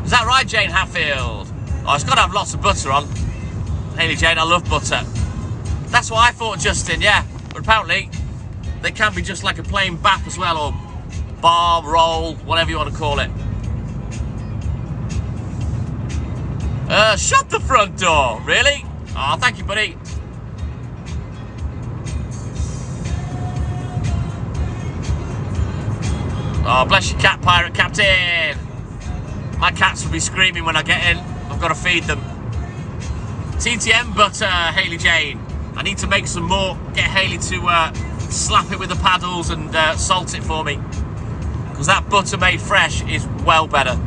Is that right, Jane Hatfield? Oh, it's got to have lots of butter on. Hayley Jane, I love butter. That's what I thought, Justin, yeah. But apparently, they can be just like a plain bap as well, or bar, roll, whatever you want to call it. Shut the front door, really? Oh, thank you, buddy. Oh, bless your cat, pirate captain. My cats will be screaming when I get in. I've got to feed them. TTM butter, Hayley Jane. I need to make some more. Get Hayley to slap it with the paddles and salt it for me. Because that butter made fresh is well better.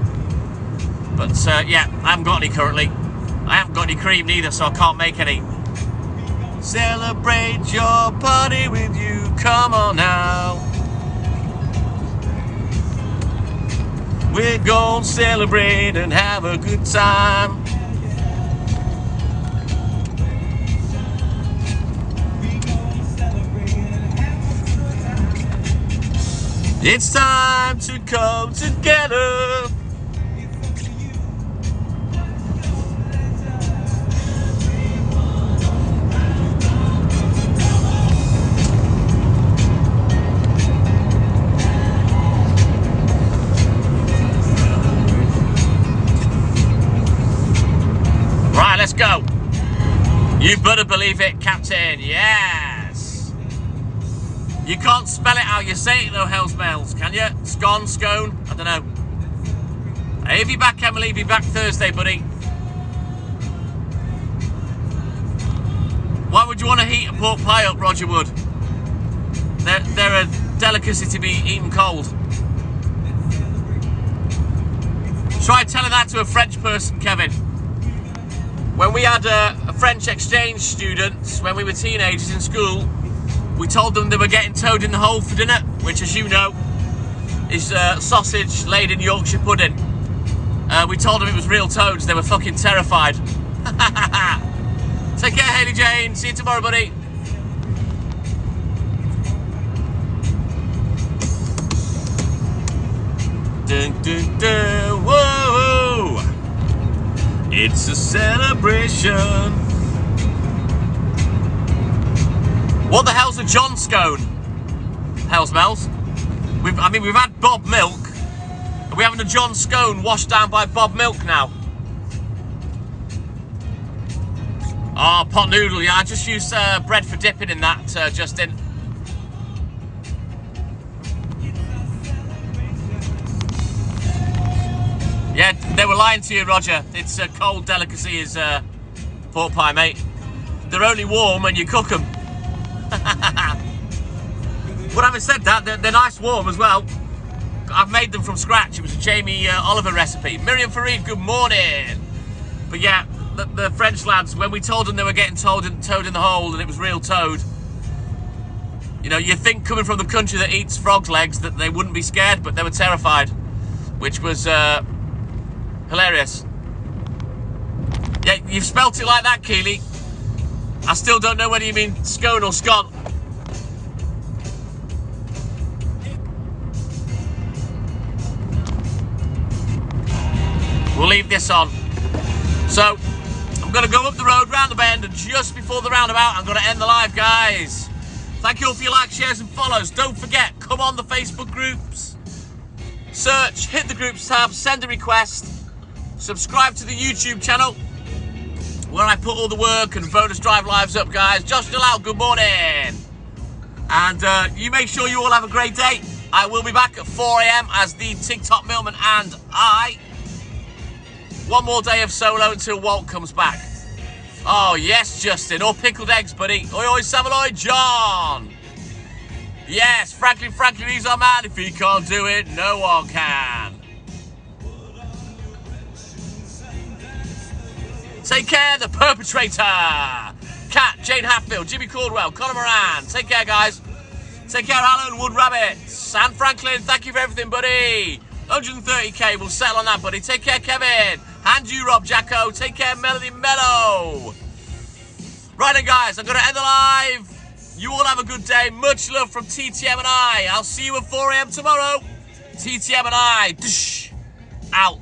But yeah, I haven't got any currently. I haven't got any cream neither, so I can't make any. Celebrate your party with you. Come on now. We're gonna celebrate and have a good time. It's time to come together. Right, let's go. You better believe it, Captain. Yes. You can't spell it how you say it though, Hells Bells, can you? Scone, scone, I don't know. Hey, if you're back, Emily, if you're back Thursday, buddy. Why would you want to heat a pork pie up, Roger Wood? They're a delicacy to be eaten cold. Try telling that to a French person, Kevin. When we had a French exchange students, when we were teenagers in school, we told them they were getting toad in the hole for dinner, which, as you know, is sausage laid in Yorkshire pudding. We told them it was real toads. They were fucking terrified. Take care, Hayley Jane. See you tomorrow, buddy. Dun, dun, dun, whoa! It's a celebration. What the hell's a John Scone? Hell's Mells. We've had Bob Milk. Are we having a John Scone washed down by Bob Milk now? Oh, pot noodle, yeah. I just use bread for dipping in that, Justin. Yeah, they were lying to you, Roger. It's a cold delicacy, is pork pie, mate. They're only warm when you cook them. But having said that, they're nice warm as well. I've made them from scratch. It was a Jamie Oliver recipe. Miriam Farid, good morning. But yeah, the French lads, when we told them they were getting toad in the hole and it was real toad, you know, you think coming from the country that eats frog's legs that they wouldn't be scared, but they were terrified, which was hilarious. Yeah, you've spelt it like that, Keely. I still don't know whether you mean scone or scone. We'll leave this on. So, I'm going to go up the road, round the bend, and just before the roundabout, I'm going to end the live, guys. Thank you all for your likes, shares, and follows. Don't forget, come on the Facebook groups. Search, hit the groups tab, send a request. Subscribe to the YouTube channel, where I put all the work and bonus drive lives up, guys. Josh Delau, good morning. And you make sure you all have a great day. I will be back at 4 AM as the TikTok Milkman and I. One more day of solo until Walt comes back. Oh, yes, Justin. Or pickled eggs, buddy. Oi, oi, Savaloy, John. Yes, Franklin, he's our man. If he can't do it, no one can. Take care, the perpetrator. Kat, Jane Hatfield, Jimmy Caldwell, Conor Moran. Take care, guys. Take care, Alan Wood Rabbit. Sam Franklin, thank you for everything, buddy. 130k, we'll settle on that, buddy. Take care, Kevin. And you, Rob Jacko. Take care, Melody Mello. Right then, guys, I'm going to end the live. You all have a good day. Much love from TTM and I. I'll see you at 4 AM tomorrow. TTM and I. Out.